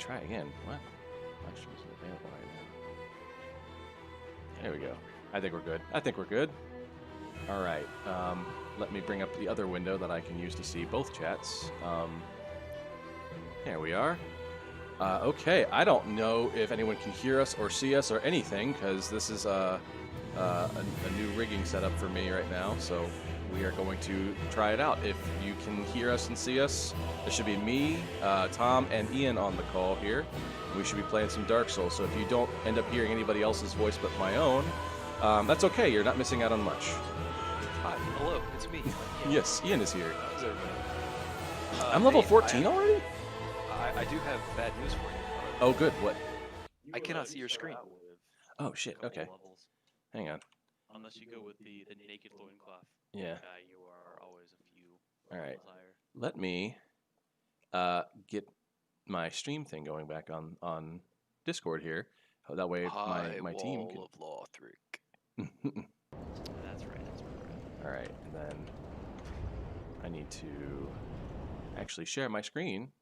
try again. What? Live stream isn't available right now. There we go. I think we're good. I think we're good. All right. Let me bring up the other window that I can use to see both chats. There we are. Okay, I don't know if anyone can hear us or see us or anything, because this is a new rigging setup for me right now, so we are going to try it out. If you can hear us and see us, there should be me, Tom, and Ian on the call here. We should be playing some Dark Souls, so if you don't end up hearing anybody else's voice but my own, that's okay, you're not missing out on much. Hi, hello, it's me. Yes, Ian is here. How's everybody? I'm level 14 already? I do have bad news for you. Oh, good. What? I cannot see your screen. Oh, shit. Okay. Hang on. Unless you go with the naked loincloth. Yeah. You are always a few All right. levels higher. Let me get my stream thing going back on Discord here. That way my team can... of Lothric. That's right. That's right. All right. And then I need to actually share my screen.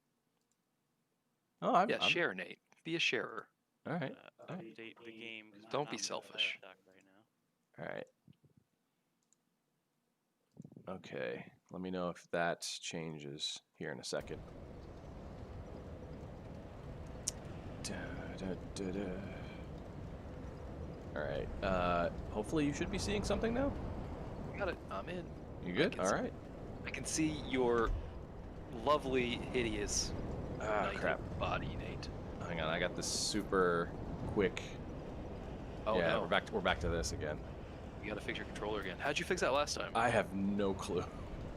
Oh, I'm Share, Nate. Be a sharer. All right. Update the game. 'Cause Don't be I'm selfish. stuck right now. All right. Okay. Let me know if that changes here in a second. All right. Hopefully you should be seeing something now. Got it. I'm in. You good? All right. I can see your lovely, hideous Crap. body, Nate. Hang on. I got this super quick. Oh yeah, no. we're back to this again. You gotta fix your controller again. How'd you fix that last time? I have no clue.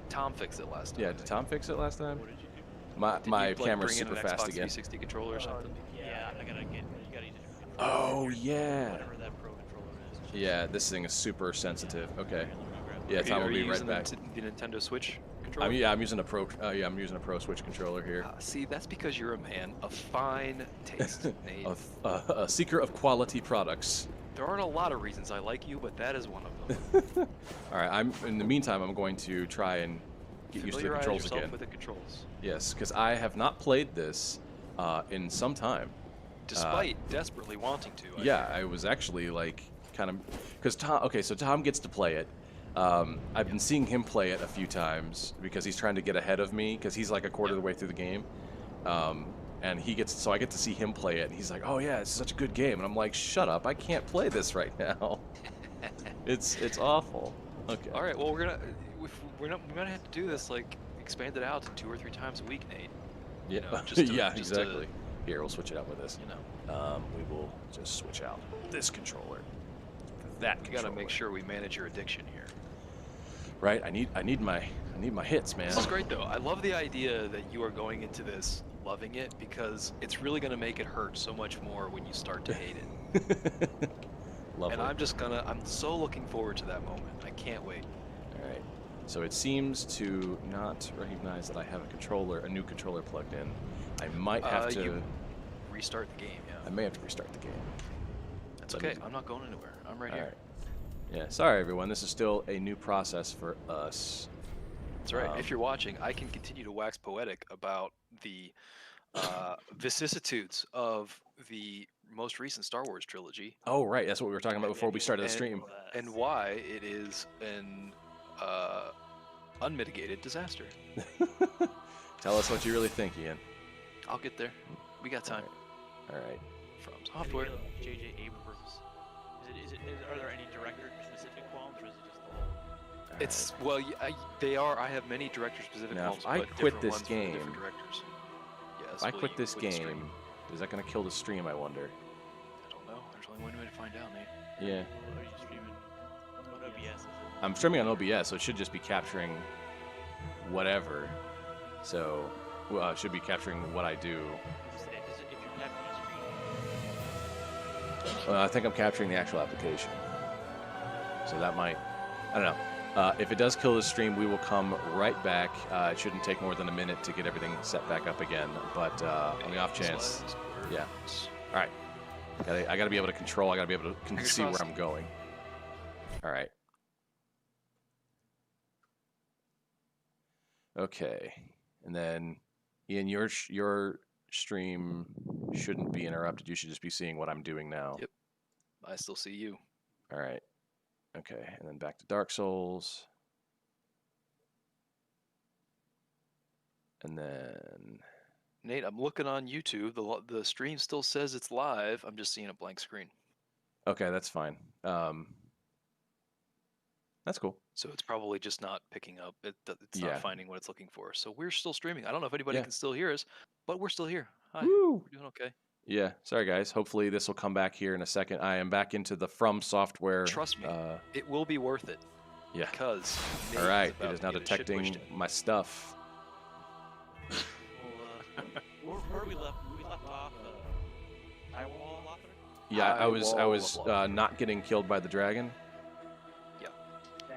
Tom fixed it last time. Yeah, did Tom fix it last time? What did you do? My Did you, camera's bring in super an fast Xbox again. 360 controller or something? Yeah, you gotta use a Oh, controller. yeah. Whatever that pro controller is. Yeah, this thing is super sensitive. Okay. Let me grab Yeah, it. Tom will Are be you right using back. the Nintendo Switch controller? I'm using a pro. I'm using a pro Switch controller here. See, that's because you're a man of fine taste, Nate. A seeker of quality products. There aren't a lot of reasons I like you, but that is one of them. All right. In the meantime, I'm going to try and get used to the Familiarize controls yourself again. with the controls. Yes, because I have not played this in some time. Despite desperately wanting to. Yeah, I was actually like kind of because Tom. Okay, so Tom gets to play it. I've been seeing him play it a few times because he's trying to get ahead of me because he's like a quarter of the way through the game. And he gets, so I get to see him play it, and he's like, "Oh yeah, it's such a good game," and I'm like, "Shut up! I can't play this right now. It's awful." Okay. All right. Well, we're gonna have to do this like expand it out to 2 or 3 times a week, Nate. Yeah. know, just to- yeah. just to- Exactly. Here, we'll switch it out with this. You know, We will just switch out this controller. That we controller. gotta make sure we manage your addiction here. Right. I need my hits, man. This is great though. I love the idea that you are going into this loving it because it's really gonna make it hurt so much more when you start to hate it. Lovely. And I'm so looking forward to that moment. I can't wait. All right. So it seems to not recognize that I have a new controller plugged in. I might have to. You restart the game, yeah. I may have to restart the game. That's But- okay. I'm not going anywhere. I'm right All here. right. Yeah. Sorry, everyone. This is still a new process for us. That's right. If you're watching, I can continue to wax poetic about the vicissitudes of the most recent Star Wars trilogy Oh, right. That's what we were talking about before we started the And- stream. and why it is an unmitigated disaster. Tell us what you really think, Ian. I'll get there. We got time. All right. From software. J.J. Abrams. Are there any director-specific qualms, or is it just the whole? It's well, they are. I have many director-specific Now, if qualms, I but quit different this ones from the different game- directors. Yes, If I will quit you this quit the game, stream? is that going to kill the stream, I wonder? I don't know. There's only one way to find out, Nate. Yeah. What are you streaming? What OBS is it? I'm streaming on OBS, so it should just be capturing whatever. So, it should be capturing what I do. If you're capturing a screen, I think I'm capturing the actual application. So that might, I don't know. If it does kill the stream, we will come right back. It shouldn't take more than a minute to get everything set back up again. But on the off chance, yeah. All right. I got to be able to control. I got to be able to Fingers see where crossed. I'm going. All right. Okay. And then, Ian, your stream shouldn't be interrupted. You should just be seeing what I'm doing now. Yep. I still see you. All right. Okay, and then back to Dark Souls. And then... Nate, I'm looking on YouTube. The stream still says it's live. I'm just seeing a blank screen. Okay, that's fine. That's cool. So it's probably just not picking up. It's Yeah. not finding what it's looking for. So we're still streaming. I don't know if anybody Yeah. can still hear us, but we're still here. Hi. Woo! We're doing okay. Yeah, sorry guys. Hopefully this will come back here in a second. I am back into the From Software. Trust me, it will be worth it. Yeah. Because Nate All right, about it is to now get his shit detecting pushed in. my stuff. Well, where we left off. Firewall Locker? Yeah, I was Eyewall. not getting killed by the dragon.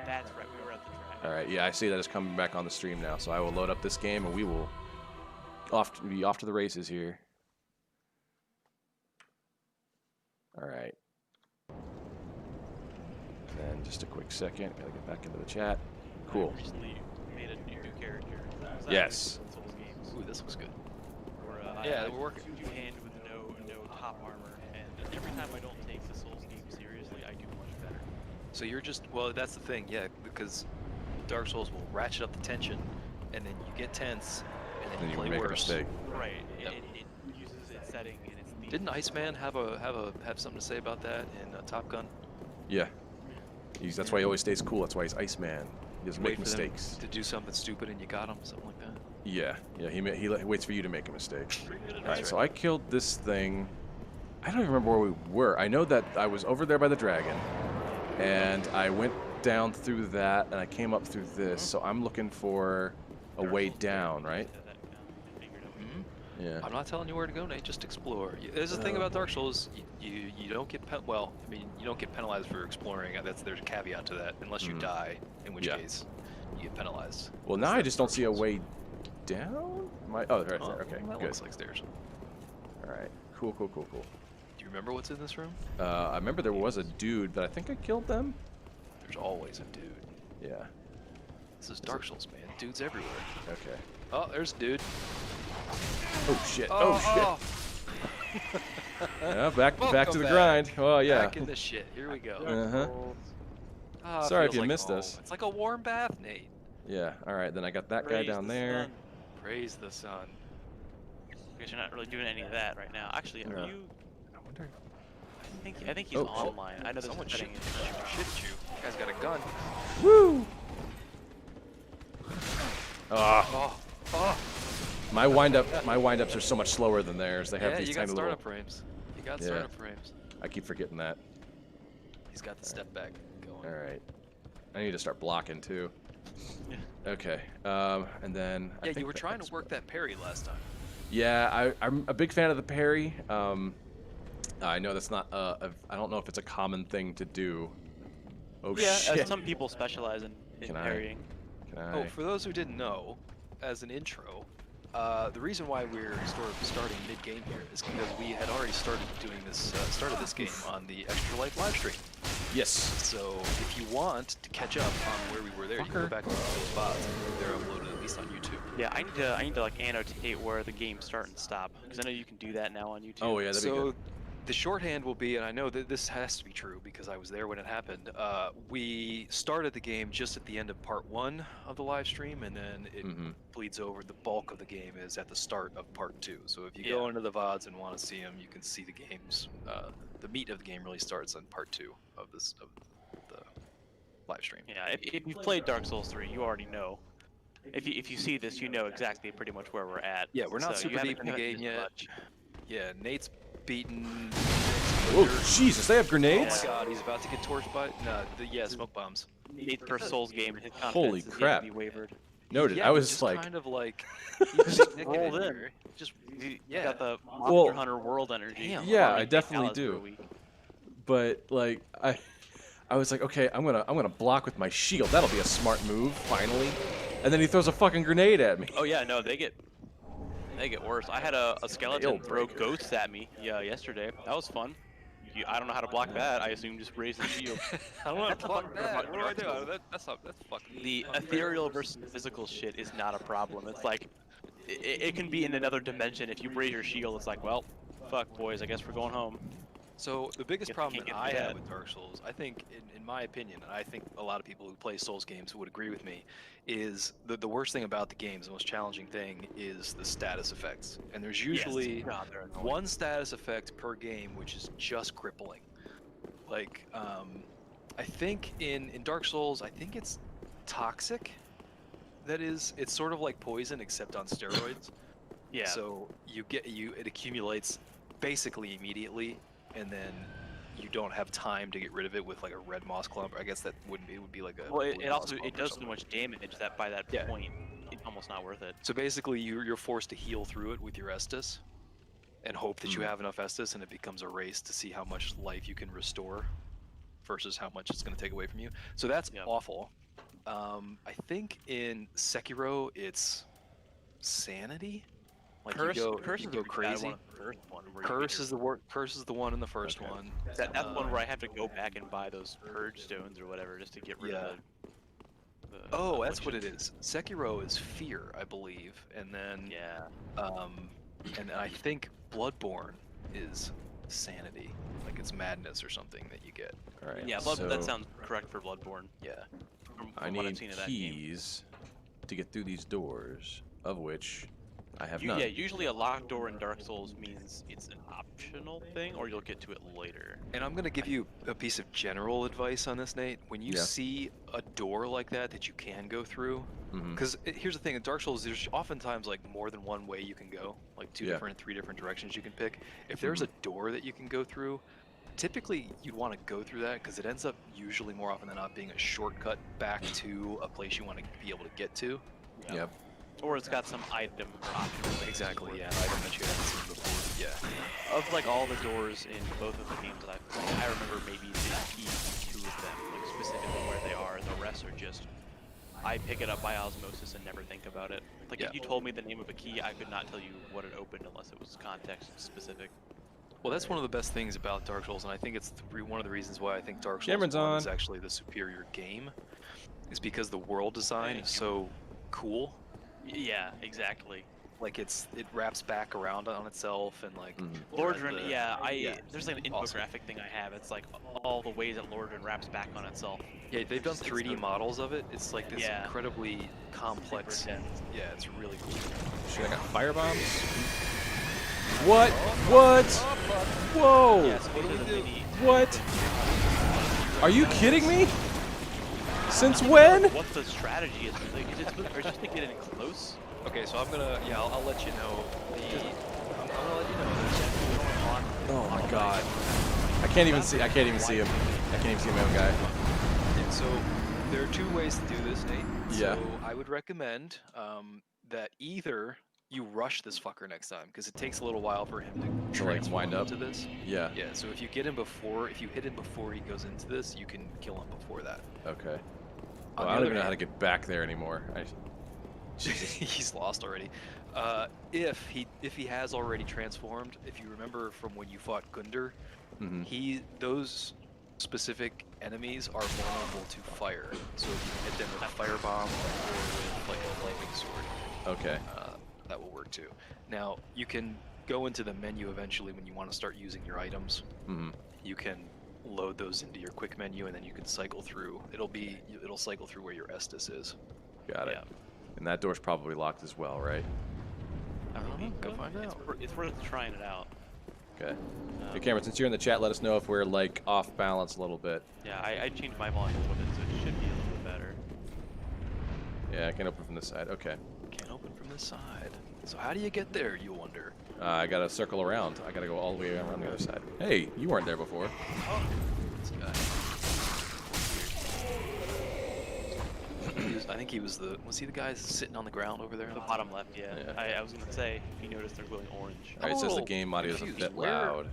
That's right. We were at the track. All right, yeah, I see that it's coming back on the stream now. So I will load up this game and we will be off to the races here. All right. And then just a quick second, gotta get back into the chat. Cool. I recently made a new character. Was that Yes. with Souls games? Ooh, this looks good. Where, Yeah, I we're working. two-hand with no top armor, and every time I don't take the Souls game seriously, I do much better. So you're just, well, that's the thing, yeah, because Dark Souls will ratchet up the tension, and then you get tense, and then Then you you play make a worse. mistake. Right. Yep. It uses its setting and its theme. Didn't Iceman have something to say about that in Top Gun? Yeah. That's why he always stays cool. That's why he's Iceman. He doesn't make Wait for them mistakes. to do something stupid and you got him, something like that. Yeah, yeah. He waits for you to make a mistake. Pretty good All advice. right, so I killed this thing. I don't even remember where we were. I know that I was over there by the dragon, and I went down through that, and I came up through this. So I'm looking for a Dark way Souls down, character right? that figured out. Mm-hmm. Yeah. I'm not telling you where to go, Nate. Just explore. There's the thing about Dark Souls. You don't get you don't get penalized for exploring. There's a caveat to that, unless you die, in which Yeah. case you get penalized. Well, now I just don't see a way down. Right there. Okay, That good. looks like stairs. All right. Cool. Do you remember what's in this room? I remember there was a dude, but I think I killed them. There's always a dude. Yeah. This is Dark Souls, man. Dudes everywhere. Okay. Oh, there's a dude. Oh shit. Oh, shit. Yeah, back to Welcome the back. grind. Oh yeah. Back in the shit. Here we go. Uh-huh. Ah, Sorry if feels you like missed home. us. It's like a warm bath, Nate. Yeah. All right. Then I got that guy Praise down the there. sun. Praise the sun. I guess you're not really doing any of that right now. Actually, are No. you? I wonder. I think he's Oh, shit. online. I know there's Someone a shoot setting. shit at you. You guys got a gun. Woo! Ah, Oh, oh. my windups are so much slower than theirs. They have Yeah, these you got tiny little. startup frames. You got Yeah. startup frames. I keep forgetting that. He's got the step back going. All right. I need to start blocking too. Yeah. Okay. And then. I Yeah, think you were that trying that's to work that parry last time. Yeah, I'm a big fan of the parry. I know that's not. I don't know if it's a common thing to do. Oh Yeah, shit! some people specialize in Can I- parrying. Can I? Oh, for those who didn't know, as an intro, the reason why we're starting mid-game here is because we had already started this game on the Extra Life live stream. Yes. So if you want to catch up on where we were there, you can go Fucker. back to those VODs. They're uploaded at least on YouTube. Yeah, I need to like annotate where the games start and stop because I know you can do that now on YouTube. Oh yeah, that'd be So good. the shorthand will be, and I know that this has to be true because I was there when it happened. We started the game just at the end of part 1 of the live stream, and then it Mhm. bleeds over. The bulk of the game is at the start of part 2. So if you Yeah. go into the VODs and want to see them, you can see the games. The meat of the game really starts on part 2 of the live stream. Yeah, if you've played Dark Souls 3, you already know. If you see this, you know exactly pretty much where we're at. Yeah, we're not So you super deep haven't in the done game as yet. much. Yeah, Nate's beaten. Oh Jesus! They have Oh grenades. my God, he's about to get torched by smoke bombs. Nate's first Souls game, his confidence Holy is yet to crap. be wavered. Noted. Yeah, I he's was just like, kind of like he's just nicking rolled in. here. Just You yeah. got the Monster Well, Hunter World energy. damn. Yeah, Farming I definitely Alice for a do. week. but like I was like, okay, I'm gonna block with my shield. That'll be a smart move, finally. And then he throws a fucking grenade at me. Oh yeah, no, they get worse. I had a skeleton throw Nail-breaker. ghosts at me yesterday. That was fun. I don't know how to block that. I assume just raise the shield. I don't want to block That's that. fucking What do I Dark do? That's fucking. The ethereal versus physical shit is not a problem. It's like it can be in another dimension. If you raise your shield, it's like, well, fuck, boys, I guess we're going home. So the biggest Can't problem that get I dead. have with Dark Souls, I think, in my opinion, and I think a lot of people who play Souls games would agree with me, is the worst thing about the games, the most challenging thing, is the status effects. And there's usually God, they're annoying. one status effect per game, which is just crippling. Like, I think in Dark Souls, I think it's toxic. It's sort of like poison except on steroids. Yeah. So it accumulates basically immediately, and then you don't have time to get rid of it with like a red moss clump. I guess that wouldn't be. It would be like a. Well, blue it moss also clump or does so something. much damage that by that Yeah. point, it's almost not worth it. So basically, you're forced to heal through it with your Estus, and hope that you have enough Estus, and it becomes a race to see how much life you can restore, versus how much it's going to take away from you. So that's Yeah. awful. I think in Sekiro it's sanity. Like Curse, you go curse is you the go bad crazy. one in the first one. Where you Curse get is the Curse is the one in the first Okay. one. that's the one where I have to go back and buy those purge stones or whatever just to get rid Yeah. of the Oh, that's what it afflictions. is. Sekiro is fear, I believe, and then Yeah. and I think Bloodborne is sanity, like it's madness or something that you get. All right. Yeah, so that sounds correct for Bloodborne. Yeah. From I what I've need seen of that game. keys to get through these doors, of which I have none. Yeah, usually a locked door in Dark Souls means it's an optional thing, or you'll get to it later. And I'm gonna give you a piece of general advice on this, Nate. When you Yeah. see a door like that you can go through, Mhm. because here's the thing: in Dark Souls, there's oftentimes like more than one way you can go, like Yeah. 3 different directions you can pick. If there's a door that you can go through, typically you'd want to go through that because it ends up usually more often than not being a shortcut back to a place you want to be able to get to. Yep. Or it's got some item option. Exactly, yeah, an item that you haven't seen before. Yeah. Of like all the doors in both of the games that I've played, I remember maybe the key to 2 of them, like specifically where they are, and the rest are just I pick it up by osmosis and never think about it. Like Yeah. if you told me the name of a key, I could not tell you what it opened unless it was context specific. Well, that's one of the best things about Dark Souls, and I think it's one of the reasons why I think Dark Souls Cameron's 1 on. is actually the superior game, is because the world design Thank is you. so cool. Yeah, exactly. Like it wraps back around on itself, and like Mhm. Lordran, the- yeah, there's like an awesome. infographic thing I have. It's like all the ways that Lordran wraps back on itself. Yeah, they've done It's 3D so- models of it. It's like this Yeah. incredibly complex. Super dense. Yeah, it's really cool. Shit, I got fire bombs. What? What? Whoa! Yeah, so these are the mini. What? Are you kidding me? Since when? What the strategy is? Like, is it supposed, or just to get in close? Okay, so I'm gonna I'll let you know I'm gonna let you know there's something going on. Oh my god. I can't even see him. I can't even see my own guy. And so there are 2 ways to do this, Nate. Yeah. So I would recommend that either you rush this fucker next time, because it takes a little while for him to To, like, transform wind up? into this. Yeah. Yeah, so if you hit him before he goes into this, you can kill him before that. Okay. On Well, the I don't other even know how to hand- get back there anymore. Jesus. He's lost already. If he has already transformed, if you remember from when you fought Gunder, Mhm. those specific enemies are vulnerable to fire. So if you hit them with a firebomb or with like a lightning sword, Okay. that will work too. Now you can go into the menu eventually when you want to start using your items. Mhm. You can load those into your quick menu, and then you can cycle through. It'll cycle through where your Estus is. Got it. Yeah. And that door's probably locked as well, right? I don't know. Go find It's, out. it's worth trying it out. Okay. Hey, Cameron, since you're in the chat, let us know if we're like off balance a little bit. Yeah, I changed my volume a little bit, so it should be a little bit better. Yeah, I can open from this side. Okay. Can't open from this side. So how do you get there, you wonder? I gotta circle around. I gotta go all the way around the other side. Hey, you weren't there before. This guy. I think he was he the guy sitting on the ground over there? The bottom left, yeah. Yeah. I was gonna say, if you notice, they're glowing orange. All right, it says the Oh, game audio is a confused. bit Where- loud.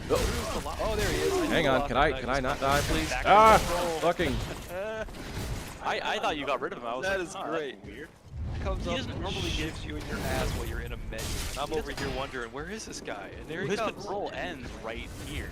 Oh, there he is. Hang on, can I not die, please? Back Ah, control. fucking. I thought you got rid of him. I was That like, is "Oh, that's great." weird. Comes He up doesn't and normally get- shoots you in your ass while you're in a menu. And I'm over here wondering, where is this guy? And there he His comes. patrol ends right here.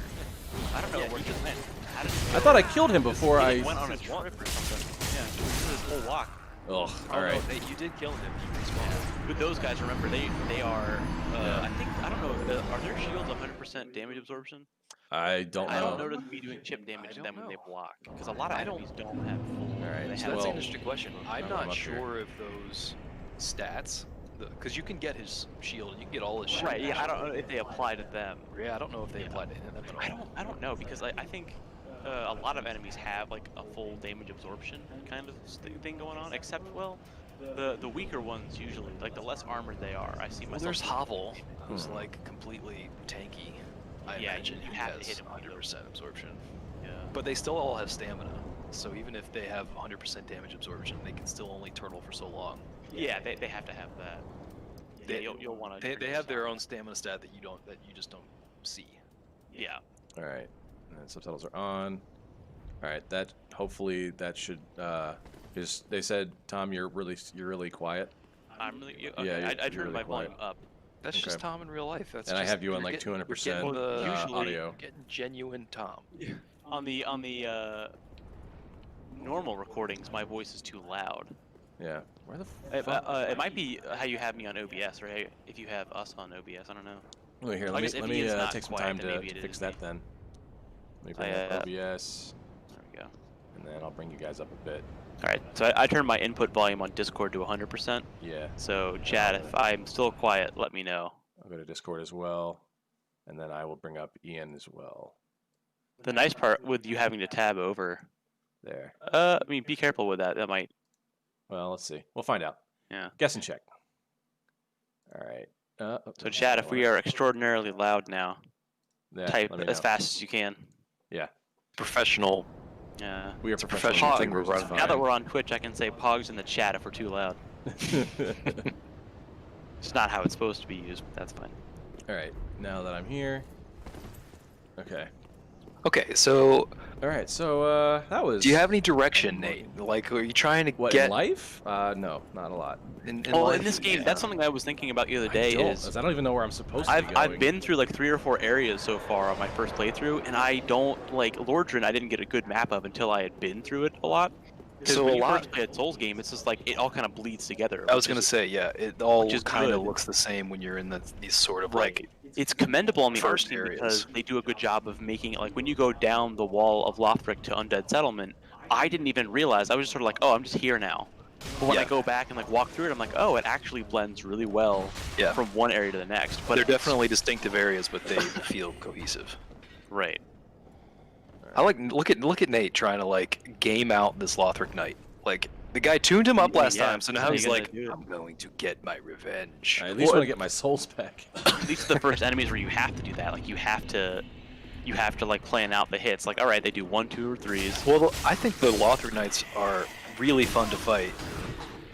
I don't know Yeah, where he he went. How did I thought I killed him before he I. went on a trip or something. Yeah, this is his whole walk. Ugh. Oh, All right. no, Nate, you did kill him. He respawned. With those guys, remember they are. I don't know. Are their shields 100% damage absorption? I don't I don't know. notice me doing chip damage to don't them when they know. block, because a lot of I don't- enemies don't have full. Alright, They So have that's well, an interesting question. I'm I'm not up here. sure if those stats, because you can get his shield, and you can get all his shield. Right. Yeah. I don't know if they apply to them. Yeah, I don't know if they Yeah. apply to them at all. I don't know because I think a lot of enemies have like a full damage absorption kind of thing going on. Except the weaker ones usually, like the less armored they are. I see Well, myself. there's Havel, who's Hmm. like completely tanky. I Yeah, imagine you he have to has hit him with 100% absorption. Yeah. But they still all have stamina. So even if they have 100% damage absorption, they can still only turtle for so long. Yeah, they have to have that. Yeah, you'll want to. They have their own stamina stat that you just don't see. Yeah. All right. And then subtitles are on. All right. That hopefully that should is they said Tom you're really quiet. I'm really. Yeah, Okay, you're I turned really my quiet. volume up. That's just Okay. Tom in real life. That's And I just, have you on you're like getting- 200% you're getting, usually- audio. getting genuine Tom. On the normal recordings, my voice is too loud. Yeah. Where the fuck? It might be how you have me on OBS, or if you have us on OBS. I don't know. Wait here. I Let guess me if let me Ian's not take some quiet, time then to maybe it fix is that me. then. Let me bring up yeah. OBS, There we go. and then I'll bring you guys up a bit. All right, so I turned my input volume on Discord to 100%. Yeah. So, Chad, if I'm still quiet, let me know. I'll go to Discord as well, and then I will bring up Ian as well. The nice part with you having to tab over, There. I mean, be careful with that. That might, Well, let's see. We'll find out. yeah. Guess and check. All right. So, Chad, if we are extraordinarily loud now, yeah, type let me as know. fast as you can. Yeah. Professional. Yeah. We are It's a professional professional thing YouTubers, we're it's running. Now that fine. we're on Twitch, I can say Pogs in the chat if we're too loud. It's not how it's supposed to be used, but that's fine. All right. Now that I'm here. Okay. Okay, so All right. So that was. do you have any direction, Nate? Like, are you trying to what get in life? No, not a lot. in Oh, life? in this game, Yeah. that's something I was thinking about the other day. I don't even know where I'm supposed to be going. I've been through like 3 or 4 areas so far on my first playthrough, and I don't like Lordran. I didn't get a good map of until I had been through it a lot. Because So when a you lot- first play a Souls game, it's just like it all kind of bleeds together. I was which gonna is- say, yeah, it all which is kind of good. looks the same when you're in these sort of Right. like. It's commendable on the art first team areas. because they do a good job of making it like when you go down the wall of Lothric to Undead Settlement. I didn't even realize. I was just sort of like, oh, I'm just here now. But when I Yeah. go back and like walk through it, I'm like, oh, it actually blends really well Yeah. from one area to the next. But They're it's- definitely distinctive areas, but they feel cohesive. right. I like look at Nate trying to like game out this Lothric Knight. Like the guy tuned him up last Yeah, time, so now how you he's gonna like, do it? I'm going to get my revenge. I at least want to get my souls back. These are the first enemies where you have to do that. Like you have to like plan out the hits. Like all right, they do 1, 2, or 3s. Well, I think the Lothric Knights are really fun to fight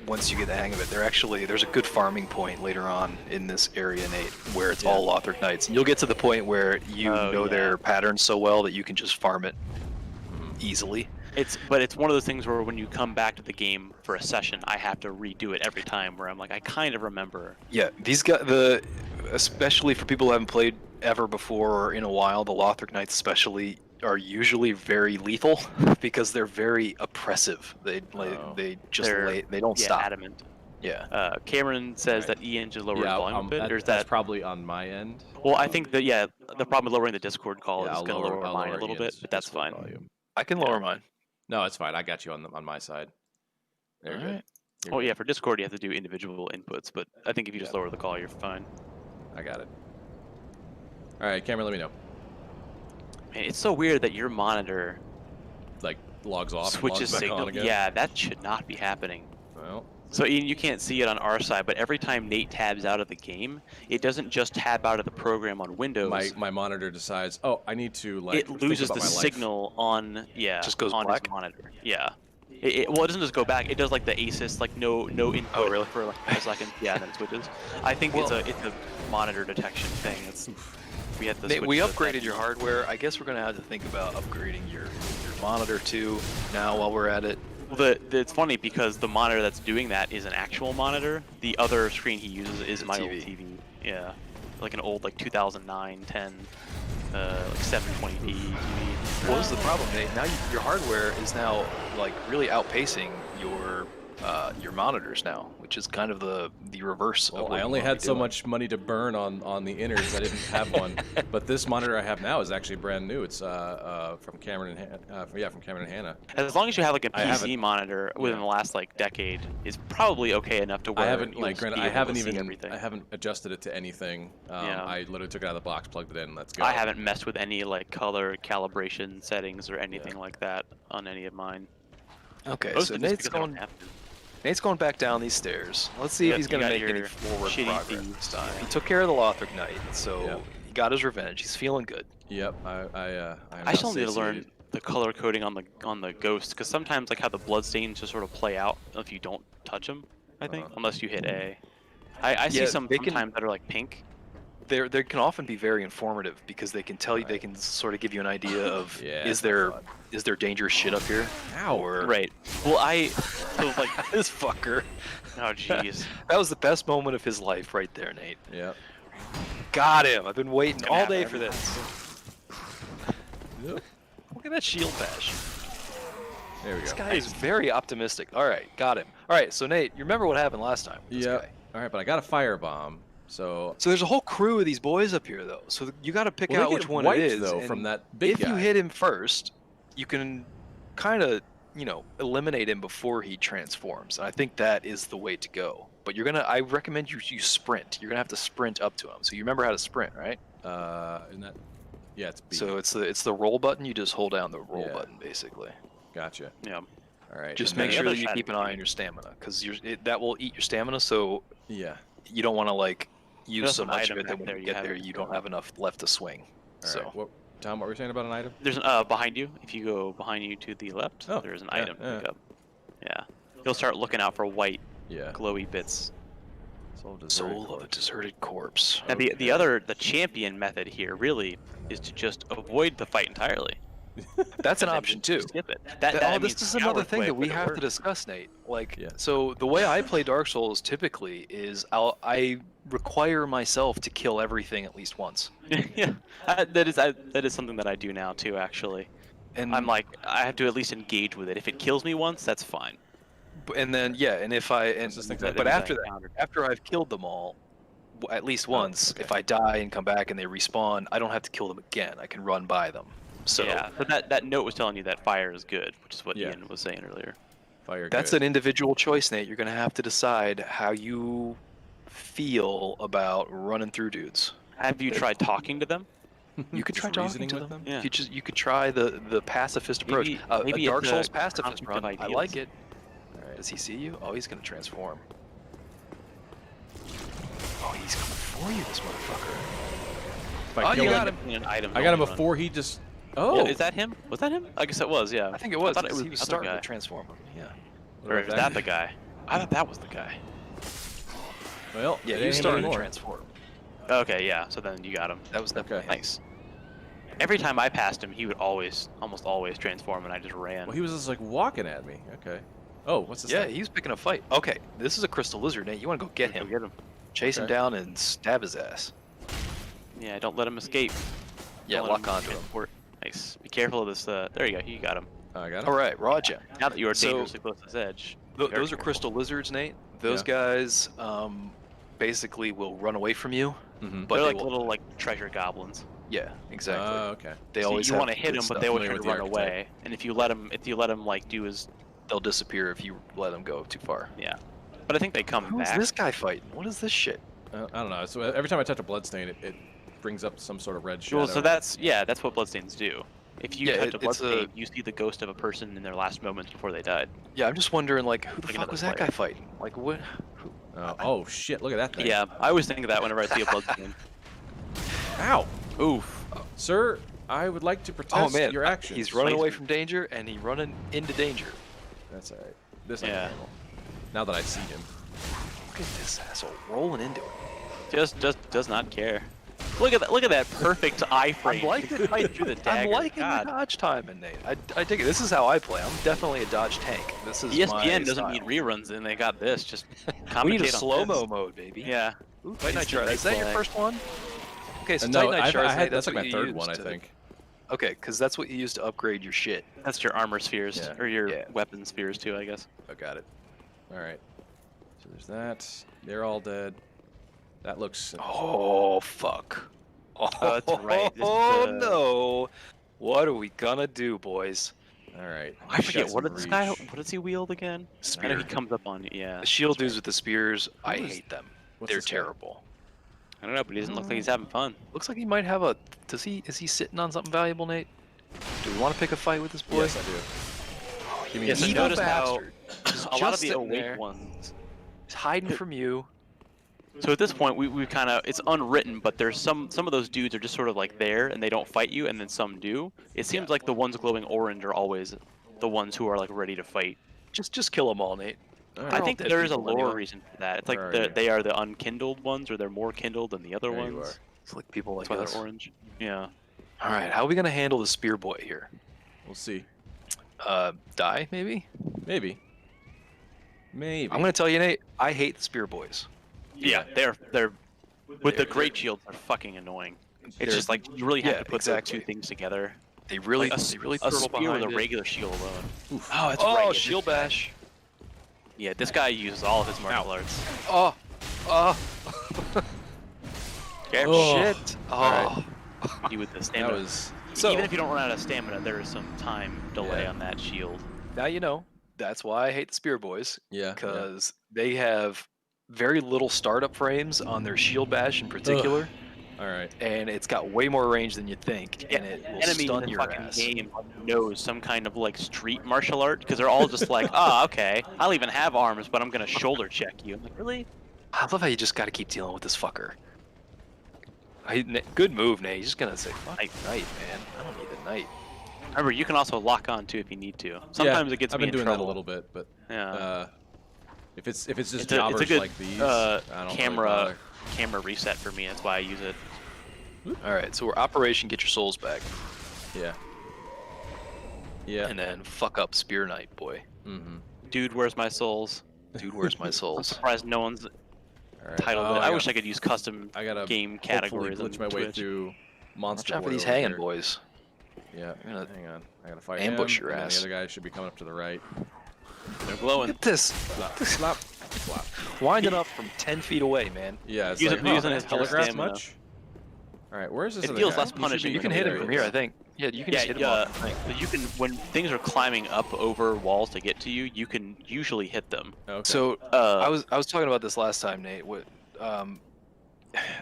once you get the hang of it. They're actually there's a good farming point later on in this area, Nate, where it's all Lothric Knights, and you'll get to the point where you Oh, know yeah. their patterns so well that you can just farm it easily. But it's one of those things where when you come back to the game for a session, I have to redo it every time. Where I'm like, I kind of remember. Yeah, these guys, especially for people who haven't played ever before or in a while, the Lothric Knights especially are usually very lethal because they're very oppressive. They they don't Yeah, stop. adamant. Yeah. Cameron says Right. that Ian should lower his Yeah, volume a bit, or is that's that? probably on my end. Well, I think that the problem with lowering the Discord call Yeah, is I'll going to lower I'll mine a little bit, Ian's but that's Discord fine. volume. I can lower mine. No, it's fine. I got you on my side. There, All good. right. You're Oh good. yeah, for Discord you have to do individual inputs, but I think if you just Yeah. lower the call, you're fine. I got it. All right, Cameron, let me know. Man, it's so weird that your monitor Like logs off, and switches logs back on signal. again. Yeah, that should not be happening. Well, So Ian, you can't see it on our side, but every time Nate tabs out of the game, it doesn't just tab out of the program on Windows. my monitor decides, oh, I need to like. It think loses about the my life. signal on Just goes on black? his monitor. Yeah. Well, it doesn't just go back. It does like the ASIS, like no input Oh, really? for like 5 seconds. Yeah, and then it switches. I think it's a monitor detection thing. We had to Nate, switch we to upgraded that. your hardware. I guess we're gonna have to think about upgrading your monitor too. Now, while we're at it, Well, it's funny because the monitor that's doing that is an actual monitor. The other screen he uses is my old TV. TV. Yeah, like an old like 2009, 10, like 720p TV. what was the problem, Nate? Now your hardware is now like really outpacing your your monitors now, which is kind of the reverse. Of Well, what I you only wanna had be so doing. much money to burn on the innards. I didn't have one, but this monitor I have now is actually brand new. It's from Cameron and from Cameron and Hannah. As long as you have like a I haven't- PC monitor within yeah. the last like decade, is probably okay enough to where I haven't you'll granted, be I able haven't to see even everything. I haven't adjusted it to anything. Yeah. I literally took it out of the box, plugged it in, and let's go. I haven't messed with any like color calibration settings or anything like that on any of mine. Okay, Mostly so just Nate's because I don't going. have to. Nate's going back down these stairs. Let's see Yep, if he's you going to got make any your forward shitty progress thieves. this time. He took care of the Lothric Knight, so Yep. he got his revenge. He's feeling good. Yep. I am I now still need to learn satiated. the color coding on the ghost because sometimes like how the bloodstains just sort of play out if you don't touch them. I think unless you hit A. I see Yeah, some they can- sometimes that are like pink. They can often be very informative because they can tell you, they can sort of give you an idea of Yeah, is that's there fun. is there dangerous shit up here? Ow. Or Right. Well, so like this fucker. oh jeez. That was the best moment of his life right there, Nate. Yep. Got him. I've been waiting Gonna all happen day every for this. Yep. Look at that shield bash. There we This go. guy is very optimistic. All right, got him. All right, so Nate, you remember what happened last time with this Yep. guy? All right, but I got a firebomb, so So there's a whole crew of these boys up here, though. So you got to pick well, they out get which one wiped, it is. though, and from that big if guy. you hit him first, you can kind of, eliminate him before he transforms. And I think that is the way to go. But I recommend you sprint. You're gonna have to sprint up to him. So you remember how to sprint, right? Isn't that? Yeah, it's B. So it's the roll button. You just hold down the roll Yeah. button, basically. Gotcha. Yeah. All right. Just and make then- sure other that you side keep an of the eye game. on your stamina, because that will eat your stamina. So Yeah. you don't want to use There's so an much item of it that back when there you you get have there, it. you don't have enough left to swing. All So right. Tom, what were you saying about an item? There's behind you. If you go behind you to the left, Oh, there's an yeah, item to yeah. pick up. Yeah. You'll start looking out for white Yeah. glowy bits. Soul Soul of a deserted corpse. Now Okay. the champion method here really is to just avoid the fight entirely. That's an and then option just too. Skip it. I mean, This is another coward's thing way that of we putting it have to worse. discuss, Nate. Yeah. So the way I play Dark Souls typically is I require myself to kill everything at least once. Yeah, that is something that I do now too. Actually, And I'm like I have to at least engage with it. If it kills me once, that's fine. and then and if I and just think that but means I after that, encountered- after I've killed them all, at least once, okay. if I die and come back and they respawn, I don't have to kill them again. I can run by them. So yeah, but that note was telling you that fire is good, which is what Yeah. Ian was saying earlier. Fire. that's good. an individual choice, Nate. You're gonna have to decide how you feel about running through dudes. Have you tried talking to them? You could Just try talking reasoning to with them. Yeah. You could try the pacifist approach. Maybe- A maybe Dark it's a Souls pacifist conflict run. of I ideas. like it. All right. Does he see you? Oh, he's gonna transform. Oh, he's coming for you, this motherfucker. If I Oh, kill you him, got him. I got him before he just. Oh. Is that him? Was that him? I guess it was. Yeah. I think it was. thought it because was he was the other starting guy. to transform him. Yeah. What Or about is that the guy? I thought that was the guy. Well, Yeah, it he ain't was starting to anymore. transform. Okay, yeah. So then you got him. That was definitely him. Nice. Every time I passed him, he would almost always transform, and I just ran. Well, he was just like walking at me. Okay. Oh, what's this? Yeah, thing? he was picking a fight. Okay, this is a crystal lizard, Nate. You want to go get Go him, get him. chase him Okay. down, and stab his ass. Yeah, don't let him escape. Yeah, Don't let lock onto him. transport. Nice. Be careful of this. There you go. You got him. Oh, I got him. All right, raw gem. Now that you are So- dangerously close to his edge. Those very are careful. crystal lizards, Nate. Those Yeah. guys basically will run away from you. Mm-hmm. But They're they like will- little like treasure goblins. Yeah, exactly. Okay. They So always you have want to hit good them, stuff. but they always Familiar try to with run the away. And if you let them like do his They'll disappear if you let them go too far. yeah. But I think they come Who's back. this guy fighting? What is this shit? I don't know. So every time I touch a bloodstain, it brings up some sort of red shadow. Well, so that's what bloodstains do. If you Yeah, touch a it's a- bloodstain, you see the ghost of a person in their last moments before they died. Yeah, I'm just wondering, like, who the Like fuck another was that player. guy fighting? Like, what? Who? Oh shit! Look at that thing. Yeah, I always think of that whenever I see a bloodstain. Ow! Oof. Sir, I would like to protest Oh man, your actions. he's running away Slice from danger, and he's running into danger. That's all right. This I can Yeah. handle. Now that I see him. Look at this asshole rolling into it. Just does not care. Look at that perfect eye frame. I'm liking right through the dagger. I'm liking God. the dodge timing, Nate. I take it. This is how I play. I'm definitely a dodge tank. This is my ESPN doesn't style. need reruns, and they got this. Just We need a commentate on slow-mo this. mode, baby. Yeah. Ooh, Tight Night Instant Shards. Is that your replay. first one? Okay, so No, Tight Night I Shards, had Nate, that's what like my you third used one, I to- think. Okay, because that's what you use to upgrade your shit. That's your armor spheres, Yeah. or your Yeah. weapon spheres too, I guess. I got it. All right. So there's that. They're all dead. That looks. Oh fuck. Oh, that's right. This is Oh the- no. What are we gonna do, boys? All right. I He's forget got what some did this guy? reach. What does he wield again? I know Spear. he comes up on yeah. The shield that's dudes right. with the spears, I Who is- hate them. what's They're this guy? terrible. I don't know, but he doesn't look like he's having fun. Looks like he might have a. Is he sitting on something valuable, Nate? Do we want to pick a fight with this boy? Yes, I do. Give me Yes, I a Evil noticed how bastard. He's a lot of just the sitting awake there. ones. He's hiding from you. So at this point, we kind of it's unwritten, but there's some of those dudes are just sort of like there and they don't fight you, and then some do. It seems like the ones glowing orange are always the ones who are like ready to fight. Just kill them all, Nate. All I right. think dead there is a people lore anyway. reason for that. It's Where like are you? they are the unkindled ones, or they're more kindled than the other There you ones. are. It's like people like That's why us. they're orange. Yeah. All right, how are we gonna handle the spear boy here? We'll see. Die maybe? Maybe. Maybe. I'm gonna tell you, Nate. I hate the spear boys. Yeah, they're with the They're- great shields are fucking annoying. It's They're- just like you really have yeah, to put exactly. those two things together. They really, Like they really a throw spear behind with a it. regular shield alone. Oh, that's Oh, right. yeah, shield this guy. bash. Yeah, this guy uses all of his martial arts. Oh, oh, Careful. Oh. shit. Oh, Alright. You with the That stamina. was. So Even if you don't run out of stamina, there is some time delay Yeah. on that shield. now you know. That's why I hate the spear boys, Yeah. because they have very little startup frames on their shield bash in particular, All right. and it's got way more range than you think, and it will Enemy in stun the your fucking ass. game knows some kind of like street martial art because they're all just like, oh, okay, I'll even have arms, but I'm gonna shoulder check you. I'm like, really? I love how you just got to keep dealing with this fucker. Good move, Nate. He's just gonna say, "Fuck knight, man. I don't need a knight." Remember, you can also lock on too if you need to. Sometimes it gets I've me been in doing trouble. that a little bit, but Yeah. if it's just It's jobbers a good like these, uh, I don't camera really camera reset for me. That's why I use it. All right, so we're Operation Get Your Souls Back, bother. Yeah. Yeah. and then fuck up Spear Knight, boy. Mm-hmm. Dude, where's my souls? Dude, where's my I'm souls? surprised no one's All right. titled Oh, it. I gotta- wish I could use custom I gotta game hopefully categories on glitch my way Twitch. through monster. Watch out for Boy these over hanging here. boys. Yeah. You're gonna Hang on. I gotta fight ambush him, your and then ass. the other guy should be coming up to the right. They're Look glowing. at this. Slap. Slap. Slap. Winding up from 10 feet away, man. Yeah. It's Using- like, using oh, his telegraph stamina. much. All right. Where's this? It other feels guy? less He should be punishing You can coming hit him there. from here, I think. Yeah, you can just hit him off the thing. but you can when things are climbing up over walls to get to you, you can usually hit them. Okay. So I was talking about this last time, Nate. What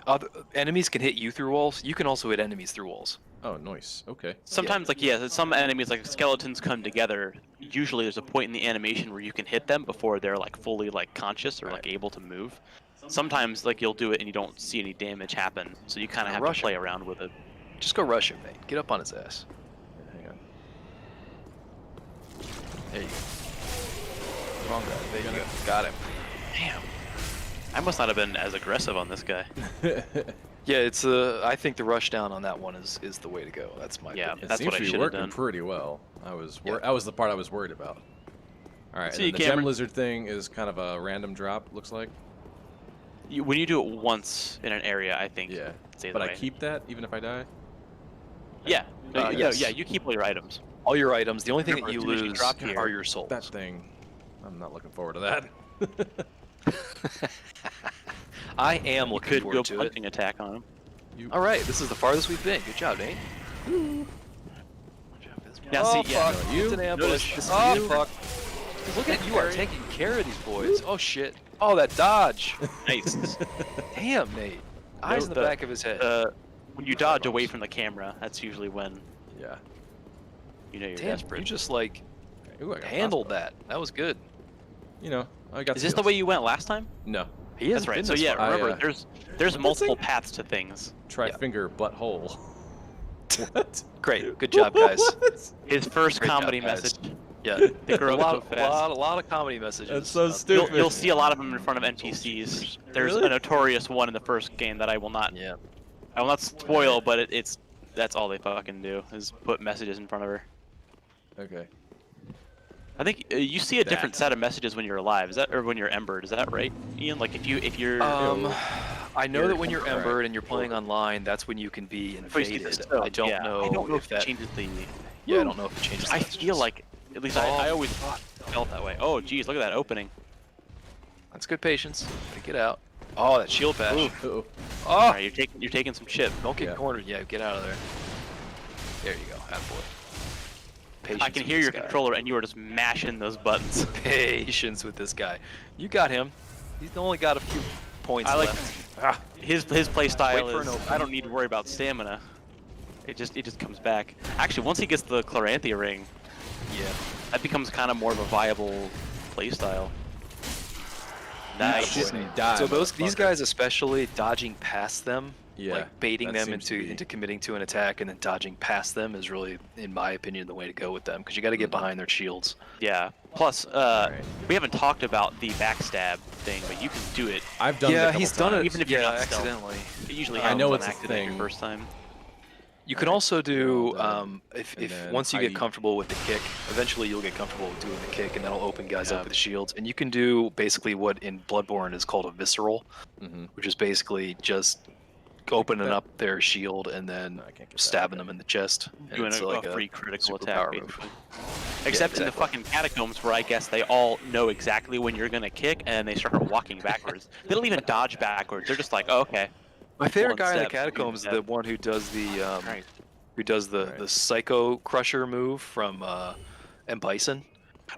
other enemies can hit you through walls. You can also hit enemies through walls. Oh, nice. Okay. Sometimes, like some enemies, like skeletons, come together. Usually, there's a point in the animation where you can hit them before they're like fully like conscious or like able to move. Sometimes, like you'll do it and you don't see any damage happen, so you kind of have Rush to play around with it. Just go rush him, Nate. Get up on his ass. Hang on. There you go. Wrong guy. There you go. Got him. Damn. I must not have been as aggressive on this guy. Yeah, it's I think the rush down on that one is the way to go. That's my Yeah. opinion. It That's seems what I to be should've working done. pretty well. I was Yeah. that was the part I was worried about. All right, See you, and then the gem Cameron. lizard thing is kind of a random drop. Looks like. When you do it once in an area, I think. Yeah. Stay But the I way. keep that even if I die. Yeah. No, Yes. yeah. You keep all your items. All your items. The only thing Remember, that you as soon as you lose drop here- are your souls. That thing. I'm not looking forward to that. I am You looking could go forward to it. punching attack on him. All right, this is the farthest we've been. Good job, Nate. Now, oh, see, yeah. fuck. No, you- It's an ambush. notice this is Oh, you. fuck. Look at you are taking care of these boys. Oh, shit. Oh, that dodge. Nice. Damn, Nate. Eyes in the back of his head. When you dodge away from the camera, that's usually when Yeah. you know you're Damn, desperate. you just, like, Ooh, I got handled crossbow. that. That was good. You know, I got. Is this the way you went last time? No. He That's hasn't right. been So this yeah, far. remember, I, there's what multiple this paths to things. Try finger butthole. What? Great. Good job, guys. What? His first Great job, comedy guys. message. Yeah. They grow a up lot, so fast. a lot of comedy messages. That's so Uh, stupid. You'll see a lot of them in front of NPCs. There's Really? a notorious one in the first game that I will not Yeah. spoil, but that's all they fucking do is put messages in front of her. Okay. I think you see a different set of messages when you're alive. Is that or when you're embered? Is that right, Ian? Like if you're I know that when you're Alright. embered and you're playing online, that's when you can be invaded. So, I don't yeah, know I don't know if if that. it changes the. Yeah, I don't know if it changes. I the feel messages. like at least I always felt that way. Oh geez, look at that opening. That's good patience. Get out. Oh, that shield bash. Uh-oh. Oh, All right, you're taking some shit. don't get Yeah. cornered. Yeah, get out of there. There you go. Attaboy. Patience I can with hear this your guy. controller, and you are just mashing those buttons. Patience with this guy. You got him. He's only got a few points I like left. his play style Wait for an is. open. I don't need to worry about stamina. It just comes back. Actually, once he gets the Claranthia ring, Yeah. that becomes kind of more of a viable play style. Nice. Shit and die, So these motherfucker. guys, especially dodging past them, Yeah, like baiting that them seems to be- into committing to an attack and then dodging past them is really, in my opinion, the way to go with them because you got to get behind their shields. Yeah. Plus, Alright. we haven't talked about the backstab thing, but you can do it. I've done it a couple he's done times. it. Even if you're yeah, not stealth. accidentally. It usually I happens know on it's a accident your thing. first time. You can Alright, also do well done. if And then once you get hide. comfortable with the kick, eventually you'll get comfortable with doing the kick, and that'll open guys Yeah. up with shields. And you can do basically what in Bloodborne is called a visceral, Mm-hmm. which is basically just opening that. up their shield and then No, I can't get that. stabbing Okay. them in the chest. And Doing it's a like free critical super attack, power move. basically. Except in the exactly. fucking catacombs, where I guess they all know exactly when you're gonna kick, and they start walking backwards. They don't even dodge backwards. They're just like, oh, okay. My favorite One guy in the step, two catacombs is step. the one who does the Right. Right. the Psycho Crusher move from M Bison.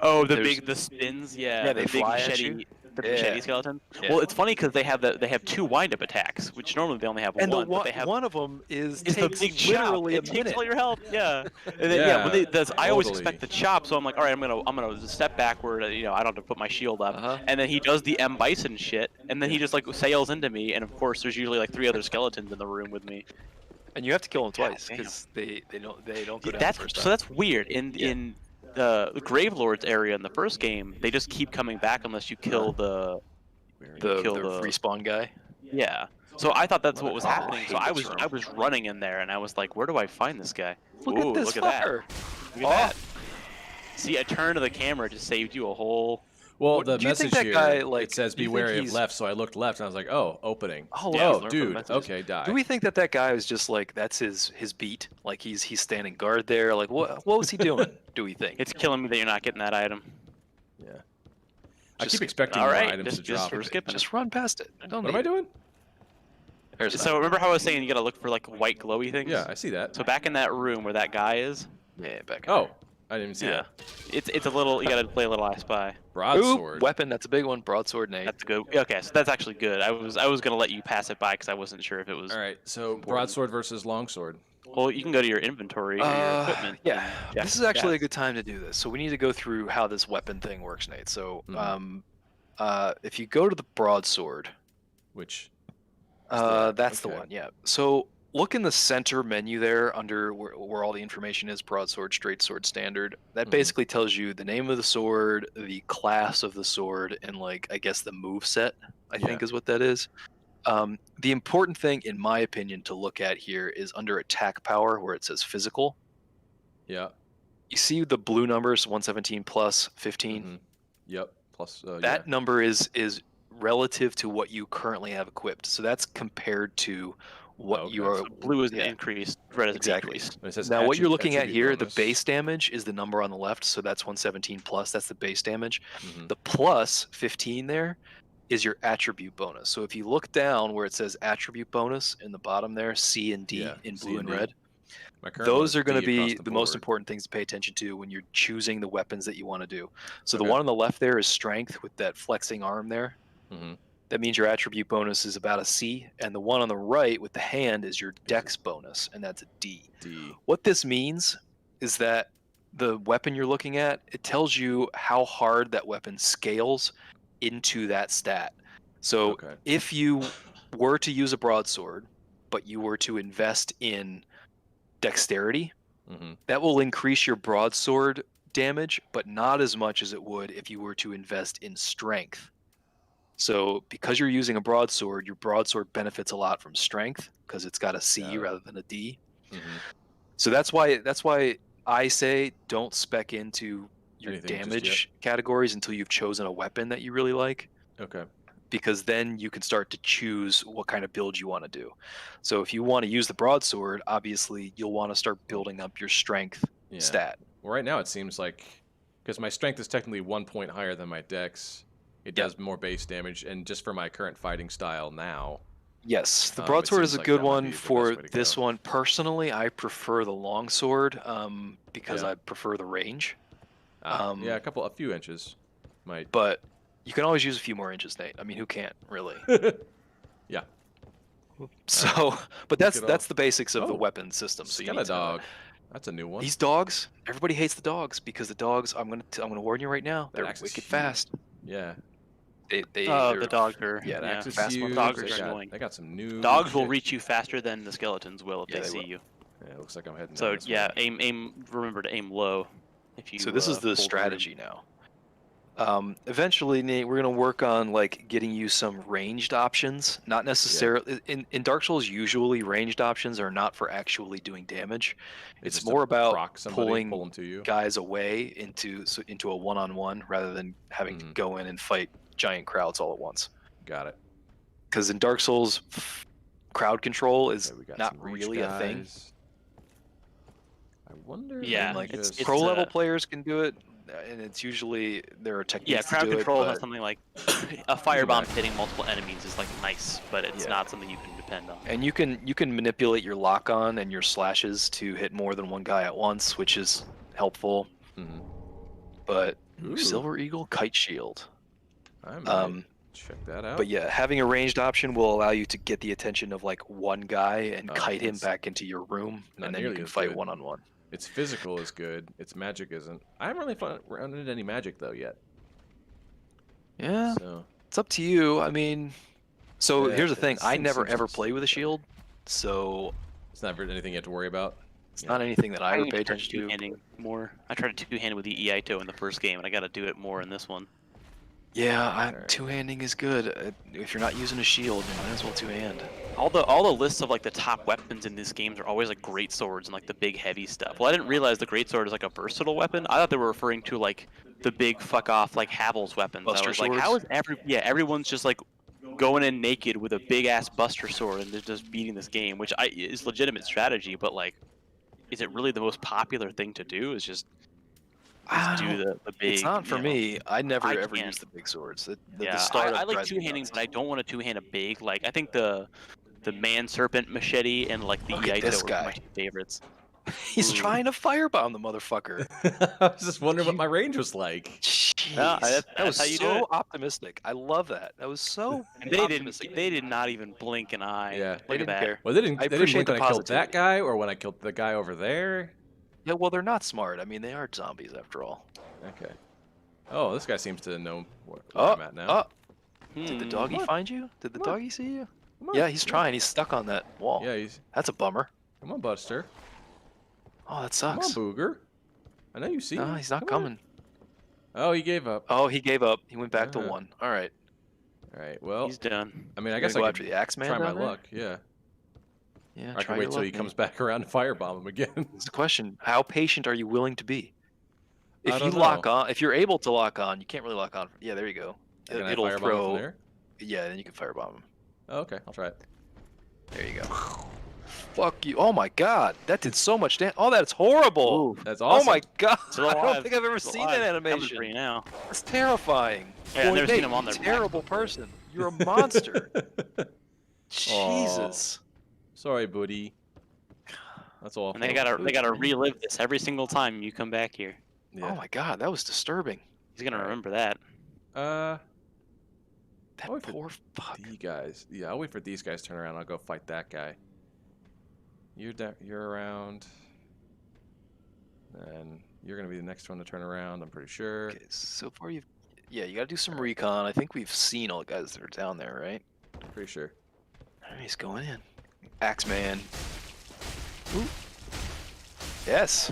Oh, the There's- the spins, yeah. Yeah, the they big fly at machete, you. the Yeah. machete skeleton. Yeah. Well, it's funny because they have two wind-up attacks, which normally they only have And one. the but they have one of them is the takes big chop. literally a It takes minute. all your health. Yeah. And then, yeah. When I always totally. expect the chop, so I'm like, all right, I'm gonna step backward. You know, I don't have to put my shield up. Uh-huh. And then he does the M Bison shit, and then he just like sails into me, and of course there's usually like 3 other skeletons in the room with me. And you have to kill them God twice damn. because they don't go down That's the first so time. that's weird. In the Grave Lords area in the first game, they just keep coming back unless you kill the the kill the- respawn guy. yeah. So I thought that's what was Oh, happening. I So hate I this was room. running in there, and I was like, where do I find this guy? Look Ooh, at this look at that. fucker. Look at that. See, a turn of the camera just saved you a whole. Well, What- the do you think message that here guy, like, it says do be you think wary of he's- left, so I looked left and I was like, oh, opening. Oh, Yeah, oh, learn from the dude. messages. Okay, die. Do we think that guy is just like that's his beat? Like he's standing guard there. Like what was he doing? Do we think? It's killing me that you're not getting that item. Yeah. I Just- keep expecting all more right, items just- to just drop. we're skipping. Just run past it. I don't What need am I doing? There's So remember how I was saying you gotta look for like white glowy things? Yeah, I see that. So back in that room where that guy is. yeah, back. Oh, I didn't even see Yeah. that. It's a little. You gotta play a little I Spy. Broadsword. Weapon. That's a big one. Broadsword nade. That's good. Okay, so that's actually good. I was gonna let you pass it by because I wasn't sure if it was. All right, so broadsword versus longsword. Well, you can go to your inventory or your equipment. Yeah, and check this is actually a stats. good time to do this. So we need to go through how this weapon thing works, Nate. So, Mhm. if you go to the broadsword, Which that? that's the Okay. one. Yeah. So look in the center menu there, under where all the information is: broadsword, straight sword, standard. That Mhm. basically tells you the name of the sword, the class of the sword, and like I guess the move set. I Yeah. think is what that is. The important thing, in my opinion, to look at here is under attack power, where it says physical. Yeah. You see the blue numbers, 117 plus 15. Mhm. Yep. Plus That number is relative to what you currently have equipped. So that's compared to what Okay. you are. So blue is yeah. increased, red is Exactly. decreased. yeah. It says Now, what you're looking at attribute here, bonus. the base damage is the number on the left. So that's 117 plus. That's the base damage. Mhm. The plus 15 there is your attribute bonus. So if you look down where it says attribute bonus in the bottom there, C and D Yeah, in C blue and and D. red, My current one those is are going to D across be the most board. important things to pay attention to when you're choosing the weapons that you want to do. So the Okay. one on the left there is strength with that flexing arm there. Mhm. That means your attribute bonus is about a C, and the one on the right with the hand is your dex bonus, and that's a D. D. What this means is that the weapon you're looking at, it tells you how hard that weapon scales into that stat. So Okay. if you were to use a broadsword, but you were to invest in dexterity, Mhm. that will increase your broadsword damage, but not as much as it would if you were to invest in strength. So because you're using a broadsword, your broadsword benefits a lot from strength because it's got a C Got it. rather than a D. Mhm. So that's why I say don't spec into your Anything just damage categories until you've chosen a weapon that you really like, Okay. because then you can start to choose what kind of build you want to do. So if you want to use the broadsword, obviously you'll want to start building up your strength Yeah. stat. Well, right now it seems like because my strength is technically 1 point higher than my dex, It does more base damage, and just for my current fighting style now. Yes, the It broadsword is seems a like good that might one be the best for way to this go. one. Personally, I prefer the longsword because Yeah. I prefer the range. Yeah, a few inches might. But you can always use a few more inches, Nate. I mean, who can't really? Yeah. So, but Kick it that's off. the basics of the Oh, weapon system. So you need to know that. Dog. That's a new one. These dogs, everybody hates the dogs because the dogs. I'm gonna warn you right now. That They're axe is wicked huge. fast. Yeah. Oh, They're the dogs are yeah, That axe is fast huge. Dogs motherfuckers. are annoying. They got some new. Dogs will shit. reach you faster than the skeletons will if Yeah, they they see will. you. Yeah, it looks like I'm heading So down this yeah, way. aim. Remember to aim low. If you. So this is the pull room. strategy now. Eventually, Nate, we're gonna work on like getting you some ranged options. Not necessarily in Dark Souls. Usually, ranged options are not for actually doing damage. It's It's just to more about proc somebody, pulling pull them to you. guys away into a one-on-one rather than having to go in and fight giant crowds all at once. Got it. Because in Dark Souls, crowd control is Okay, we got not some reach really a thing. guys. I wonder. if Yeah, I Like can just- pro level uh, players can do it, and it's usually there are techniques Yeah, crowd to do control it. has But, something like a firebomb back. hitting multiple enemies is like nice, but it's Yeah. not something you can depend on. and you can manipulate your lock on and your slashes to hit more than one guy at once, which is helpful. Mhm. But Ooh. Silver Eagle Kite Shield. I might Um, check that out. But yeah, having a ranged option will allow you to get the attention of like one guy and Oh, kite him that's back into your room, not and then you nearly can as fight good. one-on-one. Its physical is good. Its magic isn't. I haven't really run into any magic though yet. Yeah, So it's up to you. I mean, so Yeah, here's the thing: this I thing never seems ever to play with a shield, so it's not anything you have to worry about. it's Yeah. not anything that I ever need pay to try attention to. two-handing more. I tried to two-hand with the Iaito in the first game, and I got to do it more in this one. Yeah, Alright. two-handing is good. If you're not using a shield, you might as well two-hand. All the lists of like the top weapons in these games are always like great swords and like the big heavy stuff. Well, I didn't realize the great sword is like a versatile weapon. I thought they were referring to like the big fuck off like Havel's weapons. I Buster was like, how is swords? everyone's just like going in naked with a big ass buster sword and they're just beating this game, which is legitimate strategy, but like, is it really the most popular thing to do? Is just do the big. It's not for you know. me. I never I ever can't. use the big swords. The Yeah, startup I like drives me two-handing, nuts. but I don't want to two-hand a big. Like I think the man serpent machete and like the Look at this Iaito are guy. my two favorites. He's Ooh. trying to firebomb the motherfucker. I was just wondering what my range was like. Jeez, Yeah, that's that was how you do so it. optimistic. I love that. That was so And they optimistic. did not even blink an eye. Yeah. Look They at didn't that. care. Well, they didn't. I They didn't appreciate blink when the I killed that positivity. guy, or when I killed the guy over there. Yeah, well, they're not smart. I mean, they are zombies after all. Okay. Oh, this guy seems to know where Oh, I'm at now. Did the Hmm. doggy What? find you? Did the Come on. doggy see you? Come on. Yeah, he's trying. He's stuck on that wall. Yeah, he's. That's a bummer. Come on, Buster. Oh, that Come on, sucks. Booger. I know you see. No, me. he's not Come on. coming. Oh, he gave up. Oh, he gave up. He went back to Uh-huh. 1. All right. All right. Well, He's done. I mean, I You guess gonna I go could after the Axeman try my down there? luck. Yeah. Yeah, I can try wait your till luck, he comes Nate. back around to firebomb him again. It's a question. How patient are you willing to be? I If don't you lock know. on, if you're able to lock on, you can't really lock on. Yeah, there you go. Can I It'll firebomb him throw. from there? Yeah, then you can firebomb him. Oh, okay, I'll try it. There you go. Fuck you. Oh my god. That did so much damage. Oh, that's horrible. That's Oh awesome. my god. Still I don't alive. think I've ever Still seen alive. that Coming animation. for you now. That's terrifying. Yeah, I've Boy, never seen Nate, him on you their back terrible before. person. You're a monster. Jesus. Sorry, buddy. That's awful. And they gotta relive this every single time you come back here. Yeah. Oh my god, that was disturbing. He's gonna Right. remember that. That Oh, if it- poor fuck. The guys. Yeah, I'll wait for these guys to turn around. I'll go fight that guy. You're around. And you're gonna be the next one to turn around. I'm pretty sure. Okay, so far you gotta do some recon. I think we've seen all the guys that are down there, right? Pretty sure. Alright, he's going in. Axeman. Ooh. Yes.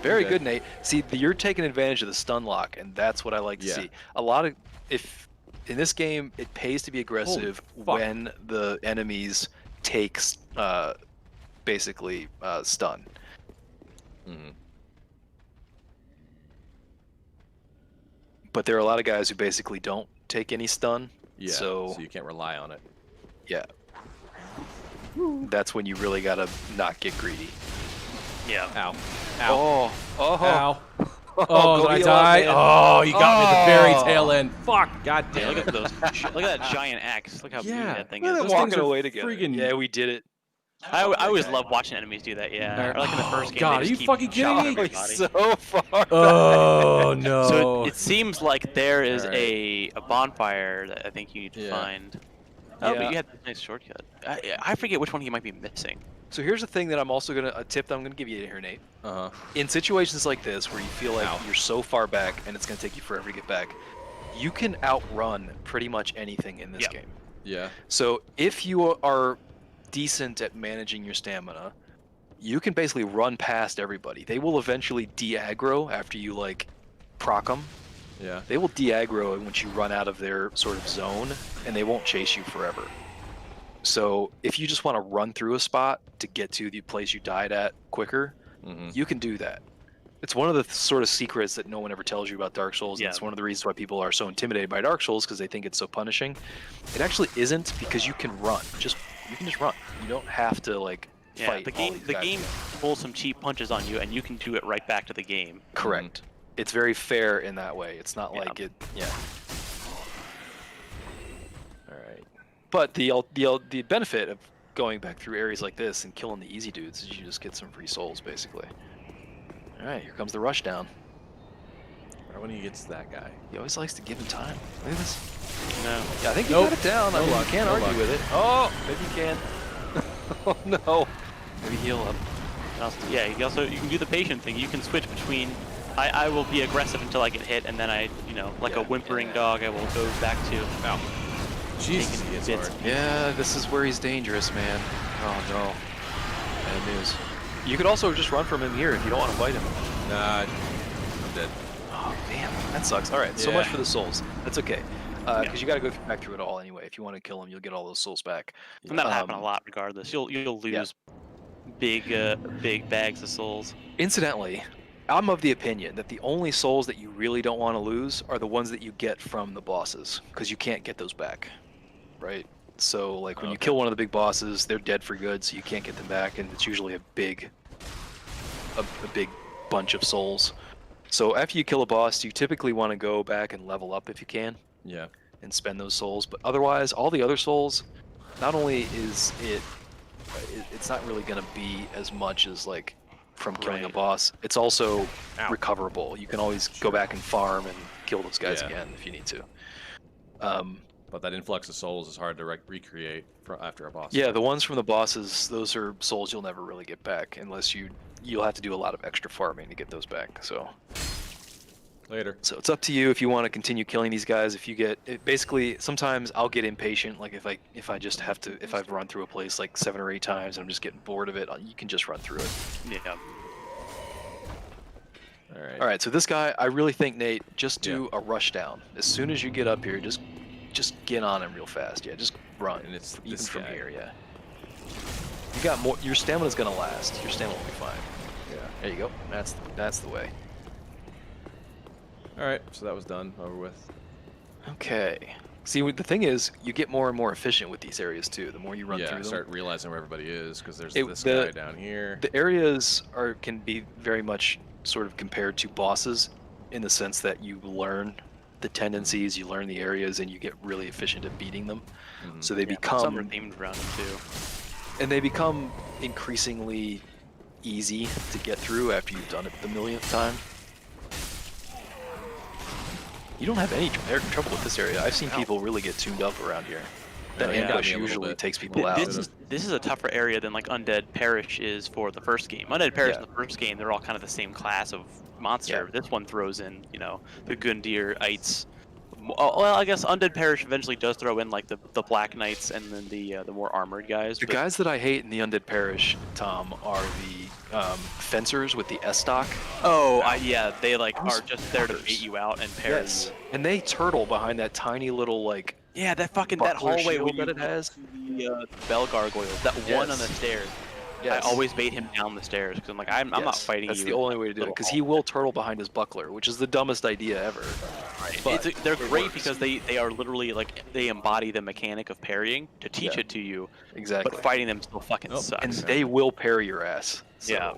Very Okay. good, Nate. See, you're taking advantage of the stun lock, and that's what I like to Yeah. see. A lot of if in this game it pays to be aggressive fuck. when the enemies takes basically stun. Mm-hmm. But there are a lot of guys who basically don't take any stun. Yeah. So you can't rely on it. yeah. That's when you really gotta not get greedy. Yeah. Ow. Ow. Oh, Ow. Oh, go did I heal up, die? man. Oh, you got me at the very Oh. tail end. Fuck. God Yeah, damn look it. at those. Look at that giant axe. Look how big Yeah. that thing Look at is. them Those things walking are away together. friggin- Yeah, we did it. I always love watching enemies do that. Yeah, or like in the Oh, first game, God, they are just you keep fucking kidding chopping me? everybody. So far. Oh, So no. it seems like there is Alright. a bonfire that I think you need to Yeah. find. Oh, but Yeah. you had this nice shortcut. I forget which one he might be missing. So here's the thing that I'm also a tip that I'm gonna give you here, Nate. Uh-huh. In situations like this where you feel like Ow. you're so far back and it's gonna take you forever to get back, you can outrun pretty much anything in this Yep. game. Yeah. So if you are decent at managing your stamina, you can basically run past everybody. They will eventually de-aggro after you like proc them. Yeah. They will de-aggro once you run out of their sort of zone, and they won't chase you forever. So if you just want to run through a spot to get to the place you died at quicker, Mm-hmm. you can do that. It's one of the sort of secrets that no one ever tells you about Dark Souls, and Yeah. it's one of the reasons why people are so intimidated by Dark Souls because they think it's so punishing. It actually isn't, because you can run. You can just run. You don't have to like Yeah, fight. the all game these the guys. game pulls some cheap punches on you, and you can do it right back to the game. Correct. It's very fair in that way. It's not Yeah. like it. Yeah. All right. But the benefit of going back through areas like this and killing the easy dudes is you just get some free souls, basically. All right, here comes the rush down. Right when he gets to that guy. He always likes to give him time. Look at this. No. Yeah, I think you Nope. got it down. I No mean, luck, you can't no argue luck. with it. Oh, maybe you can. Oh no. Maybe heal up. Yeah, you can do the patient thing. You can switch between. I will be aggressive until I get hit, and then like Yeah, a whimpering yeah. dog, I will go back to. Ow. Jesus, Taking he gets bits. hard. Yeah, this is where he's dangerous, man. Oh no. Bad news. You could also just run from him here if you don't want to fight him. Nah, I'm dead. Oh, damn. That sucks. All right, so much Yeah. for the souls. That's okay. Because you got to go back through it all anyway. If you want to kill him, you'll get all those souls back. And that'll happen a Um, lot regardless. You'll lose big bags of souls. Incidentally, I'm of the opinion that the only souls that you really don't want to lose are the ones that you get from the bosses, because you can't get those back, right? So, like, when you Okay. kill one of the big bosses, they're dead for good, so you can't get them back, and it's usually a big bunch of souls. So after you kill a boss, you typically want to go back and level up if you can, Yeah. and spend those souls. But otherwise, all the other souls, not only is it's not really going to be as much as like from killing a Right. boss. It's also Ow. recoverable. You can always go back and farm and kill those guys Yeah. again if you need to. But that influx of souls is hard to recreate after a boss. Yeah, the ones from the bosses, those are souls you'll never really get back unless you'll have to do a lot of extra farming to get those back. So Later. it's up to you if you want to continue killing these guys. If you get basically, sometimes I'll get impatient. Like if I've run through a place like 7 or 8 times and I'm just getting bored of it, you can just run through it. Yeah. All right. All right, so this guy, I really think, Nate, just do a rush down. As soon as you get up here, just get on him real fast. Yeah, just run. And it's even this from guy. here. Yeah. You got more. Your stamina's gonna last. Your stamina will be fine. Yeah. There you go. That's the way. All right. So that was done. Over with. Okay. See, the thing is, you get more and more efficient with these areas too. The more you run Yeah. through them. Start realizing where everybody is because there's It- this the- guy down here. The areas can be very much sort of compared to bosses in the sense that you learn the tendencies, you learn the areas, and you get really efficient at beating them. Mhm. So they Yeah, some are become themed around them too. and they become increasingly easy to get through after you've done it the millionth time. You don't have any trouble with this area. I've seen people really get tuned up around here. That Yeah, it got ambush me a little usually bit. takes people out. This is a tougher area than like Undead Parish is for the first game. Undead Parish Yeah. in the first game, they're all kind of the same class of monster. This one throws in, the Gundyr, Ites. Well, I guess Undead Parish eventually does throw in like the Black Knights and then the more armored guys. The but- guys that I hate in the Undead Parish, Tom, are the fencers with the S-stock. Oh, yeah, they like Those are just there to fuckers. bait you out and parry you. And they turtle behind that tiny little like Yeah, that buckler hallway shield when that you it has. the bell gargoyles, that one on the Yes. stairs. Yes. I always bait him down the stairs because I'm like, I'm not Yes, fighting that's you. the only way to do it, because he will turtle behind his buckler, which is the dumbest idea ever. But They're it great works. because they are literally like they embody the mechanic of parrying to teach Yeah. it to you, Exactly. but fighting them still fucking Oh, sucks. And they will parry your ass. So. Yeah.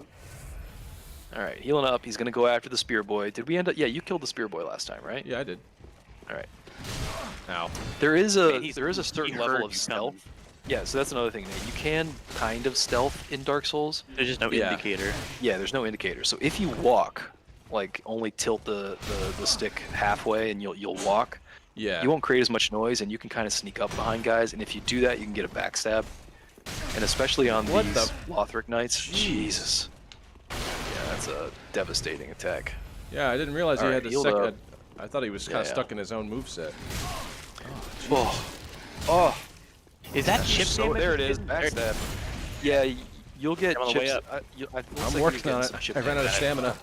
All right, healing up. He's gonna go after the spear boy. Did we end up? Yeah, you killed the spear boy last time, right? Yeah, I did. All right. Ow. There is Man, a certain level heard of you stealth. coming. Yeah, so that's another thing, Nate. You can kind of stealth in Dark Souls. There's just no Yeah. indicator. Yeah, there's no indicator. So if you walk, like only tilt the stick halfway and you'll walk, Yeah. you won't create as much noise and you can kind of sneak up behind guys. And if you do that, you can get a backstab. And especially on What these the- Lothric Knights, Jeez. Jesus. Yeah, that's a devastating attack. Yeah, I didn't realize he Alright, had the healed second. up. I thought he was kind Yeah, of yeah. stuck in his own moveset. Oh, oh. Is that chip So damage? there it is, There- backstab. Yeah, you'll get I'm on the way chips. up. I'm working on it. I ran out of stamina.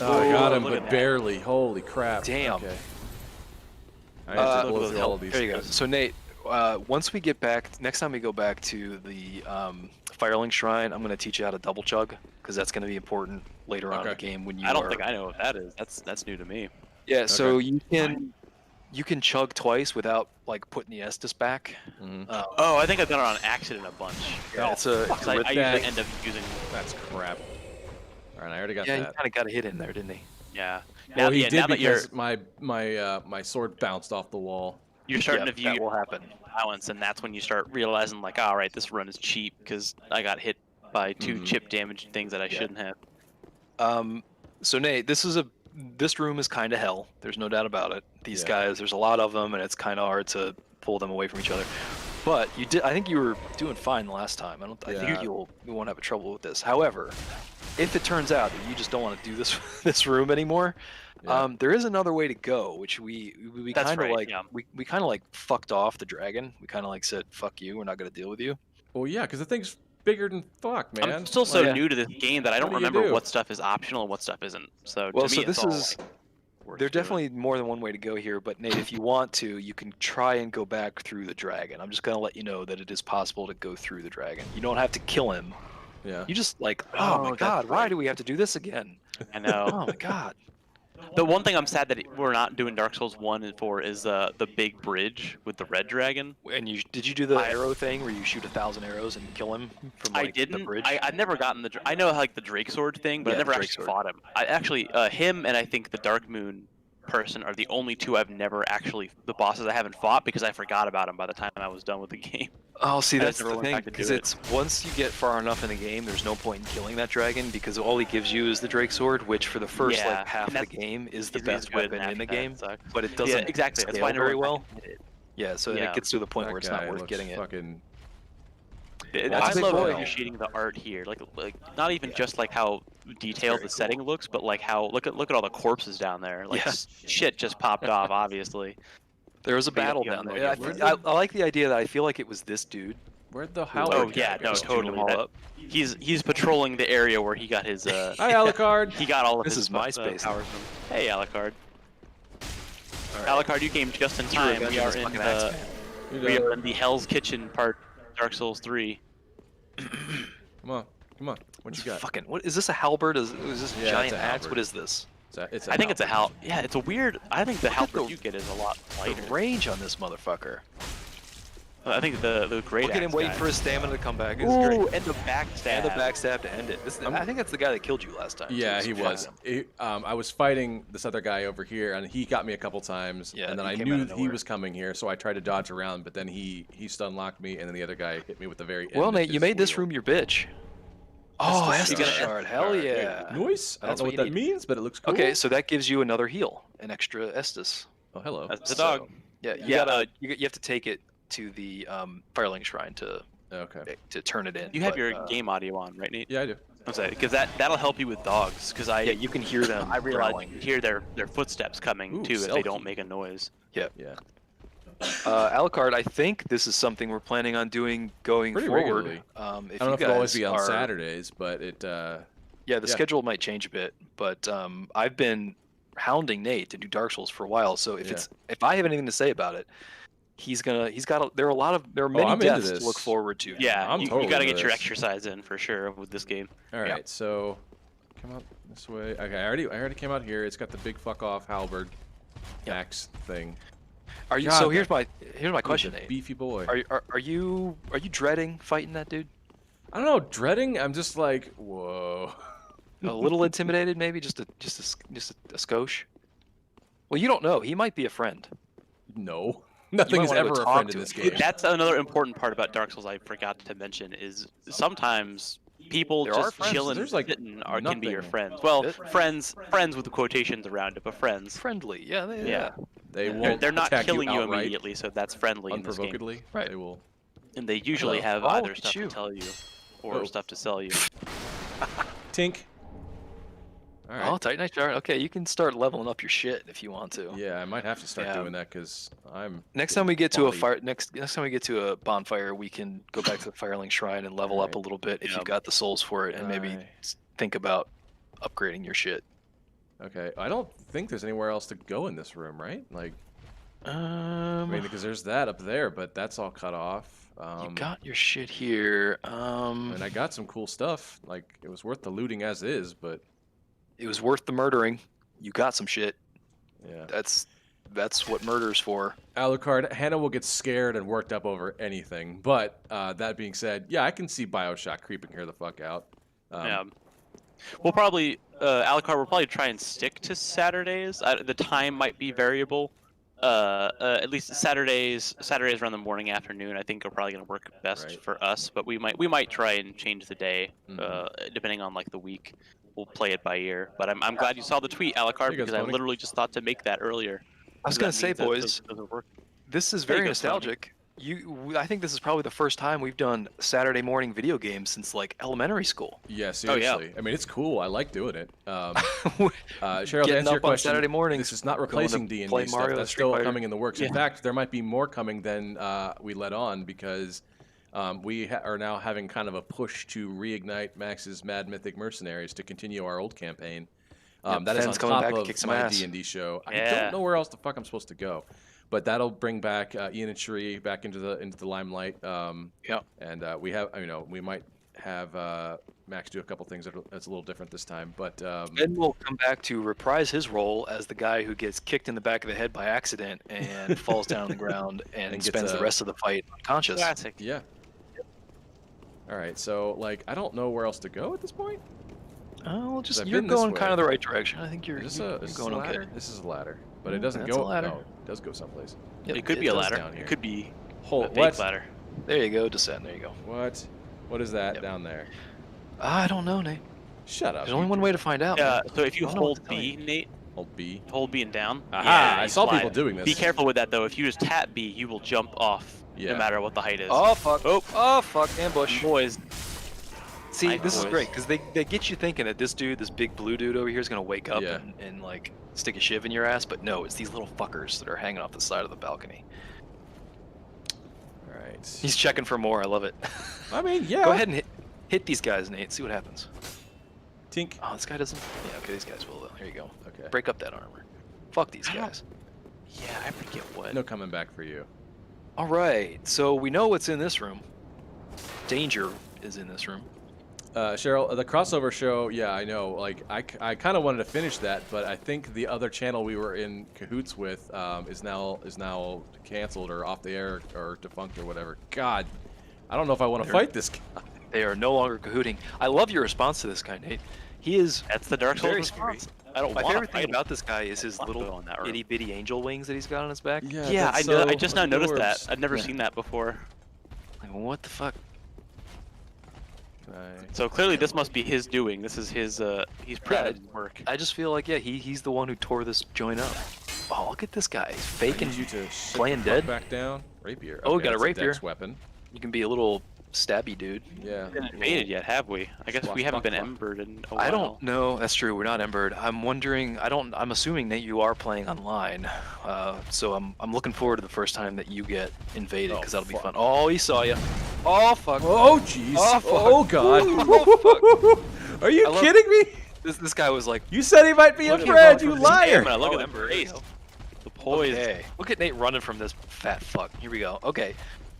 Oh, I Oh, got him, look at but that. barely. Holy crap. Damn. Okay. I have to blow look at through those all of these. There you go. So Nate, once we get back, next time we go back to the Firelink Shrine, I'm going to teach you how to double chug because that's going to be important later on in the Okay. game when you. I don't are- think I know what that is. That's new to me. Yeah, so Okay. you can chug twice without like putting the Estus back. Mhm. Oh, I think I've done it on accident a bunch. Yeah, it's a. Because I Rip usually that. end up using. That's crap. All right, I already got Yeah, he that. kind of got a hit in there, didn't he? Yeah. Well, he yeah, did now that you're because my sword bounced off the wall. starting Yeah, to view that your will happen. allowance, and that's when you start realizing like, all right, this run is cheap because I got hit by 2 Mhm. chip damage things that I shouldn't have. So Nate, this room is kind of hell. There's no doubt about it. These Yeah. guys, there's a lot of them, and it's kind of hard to pull them away from each other. But you did. I think you were doing fine the last time. I Yeah. think you won't have trouble with this. However, if it turns out that you just don't want to do this this room anymore, Yeah. there is another way to go, which we That's kind of right, like yeah. we kind of like fucked off the dragon. We kind of like said, "Fuck you, we're not gonna deal with you." Well, yeah, because the thing's bigger than fuck, man. I'm still so Yeah. new to this game that I don't What do you remember do? what stuff is optional and what stuff isn't. So Well, to so me, this it's all, is- like, worth There's doing. definitely more than one way to go here, but Nate, if you want to, you can try and go back through the dragon. I'm just gonna let you know that it is possible to go through the dragon. You don't have to kill him. Yeah. You just like, Oh, oh my that's god, why right. do we have to do this again? I know. Oh my god. The one thing I'm sad that we're not doing Dark Souls 1 and 4 is the big bridge with the red dragon. And did you do the I- arrow thing where you shoot 1,000 arrows and kill him from I like didn't. the bridge? I've never gotten I know like the Drake sword thing, but Yeah, I never the Drake actually sword. fought him. I actually him and I think the Dark Moon person are the only two I've never actually the bosses I haven't fought because I forgot about them by the time I was done with the game. Oh, see, I that's just never the went thing, back to because do it. it's once you get far enough in the game, there's no point in killing that dragon because all he gives you is the Drake sword, which for the first Yeah, like half and of the game is the It best good, weapon and in the after that game, it sucks. but it doesn't Yeah, exactly. That's scale why I never very went well. back and did it. Yeah, so Yeah. it gets to the point That where it's guy not worth looks getting it. fucking. That's I a big love boy. appreciating the art here, like not even just like how detailed very the setting looks, but like how look at all the corpses down there. Like Yeah. shit just popped off, obviously. There was a But you- battle you have down no there. idea I like the idea that I feel like it was this dude. Where'd the who, hell? Oh like, yeah, no, just shooting them totally. all That- up. He's patrolling the area where he got his Hi, Alucard. he got all of This his is my space. powers from. Hey, Alucard. All right. Alucard, you came just in You were time. We avenging are this in fucking the Axeman. we are in the Hell's Kitchen part, Dark Souls 3. Come on, come on. What you got? Fucking what is this, a halberd? Is this a Yeah, giant it's a axe? halberd. What is this? It's I think it's a halberd. Yeah, it's a weird. I think the Look at halberd the- you get is a lot The lighter. range on this motherfucker. I think the great. Look at him axe waiting guy. for his stamina to come back. This is Ooh, great. and the backstab. And the backstab to end it. I think that's the guy that killed you last time. too, Yeah, so he fuck was. him. I was fighting this other guy over here, and he got me a couple times. Yeah, and then he I came knew out of he nowhere. was coming here, so I tried to dodge around. But then he stun locked me, and then the other guy hit me with the very end. Well, of Nate, you his made this wheel. room your bitch. Oh, Estus Estus shard. shard. Hell yeah. Nice. I don't That's know what what you that need. means, but it looks cool. Okay, so that gives you another heal, an extra Estus. Oh, hello. That's the So, dog. Yeah, you Yeah, gotta you have to take it to the Firelink Shrine to turn it in. You have but, your game audio on, right, Nate? Yeah, I do. I'm saying because that'll help you with dogs. Because Yeah, you can hear them. I realize growling. you hear their footsteps coming Ooh, too if they selkie. don't make a noise. Yeah. Alucard, I think this is something we're planning on doing going Pretty forward. regularly. If I don't know you if it'll always guys be on are- Saturdays, but it. Yeah, the Yeah. schedule might change a bit, but I've been hounding Nate to do Dark Souls for a while. So Yeah. if I have anything to say about it, there are many I'm into deaths to this. look forward to. Yeah, I'm you totally got to into get your this. exercise in for sure with this game. All right, so come out this way. Okay, I already came out here. It's got the big fuck off halberd axe thing. Are you? God, So that- here's my question, He's a Nate. beefy boy. Are you dreading fighting that dude? I don't know, dreading. I'm just like, whoa. A little intimidated, maybe just a skosh. Well, you don't know. He might be a friend. No, nothing is wanna go ever a talk friend to in this him. game. That's another important part about Dark Souls I forgot to mention is sometimes people There are just friends. chilling, There's, like, sitting can be your nothing. friends. Well, It- friends with the quotations around it, but friends. Friendly, yeah, Yeah. They They're- won't. They're not attack killing you outright, immediately, so that's friendly in this game. unprovokedly. Right. They will. And they usually Hello. have Oh, either look at stuff you. to tell you or Oh. stuff to sell you. Tink. All right. Oh, nice start. Okay, you can start leveling up your shit if you want to. Yeah, I might have to start Yeah. doing that because I'm. Next time we get to a bodied. fire, next time we get to a bonfire, we can go back to the Firelink Shrine and level up Right. a little bit if Yeah. you've got the souls for it, and maybe Right. think about upgrading your shit. Okay, I don't think there's anywhere else to go in this room, right? Like, I mean, because there's that up there, but that's all cut off. You got your shit here. And I got some cool stuff. Like, it was worth the looting as is, but It was worth the murdering. You got some shit. yeah. That's what murder's for. Alucard, Hannah will get scared and worked up over anything. But that being said, yeah, I can see Bioshock creeping her the fuck out. Yeah. We'll probably, Alucard will probably try and stick to Saturdays. The time might be variable. At least Saturdays around the morning, afternoon, I think are probably going to work best Right. for us. But we might try and change the day, Mhm. depending on like the week. We'll play it by ear. But I'm glad you saw the tweet, Alucard, There you go, because I Tony. literally just thought to make that earlier. I was That gonna say, means that boys, doesn't work. this is There you very go, Tony. nostalgic. I think this is probably the first time we've done Saturday morning video games since like elementary school. Yeah, Oh, yeah. seriously. I mean, it's cool. I like doing it. Cheryl, to Getting answer your up on question, Saturday mornings, this is not going to replacing D&D play stuff. Mario That's Street still Fighter. coming in the works. In Yeah. fact, there might be more coming than we let on because we are now having kind of a push to reignite Max's Mad Mythic Mercenaries to continue our old campaign. Yep, That is on Fenn's coming top back to of kick some my ass. D&D show. I Yeah. don't know where else the fuck I'm supposed to go. But that'll bring back Ian and Cherie back into the limelight. Yep. And we have, we might have Max do a couple things that's a little different this time. But Ben will come back to reprise his role as the guy who gets kicked in the back of the head by accident and falls down on the ground and, And gets spends the a- rest of the fight unconscious. Classic. yeah. All right. So like, I don't know where else to go at this point. Oh, I've you're been this going way. kind of the right direction. I think you're Is this you're a going okay. ladder? This is a ladder, but it Yeah, doesn't that's a go. ladder. No, it does go someplace. Yep, It could be a does ladder. down here. It could be a Hold fake what? ladder. There you go, descend. There you go. What? What is that Yep. down there? I don't know, Nate. Shut up. There's only one way to find out. Yeah. man. So if you I don't know what hold to tell B, Nate, Hold B. hold B and down. Aha! yeah, I you saw slide. people doing this. Be careful with that though. If you just tap B, you will jump off Yeah. no matter what the height is. Oh fuck! Oh. Oh fuck! Ambush. Boys, See, Hi, this is boys. great because they get you thinking that this big blue dude over here is gonna wake up Yeah. and like stick a shiv in your ass, but no, it's these little fuckers that are hanging off the side of the balcony. All right. He's checking for more. I love it. I mean, yeah. Go ahead and hit these guys, Nate. See what happens. Tink. Oh, this guy doesn't. Yeah, okay, these guys will. Though. Here you go. Okay. Break up that armor. Fuck these I don't- guys. yeah, I forget what. No coming back for you. All right, so we know what's in this room. Danger is in this room. Cheryl, the crossover show, yeah, I know. Like, I kind of wanted to finish that, but I think the other channel we were in cahoots with is now canceled or off the air or defunct or whatever. God, I don't know if I want to They're- fight this guy. They are no longer cahooting. I love your response to this guy, Nate. He is That's the Dark Souls very response. scary. I don't My want favorite to thing fight him. about this guy is his I wanna go little in that room. itty bitty angel wings that he's got on his back. Yeah, that's I so just now noticed that. adorbs. I'd never Yeah. seen that before. Like, what the fuck? Can I- So clearly this must be his doing. This is his, he's proud of his work. I just feel like, yeah, he's the one who tore this joint up. Oh, look at this guy. He's I faking. need you to sit playing the fuck dead. back down. Rapier. Oh, we Okay, got a that's rapier. dex weapon. You can be a little stabby dude. Yeah. We haven't invaded yet, have we? I guess we haven't been embered in a while. I don't know. That's true. We're not embered. I'm wondering. I'm assuming that you are playing online. So I'm looking forward to the first time that you get invaded Oh, because that'll be fuck. fun. Oh, he saw you. Oh fuck. Oh, jeez. Oh, fuck. Oh, God. Oh, Are you I love- kidding me? This guy was like. You said he might be a Look at friend, him. you liar. Damn, look Oh, at the ember. face. The poise. Okay. Look at Nate running from this fat fuck. Here we go. Okay.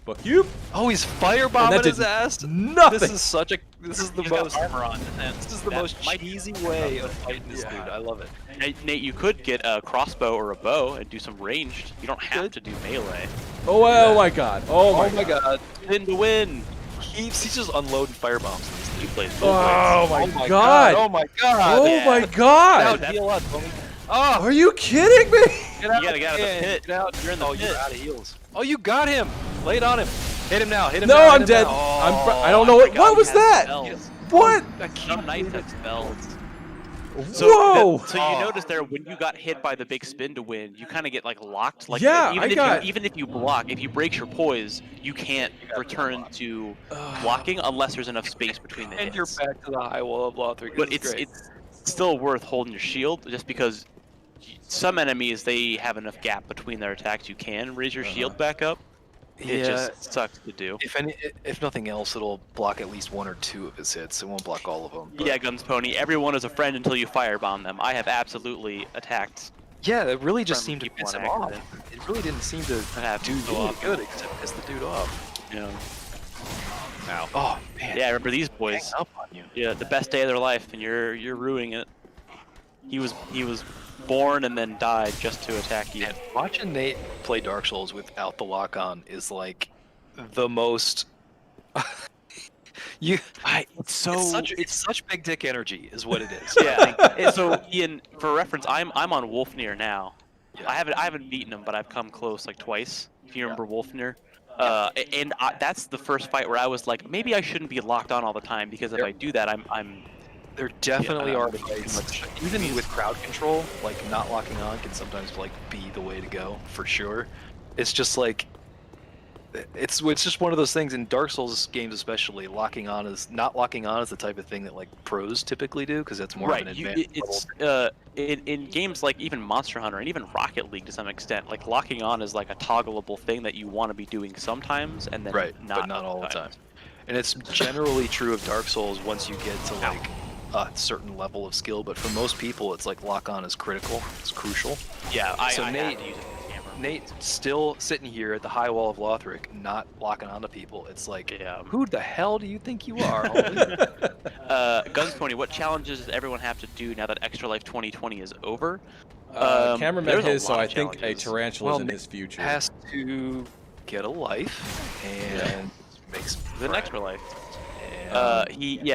Fuck you. Oh, he's And firebombing that his did ass. nothing. This is the He's got most. armor on. And This is the that most might- cheesy way of fighting this Yeah. dude. I love it. Nate, you could get a crossbow or a bow and do some ranged. You don't have Good. to do melee. Oh my God. Oh my God. God. Win to win. He's just unloading firebombs on this dude. He plays both Oh blades. my god! Oh my god! Oh Yeah. my Get god! out, heal up, homie. Oh, Are you kidding me? get out! You gotta get out of the again. pit. Get out! You're in the Oh, pit. you're out of heals. Oh, you got him. Lay it on him. Hit him now. Hit him No, now. hit I'm him dead. now. I don't know Oh my what. God, What he was has that? spells. What? I Some can't knights believe have it. spells. Whoa! So you notice there when you got hit by the big spin to win, you kind of get like locked. Like Yeah, even I if got- you even if you block, if you break your poise, you can't return to blocking unless there's enough space between the And you're hits. back to the high wall of Lothric. But This is great. it's still worth holding your shield just because some enemies they have enough gap between their attacks you can raise your shield back up. It just sucks to do. If nothing else, it'll block at least 1 or 2 of his hits. It won't block all of them. But... Yeah, Guns Pony. Everyone is a friend until you firebomb them. I have absolutely attacked. Yeah, it really just Friendly seemed to people piss on him off. accident. It really didn't seem to have do so really often. good, except piss the dude off. Yeah. Ow. Oh man. Yeah, I remember these Hang boys. up on you. Yeah, the best day of their life, and you're ruining it. He was born and then died just to attack you. And watching Nate play Dark Souls without the lock on is like the most. It's so It's such big dick energy, is what it is. yeah. And so Ian, for reference, I'm on Wolfnir now. Yeah. I haven't beaten him, but I've come close like twice. If you remember Wolfnir. That's the first fight where I was like, maybe I shouldn't be locked on all the time because if I do that, I'm There definitely Yeah, are too fights, much. even with crowd control, like not locking on can sometimes like be the way to go for sure. It's just like it's just one of those things in Dark Souls games, especially not locking on is the type of thing that like pros typically do because that's more right. of an You, advanced level. it's in games like even Monster Hunter and even Rocket League to some extent, like locking on is like a toggleable thing that you want to be doing sometimes and then Right, not but not all the time. times. And it's generally true of Dark Souls once you get to like a certain level of skill, but for most people, it's like lock on is critical, it's crucial. Yeah, I So had Nate- to use it with the camera. Nate still sitting here at the high wall of Lothric, not locking onto people. It's like, Yeah. who the hell do you think you are? homie? Guns Pony, what challenges does everyone have to do now that Extra Life 2020 is over? Cameron met there's a his, so lot I of think a challenges. tarantula's Well, in his future. Has to get a life and makes The an Extra Life. and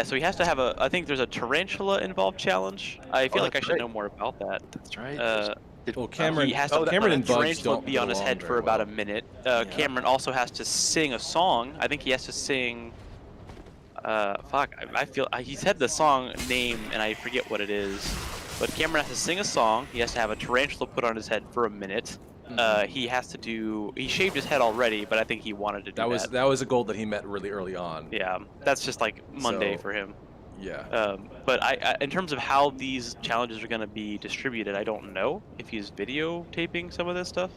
So he has to have a. I think there's a tarantula involved challenge. I feel like I that's should right. know more about that. that's right. Well, Cameron, He has to. Cameron and a Bugs tarantula don't be get on his along head very for about well. a minute. Cameron also has to sing a song. I think he has to sing. I feel he said the song name and I forget what it is. But Cameron has to sing a song. He has to have a tarantula put on his head for a minute. He has to do. He shaved his head already, but I think he wanted to do that. That was a goal that he met really early on. Yeah, that's just like Monday So- for him. Yeah. But I, in terms of how these challenges are going to be distributed, I don't know if he's videotaping some of this stuff.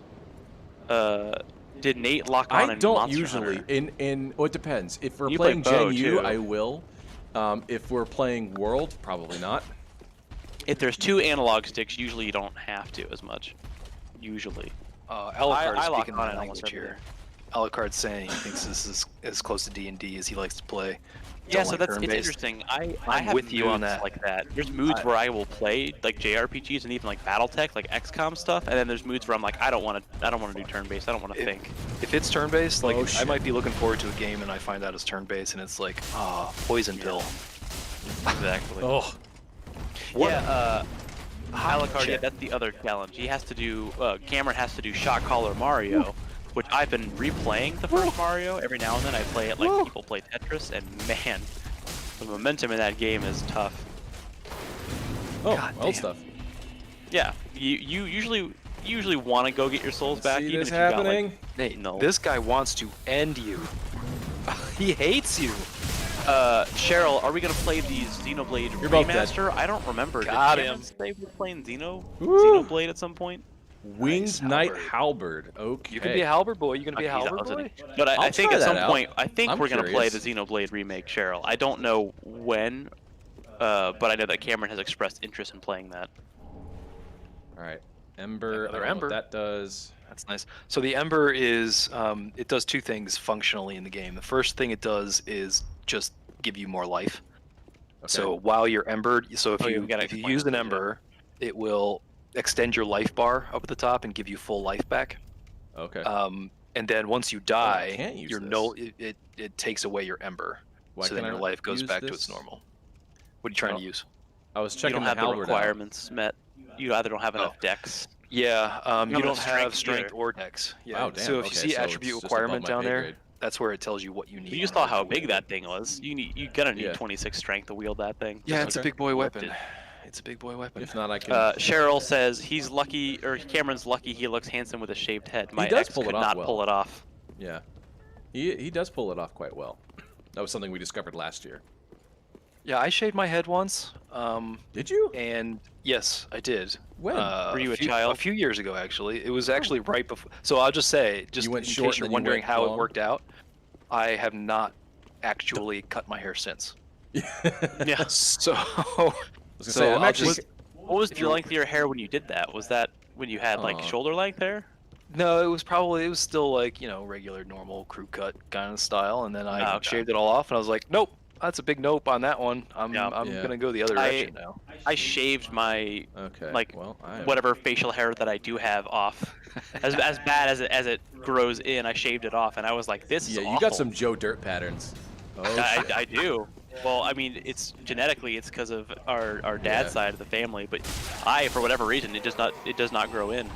Did Nate lock on I in don't Monster usually. Hunter? Well, it depends. If we're You play playing bow, Gen U, too. I will. If we're playing World, probably not. If there's 2 analog sticks, usually you don't have to as much. Usually. Alucard I is lock speaking on my it almost language every here. Alucard's saying he thinks this is as close to D&D as he likes to play. Yeah, Don't so like that's it's turn-based. interesting. I I'm have with you on moods that. like that. There's moods where I will play like JRPGs and even like BattleTech, like XCOM stuff, and then there's moods where I'm like, I don't want to do turn-based. I don't want to think. If it's turn-based, like Oh, I shit. might be looking forward to a game and I find out it's turn-based and it's like, poison pill. Exactly. Oh. Yeah, Alucard, yeah, shit. that's the other challenge. He has to do, Cameron has to do Shot Caller Mario, which I've been replaying the first Mario. Every now and then I play it like people play Tetris, and man, the momentum in that game is tough. Oh, God well damn. stuff. Yeah, you usually want to go get your souls back, See even this if you got, happening? like, Nate, No. this guy wants to end you. He hates you. Cheryl, are we gonna play the Xenoblade You're both dead. remaster? I don't remember. Got Did him. Cameron say we're playing Woo. Xenoblade at some point? Winged Nice, Knight Halberd. Halberd. Okay. You can be a halberd boy. You gonna be a Okay, that halberd was boy? it. But I I'll think try at that some out. point, I think I'm we're gonna play curious. the Xenoblade remake, Cheryl. I don't know when, but I know that Cameron has expressed interest in playing that. All right. Ember. Another I don't know Ember. what that does. That's nice. So the Ember is, it does 2 things functionally in the game. The first thing it does is just give you more life. Okay. So while you're embered, so if Oh, you you gotta if you explain use an this, yeah. Ember, it will extend your life bar up at the top and give you full life back. Okay. And then once you die, can't use your this. no it takes away your Ember. Why so then can't your I life goes use back to this? its normal. What are you trying Oh. to use? I was You checking don't have the halberd out. requirements met. You either don't have enough dex. Yeah, you have don't enough have strength strength either. or dex. Yeah. Wow, damn. So if you Okay, see so attribute it's just above requirement my down pay there, grade. that's where it tells you what you need. You saw how big that thing was. You're gonna need Yeah. 26 strength to wield that thing. Yeah, Just it's a Okay. big boy lift weapon. it. It's a big boy weapon. If not, I can. Cheryl says he's lucky, or Cameron's lucky he looks handsome with a shaved head. My does ex pull it could off not well. pull it off. Yeah. He does pull it off quite well. That was something we discovered last year. Yeah, I shaved my head once. Did you? And yes, I did. When? Were you a few, child? A few years ago, actually. It was actually right before. So I'll just say, just went in short case you're and then you wondering went how long? it worked out, I have not actually cut my hair since. Yeah. So, I was gonna so say, I'm I'll actually. just- What was If the you're- length of your hair when you did that? Was that when you had like Aw. shoulder length hair? no, it was still like, regular, normal crew cut kind of style, and then I Ah, okay. shaved it all off, and I was like, nope, that's a big nope on that one. I'm Yeah. Yeah. gonna go the other direction now. I shaved my Okay. like, well, I am. whatever facial hair that I do have off. As bad as it grows in, I shaved it off, and I was like, this is Yeah, awful. you got some Joe Dirt patterns. Oh, shit. I do. Well, I mean, it's genetically, it's because of our dad's Yeah. side of the family, but for whatever reason, it does not grow in.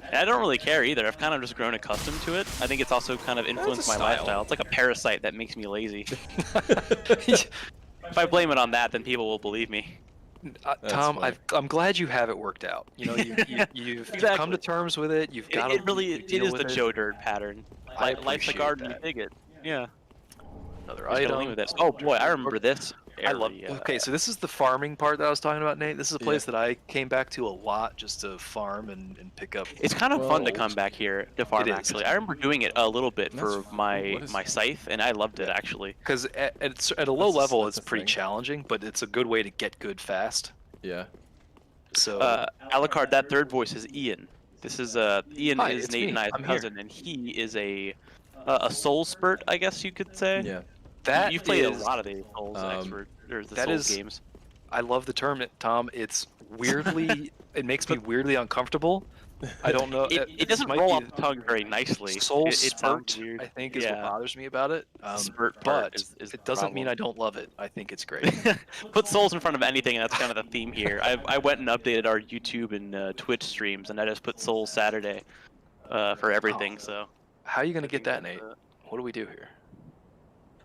And I don't really care either. I've kind of just grown accustomed to it. I think it's also kind of influenced my style. lifestyle. It's like a parasite that makes me lazy. If I blame it on that, then people will believe me. Tom, funny. I'm glad you have it worked out. You've come Exactly. to terms with it. You've got It really to it deal is with the it. Joe Dirt pattern. I Life's a appreciate garden, that. you dig it. Yeah. Another Just gotta item. leave with this. Oh boy, I remember this. I love. area. Okay, so this is the farming part that I was talking about, Nate. This is a place that I came back to a lot just to farm and pick up. It's kind of fun to gold. come back here to farm. It is. Actually, I remember doing it a little bit That's- for my what is- my scythe, and I loved it actually. Because at a low That's a- level, that's it's a pretty thing. challenging, but it's a good way to get good fast. Yeah. So Alucard, that third voice is Ian. This is Ian Hi, is it's Nate me. and I's I'm here. cousin, and he is a soul spurt, I guess you could say. Yeah. that You've played is- a lot of the Souls expert or the that Souls is- games. I love the term, Tom. It's weirdly. It makes me weirdly uncomfortable. I don't know. It doesn't might roll be off the tongue very nicely. Soul it sounds spurt, weird. I think, is what Yeah. bothers me about it. Spurt part but is the it doesn't mean problem. I don't love it. I think it's great. Put souls in front of anything, and that's kind of the theme here. I went and updated our YouTube and Twitch streams, and I just put Souls Saturday for everything. So. How are you gonna get that, Nate? What do we do here?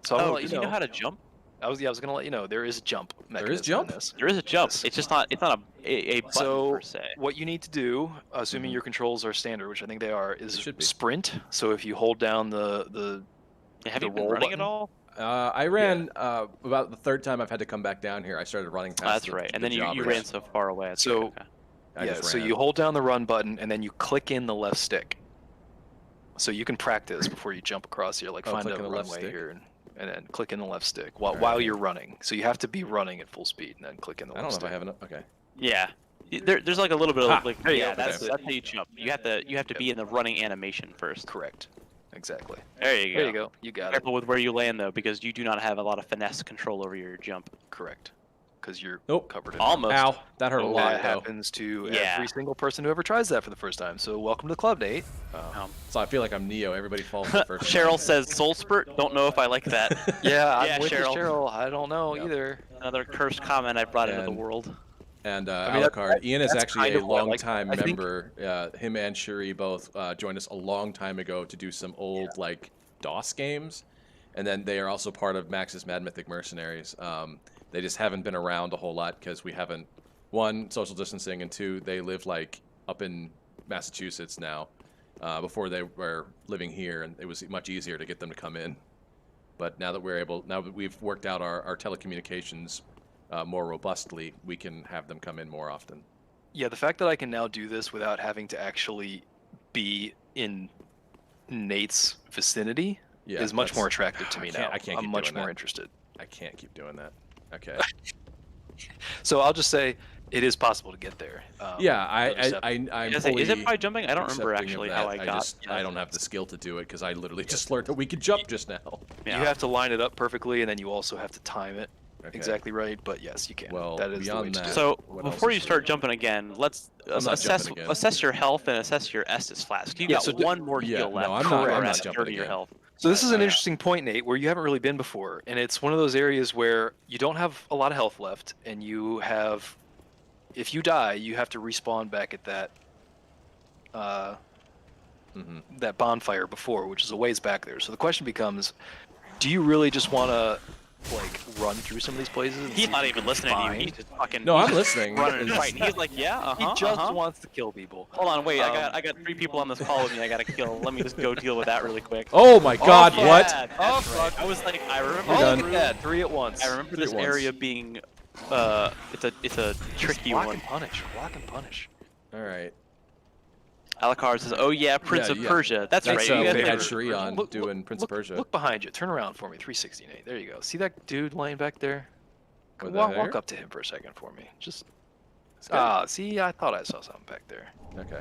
So I'm gonna Oh, let do you know how to jump? I was gonna let you know there is a jump mechanism. is jump? In this. There is a jump. Yes. It's just not. It's not a button So per se. what you need to do, assuming Mhm. your controls are standard, which I think they are, is They should be. sprint. So if you hold down the Have the you been roll running button? at all? I ran about the third time I've had to come back down here. I started running past. Oh, that's the, right. And the then you jobbers. ran so far away. That's So- right, okay. I yeah, just so ran. you hold down the run button and then you click in the left stick. So you can practice before you jump across here, like Oh, find click a in the left runway stick? here and then click in the left stick while Alright. you're running. So you have to be running at full speed and then click in the I left don't know if stick. I have enough. Okay. Yeah. There's like a little bit of Ha, like there you yeah, go. that's Okay. how you jump. You have to be in the running animation first. Correct. Exactly. There you go. There you go. You got it. Careful with where you land though, because you do not have a lot of finesse control over your jump. Correct. Because you're Nope. covered in Almost. Ow, that hurt a That lot though. happens to Yeah. every single person who ever tries that for the first time. So welcome to the club, Nate. So I feel like I'm Neo. Everybody falls the first. Cheryl says soul spurt. Don't know if I like that. Yeah, I'm Yeah, with you, Cheryl. Cheryl. I don't know Yep. either. Another cursed comment I brought into the And- world. And I mean, Alucard, Ian is that's actually kind a of what I like. long-time I think- member. Him and Shuri both joined us a long time ago to do some old like DOS games, and then they are also part of Max's Mad Mythic Mercenaries. They just haven't been around a whole lot because we haven't, one, social distancing, and two, they live like up in Massachusetts now. Before they were living here, and it was much easier to get them to come in. But now that we've worked out our telecommunications more robustly, we can have them come in more often. Yeah, the fact that I can now do this without having to actually be in Nate's vicinity Yeah, is much that's- more attractive to me I can't- now. I can't I'm keep much doing more that. interested. I can't keep doing that. Okay. So I'll just say it is possible to get there. Yeah, I'm Is fully it by jumping? I don't remember accepting of actually that. how I got. I don't have the skill to do it because I literally just learned that we could jump just now. Yeah. You have to line it up perfectly, and then you also have to time it Okay. exactly right. But yes, you can. Well, that is the way beyond to do that- it. So What else before is you there? start jumping again, let's I'm not assess jumping again. assess your health and assess your Estus flask. You Yeah, got so one more yeah, heal no, left. I'm not- I'm You're not at jumping 30 your again. health. So this is an interesting point, Nate, where you haven't really been before, and it's one of those areas where you don't have a lot of health left, and you have, if you die, you have to respawn back at that that bonfire before, which is a ways back there. So the question becomes, do you really just want to like run through some of these places? And He's not even listening to you. He's just fucking. No, he's I'm just listening. Running and fighting. He's like, yeah, he just wants to kill people. Hold on, wait. I got 3 people on this call with me. I gotta kill. Let me just go deal with that really quick. Oh my God! Yeah, What? that's Oh, right. I was like, I remember. We're done. Look at that, 3 at once. I remember Three this at once. area being, it's a tricky block one. and punish. Block and punish. All right. Alucard says, "Oh yeah, Prince of yeah. Persia. That's right. That's You we guys had never- Shri on doing Prince of Persia. Look behind you. Turn around for me. 360, Nate. There you go. See that dude laying back there? With Walk, the walk hair? up to him for a second for me. Just Okay. see, I thought I saw something back there. Okay.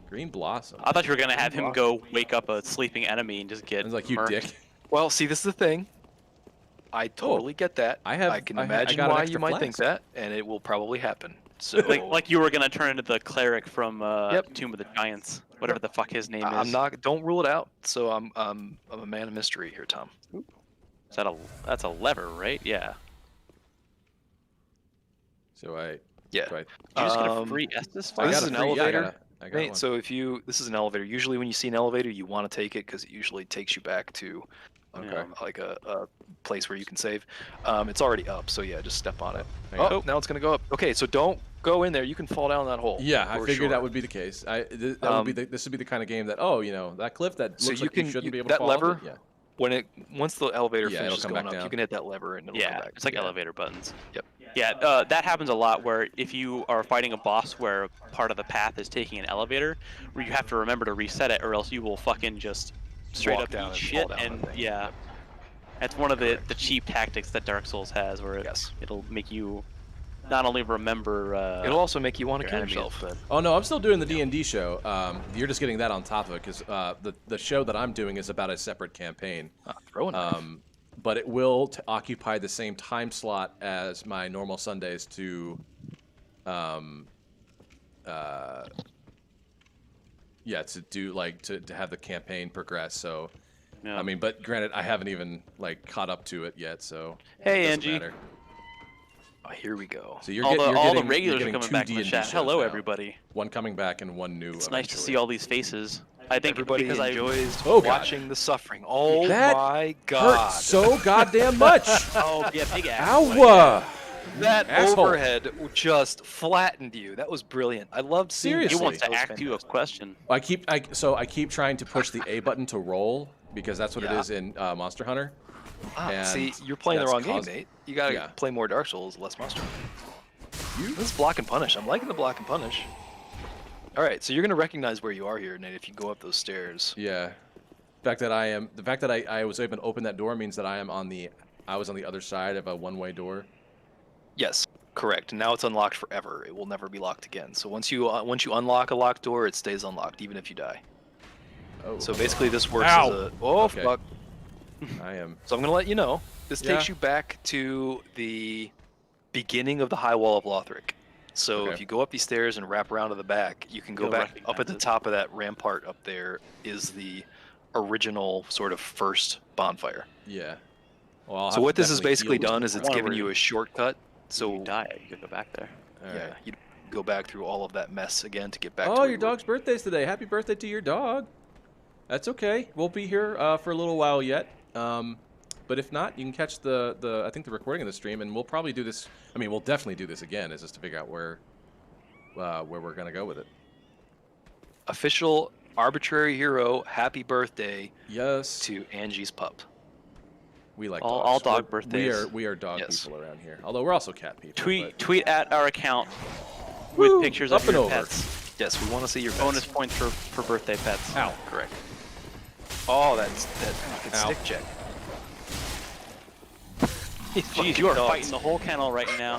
Green blossom. I thought you were gonna have him go wake up a sleeping enemy and just get. It's like you murked. dick. Well, see, this is the thing. I totally get that. I have- I can I imagine got an why extra you might think flask. that, and it will probably happen. So Like you were gonna turn into the cleric from Yep. Tomb of the Giants, whatever the fuck his name is. I'm not. Don't rule it out. So I'm a man of mystery here, Tom. Is that that's a lever, right? Yeah. So I. Yeah. Do I, Did you just get a Um, free Estus so file? this got is a an free- yeah, elevator. I got Nate, one. so this is an elevator. Usually when you see an elevator, you want to take it because it usually takes you back to Okay. like a place where you can save. It's already up, so yeah, just step on it. Hang on. Oh, now it's gonna go up. Okay, so don't go in there. You can fall down that hole. Yeah, I for figured sure. that would be the case. This would be the kind of game that that cliff that So looks you like you can- shouldn't you- be able that to fall off lever? it. When once the elevator Yeah, it'll finishes come going back up, you down. can hit that lever and it'll come Yeah, back. it's like Yeah. elevator buttons. Yep. Yeah, that happens a lot where if you are fighting a boss where part of the path is taking an elevator, where you have to remember to reset it or else you will fucking just straight Walk up down eat and shit fall down and the thing. yeah. Yep. That's one of the Correct. cheap tactics that Dark Souls has where Yes. it'll make you not only remember It'll also make you want to your kill enemies, yourself. but Oh no, I'm still doing the D&D show. You're just getting that on top of it because the show that I'm doing is about a separate campaign. Throw a knife. But it will occupy the same time slot as my normal Sundays to, to do to have the campaign progress. So, yeah. I mean, but granted, I haven't even caught up to it yet. So, Hey, it doesn't Angie. matter. Oh, here we go. So you're all getting the you're regulars are getting coming two back in the D&D chat. shows Hello, now. everybody. One coming back and one new. It's nice to see eventually. all these faces. I think Everybody because enjoys Oh, God. watching the suffering. Oh That my God! Hurt so goddamn much. Oh yeah, big ass. Ow! That Asshole. overhead just flattened you. That was brilliant. I loved seeing. Seriously. He wants That to was ask you a fantastic. question. I keep trying to push the A button to roll because that's what it Yeah. is in Monster Hunter. Ah, see, and you're playing the that's wrong game, caused- Nate. You gotta Yeah. play more Dark Souls, less Monster. This is block and punish. I'm liking the block and punish. All right, so you're gonna recognize where you are here, Nate, if you go up those stairs. Yeah. The fact that I was able to open that door means that I was on the other side of a one-way door. Yes, correct. Now it's unlocked forever. It will never be locked again. So once you unlock a locked door, it stays unlocked even if you die. Oh. So basically, this works Ow! as a Okay. fuck. I am. So I'm gonna let you know. This Yeah. takes you back to the beginning of the High Wall of Lothric. So Okay. if you go up these stairs and wrap around to the back, you can go You'll back up at the recognize it. top of that rampart up there is the original sort of first bonfire. Yeah. Well, I'll So have what to this has definitely basically heal done this is it's One given where you a shortcut. So you So die, you can go back there. All yeah, right. you go back through all of that mess again to get back to Oh, where your you were. dog's birthday's today. Happy birthday to your dog. That's okay. We'll be here for a little while yet. But if not, you can catch the I think the recording of the stream, and we'll probably do this. I mean, we'll definitely do this again. Is just to figure out where we're gonna go with it. Official arbitrary hero, happy birthday Yes, to Angie's pup. we like All- dogs. all dog We're- birthdays. We are dog Yes. people around here. Although we're also cat people. Tweet at our account with Woo, pictures up of and your over. pets. Yes, we want to see your pets. Bonus points for birthday pets. Ow. Correct. Oh, that fucking Ow. stick check. Jeez, you are fighting the whole kennel right now.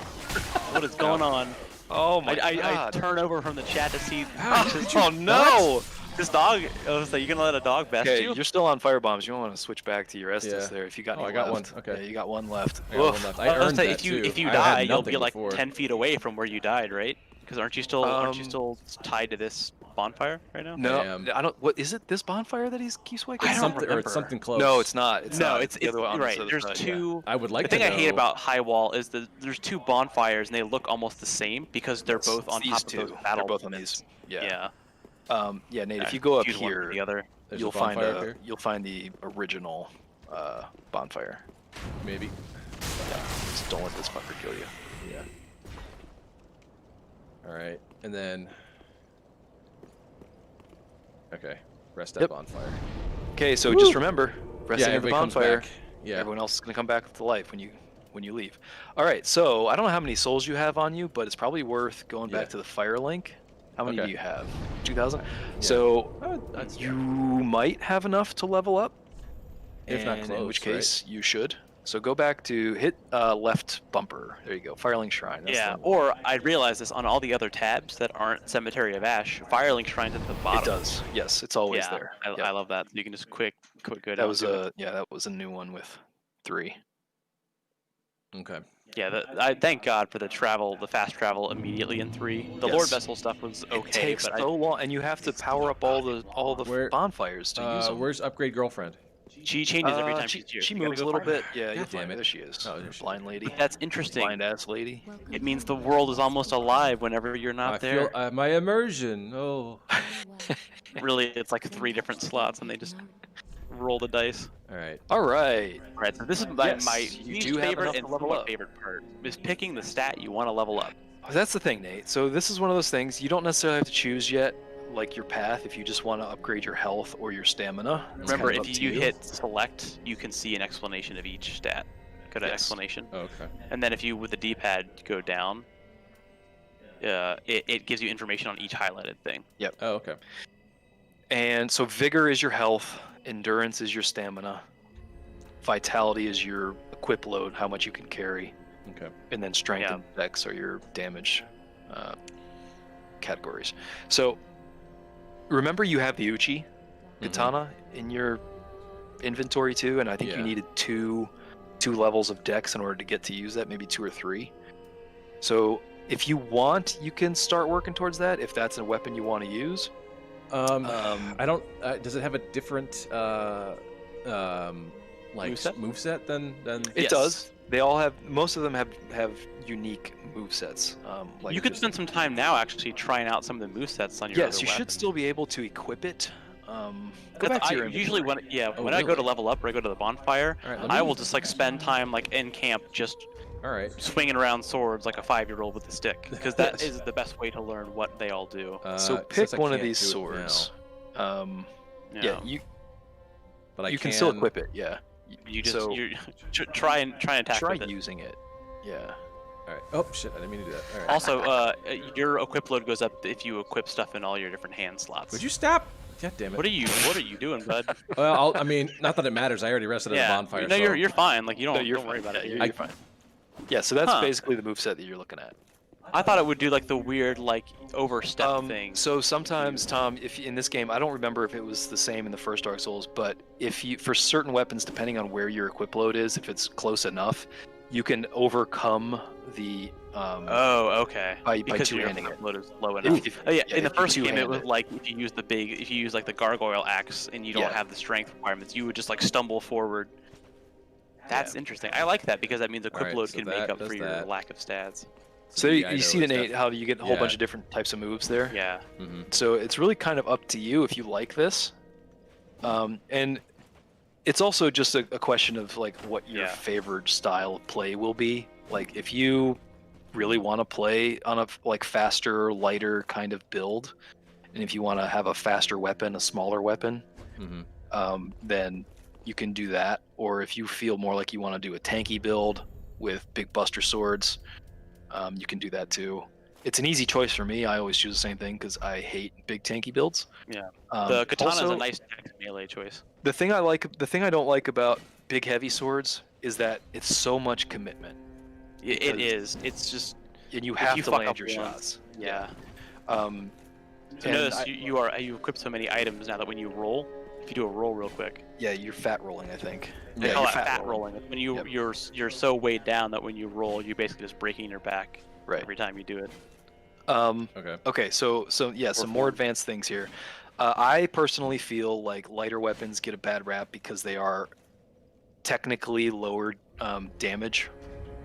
What is going on? Oh my I God. turn over from the chat to see Oh no! this dog. I was like, you gonna let a dog best Okay, you? you're still on firebombs. You want to switch back to your Estus Yeah. there if you got Oh, any I got left. one. Okay. Yeah, you got one left. I got one Oof. left. I I was gonna earned say, that if you too. I had die, you'll nothing be like before. 10 feet away from where you died, right? Because aren't you still tied to this bonfire right now? No, I am. I don't. What is it? This bonfire that he keeps waking? I It's don't something, or remember. it's something close. No, it's not. It's No, not. it's the other one on right. this other There's side, two. I would like The to thing know. I hate about High Wall is that there's two bonfires and they look almost the same because they're both on these top of two. those battle They're both on lemons. these. Yeah. Yeah. Yeah, Nate. If I you go up confuse one with here, the other. There's you'll a find bonfire up here? you'll find the original bonfire. Maybe. Yeah. Just don't let this fucker kill you. Yeah. All right, and then. Okay, rest that Yep. bonfire. Okay, so just remember, resting at the everybody comes bonfire. back. Yeah. Everyone else is gonna come back to life when you leave. All right, so I don't know how many souls you have on you, but it's probably worth going Yeah. back to the fire link. How many Okay. do you have? 2,000. Yeah. So That's you might have enough to level up. If not and close, in which right? case you should. So go back to hit left bumper. There you go. Firelink Shrine. That's Yeah, the- or I realized this on all the other tabs that aren't Cemetery of Ash. Firelink Shrine's at the bottom. It does. Yes, it's always Yeah, there. I, Yep. I love that. You can just quick go down. That was to it. that was a new one with 3. Okay. Yeah, I thank God for the fast travel immediately in 3. The Lord Yes. Vessel stuff was okay, It takes but so long, and you have to power up all the Where- bonfires to use them. Where's upgrade girlfriend? she changes every time she, she's here. she You gotta moves a go little find her. bit. Yeah, you'll God damn find her. it. There she is. Oh, there she Blind lady. That's interesting. Blind ass lady. It means the world is almost alive whenever you're not I there. feel my immersion. Oh. Really, it's like 3 different slots, and they just roll the dice. All right. All right. All right, so this is my Yes, you least do have favorite enough and to level my up. favorite part is picking the stat you want to level up. That's the thing, Nate. So this is one of those things you don't necessarily have to choose yet, like your path, if you just want to upgrade your health or your stamina. It's Remember, kind of if up to you hit select, you can see an explanation of each stat. Go to Yes. explanation, Oh, okay. and then if you with the D-pad go down, it gives you information on each highlighted thing. Oh, okay. And so vigor is your health, endurance is your stamina, vitality is your equip load, how much you can carry, Okay. and then strength Yeah. and dex are your damage categories. So remember, you have the Uchi katana in your inventory too, and I think Yeah. you needed two levels of dex in order to get to use that, maybe 2 or 3. So if you want, you can start working towards that if that's a weapon you want to use. I don't. Does it have a different like Moveset? moveset than? It Yes. does. They all have. Most of them have unique movesets. Like You could just- spend some time now actually trying out some of the movesets on your Yes, other you should weapons. still be able to equip it. Go That's- back to your usually inventory. when Oh, when I go to really? level up or I go to the bonfire, All right. Let I me- will just like spend time like in camp just All right. swinging around swords like a 5-year-old with a stick because that Yes. is the best way to learn what they all do. So Since pick I one of can't these do it swords. now, Yeah, but I you can still equip it. Yeah. You just So- you try and attack Try with it. using it. Yeah. All right. Oh shit! I didn't mean to do that. All right. Also, your equip load goes up if you equip stuff in all your different hand slots. Would you stop? God damn it. What are you doing, bud? Well, I mean, not that it matters. I already rested at yeah. the bonfire. No, so... you're fine. Like you don't you're worry fine. about Yeah, it. you're fine. Yeah, so that's Huh. basically the moveset that you're looking at. I thought it would do like the weird like overstep thing. So sometimes, Tom, if in this game, I don't remember if it was the same in the first Dark Souls, but if you, for certain weapons, depending on where your equip load is, if it's close enough, you can overcome the. Oh, okay. by Because your two-handing equip it. load is low enough. yeah, In the if you first game, it two-hand was it. like if you use like the gargoyle axe and you don't Yeah. have the strength requirements, you would just like stumble forward. That's interesting. I like that because that means equip Alright, load so can that make up does for your that. lack of stats. So the you Ido see, is Nate, how you get a whole bunch yeah. of different types of moves there. Yeah. Mhm. So it's really kind of up to you if you like this, and it's also just a question of like what your Yeah. favored style of play will be. Like if you really want to play on a like faster, lighter kind of build, and if you want to have a faster weapon, a smaller weapon, Mhm. then you can do that. Or if you feel more like you want to do a tanky build with big buster swords, you can do that too. It's an easy choice for me. I always choose the same thing because I hate big tanky builds. Yeah. The katana is also, a nice tech melee choice. The thing I don't like about big heavy swords is that it's so much commitment, It Because- is. It's just and you If have you to fuck land up your once, shots. yeah. Um, So and notice I- you equip so many items now that when you roll, if you do a roll real quick, yeah, you're fat rolling, I think. they Yeah, call you're that fat rolling. When you Yep. you're so weighed down that when you roll, you're basically just breaking your back Right. every time you do it. Okay. Okay, so yeah, some more advanced things here. I personally feel like lighter weapons get a bad rap because they are technically lower damage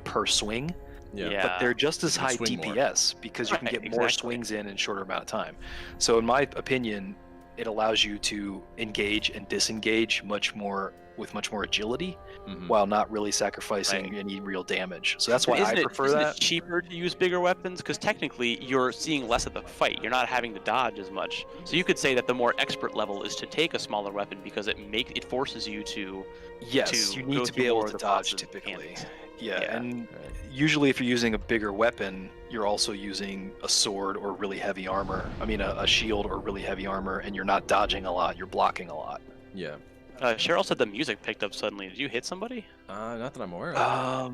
per swing, Yeah. but they're just as you can high swing more. DPS because you can Right, get more exactly. swings in a shorter amount of time. So in my opinion, it allows you to engage and disengage with much more agility Mhm. while not really sacrificing Right. any real damage. So that's And why I prefer isn't it that. cheaper to use bigger weapons? Because technically, you're seeing less of the fight. You're not having to dodge as much. So you could say that the more expert level is to take a smaller weapon because it forces you to Yes, you need go to through be able more to of the dodge process typically. mechanics. Yeah, Yeah. and Right. usually if you're using a bigger weapon, you're also using a sword or really heavy armor. I mean, a shield or really heavy armor, and you're not dodging a lot, you're blocking a lot. Yeah. Cheryl said the music picked up suddenly. Did you hit somebody? Not that I'm aware of.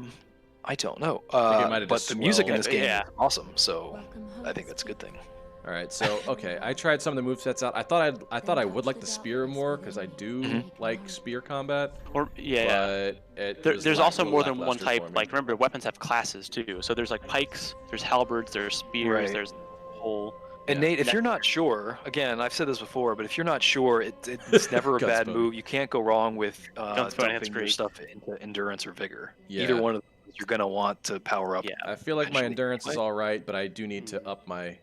I don't know. think it might have But just the music in swelled. this game Yeah. is awesome, so I think that's a good thing. All right, so okay, I tried some of the movesets out. I thought I would like the spear more because I do Mhm. like spear combat, Or yeah. but There's also more than one lackluster type. for me. Like remember, weapons have classes too. So there's like pikes, there's halberds, there's spears, Right. there's whole. And Yeah. Nate, if you're not sure, again, I've said this before, but if you're not sure, it's never a bad Gunspoon. move. You can't go wrong with Gunspoon, that's dumping your great. stuff into endurance or vigor. Yeah. Either one of those you're gonna want to power up. Yeah. I feel like my eventually endurance is anyway. all right, but I do need to up my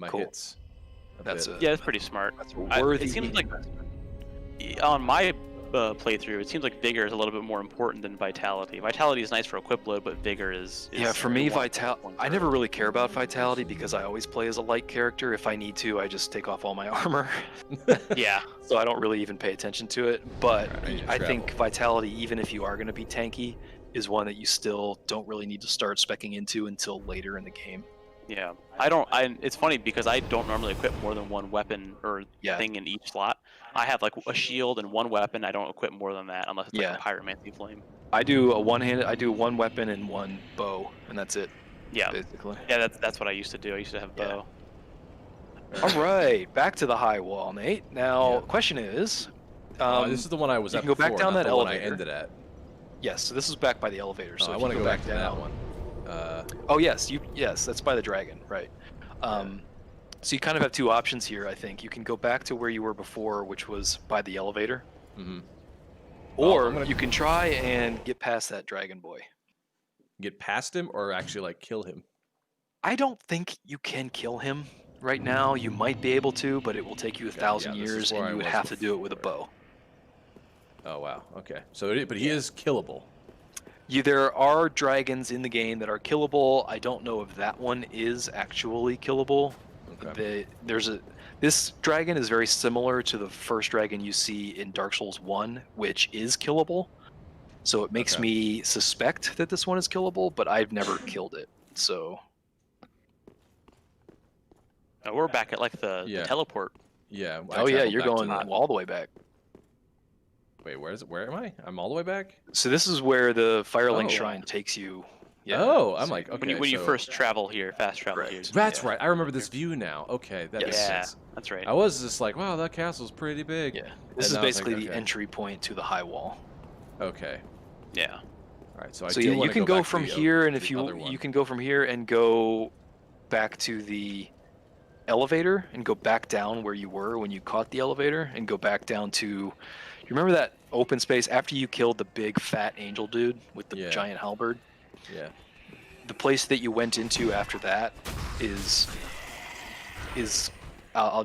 Cool. hits. That's bit. a Yeah, that's pretty smart. that's a worthy. It seems like on my playthrough, it seems like vigor is a little bit more important than vitality. Vitality is nice for equip load, but vigor is Yeah, for the me, one I for- never really care about vitality because I always play as a light character. If I need to, I just take off all my armor, Yeah, so I don't really even pay attention to it. But Alright, I need to I travel. think vitality, even if you are going to be tanky, is one that you still don't really need to start speccing into until later in the game. yeah. It's funny because I don't normally equip more than one weapon or Yeah. thing in each slot. I have like a shield and one weapon. I don't equip more than that unless it's Yeah. like a pyromancy flame. I do one weapon and one bow, and that's it, Yeah, basically. yeah. That's what I used to do. I used to have Yeah. bow. All right, back to the high wall, Nate. Now, Yeah. question is, this is the one I was you at can go back before, down not that the one I elevator. ended at. yes, so this is back by the elevator. So I if want to you go back to down, that one. Oh yes, that's by the dragon, right? So you kind of have two options here. I think you can go back to where you were before, which was by the elevator, Mm-hmm. or I'm gonna- you can try and get past that dragon boy. Get past him or actually like kill him. I don't think you can kill him right now. You might be able to, but it will take you 1,000 yeah, this is years, where and I you would was have to do it with a before. bow. Oh wow. Okay. So, but he is killable. There are dragons in the game that are killable. I don't know if that one is actually killable. Okay. This dragon is very similar to the first dragon you see in Dark Souls 1, which is killable. So it makes Okay. me suspect that this one is killable, but I've never killed it. So We're back at like the Yeah. teleport. Yeah. oh yeah, traveled you're back to going the- all the way back. Wait, where is it? Where am I? I'm all the way back. So this is where the Firelink Oh. Shrine takes you. Yeah. Oh, I'm so- like, okay. When you so- first travel here, fast travel here. Correct. That's yeah. right. I remember this view now. Okay, that makes Yes. Yeah, sense. that's right. I was just like, wow, that castle's pretty big. Yeah. This And is I was like, basically the okay. entry point to the high wall. Okay. Yeah. All right. So I So do yeah, you wanna can go back to from the, here, and to if the other you one. can go from here and go back to the elevator and go back down where you were when you caught the elevator, and go back down to. You remember that open space after you killed the big fat angel dude with the Yeah. giant halberd? Yeah. The place that you went into after that is I'll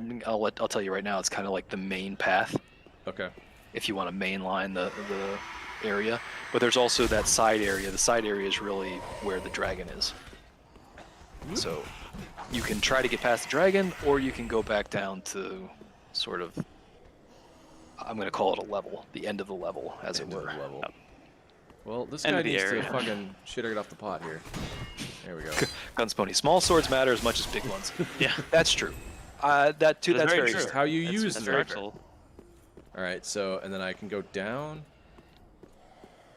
tell you right now, it's kind of like the main path Okay. if you want to mainline the area. But there's also that side area. The side area is really where the dragon is. So you can try to get past the dragon, or you can go back down to sort of, I'm going to call it a level, the end of the level, as End it of were. the level. Well, this End guy of the needs to area. fucking shit or get off the pot here. There we go. Guns pony. Small swords matter as much as big ones. Yeah. That's true. That's That's very very true. true. How you use That's them. very cool. All right. So, and then I can go down.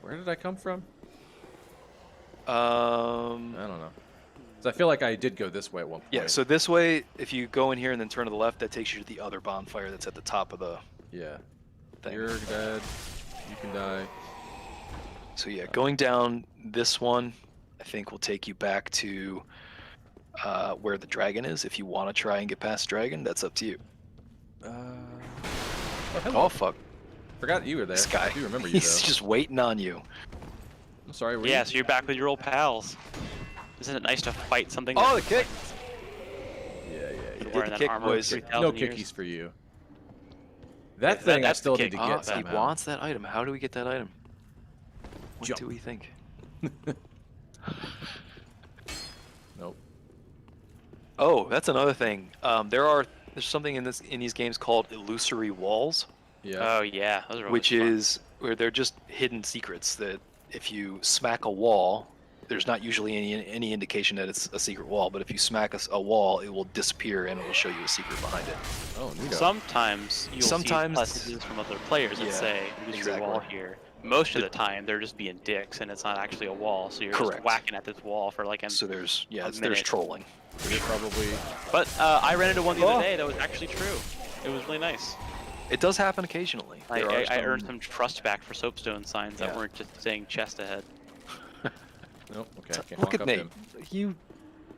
Where did I come from? I don't know. 'Cause I feel like I did go this way at one point. Yeah, so this way, if you go in here and then turn to the left, that takes you to the other bonfire that's at the top of the Yeah. thing. You're dead. You can die. So yeah, going down this one, I think will take you back to where the dragon is. If you want to try and get past the dragon, that's up to you. Hello. Oh fuck! Forgot you were there. This guy. I do remember you He's though. just waiting on you. I'm sorry. Were Yeah, you? so you're back with your old pals. Isn't it nice to fight something? Oh, the that's kick! Yeah. did wearing the that kick, armor boys. 3,000 No years? kickies for you. Yeah, That thing I that's the still kick. need to Oh, get He somehow. wants that item. How do we get that item? What Jump. do we think? Nope. Oh, that's another thing. There's something in these games called illusory walls, Yeah. Oh yeah, those are always which fun. is where they're just hidden secrets that if you smack a wall, there's not usually any indication that it's a secret wall, but if you smack a wall, it will disappear and it will show you a secret behind it. Oh, neato. Sometimes you'll Sometimes- see messages from other players that Yeah, say "Use your exactly. wall here." Most of the time, they're just being dicks, and it's not actually a wall. So you're Correct. just whacking at this wall for like an. So there's there's minute. trolling. You're probably. But I ran into one the Oh. other day that was actually true. It was really nice. It does happen occasionally. There are I earned some trust back for soapstone signs that Yeah. weren't just saying chest ahead. Nope. Okay. I can't Look walk at up Nate. him. You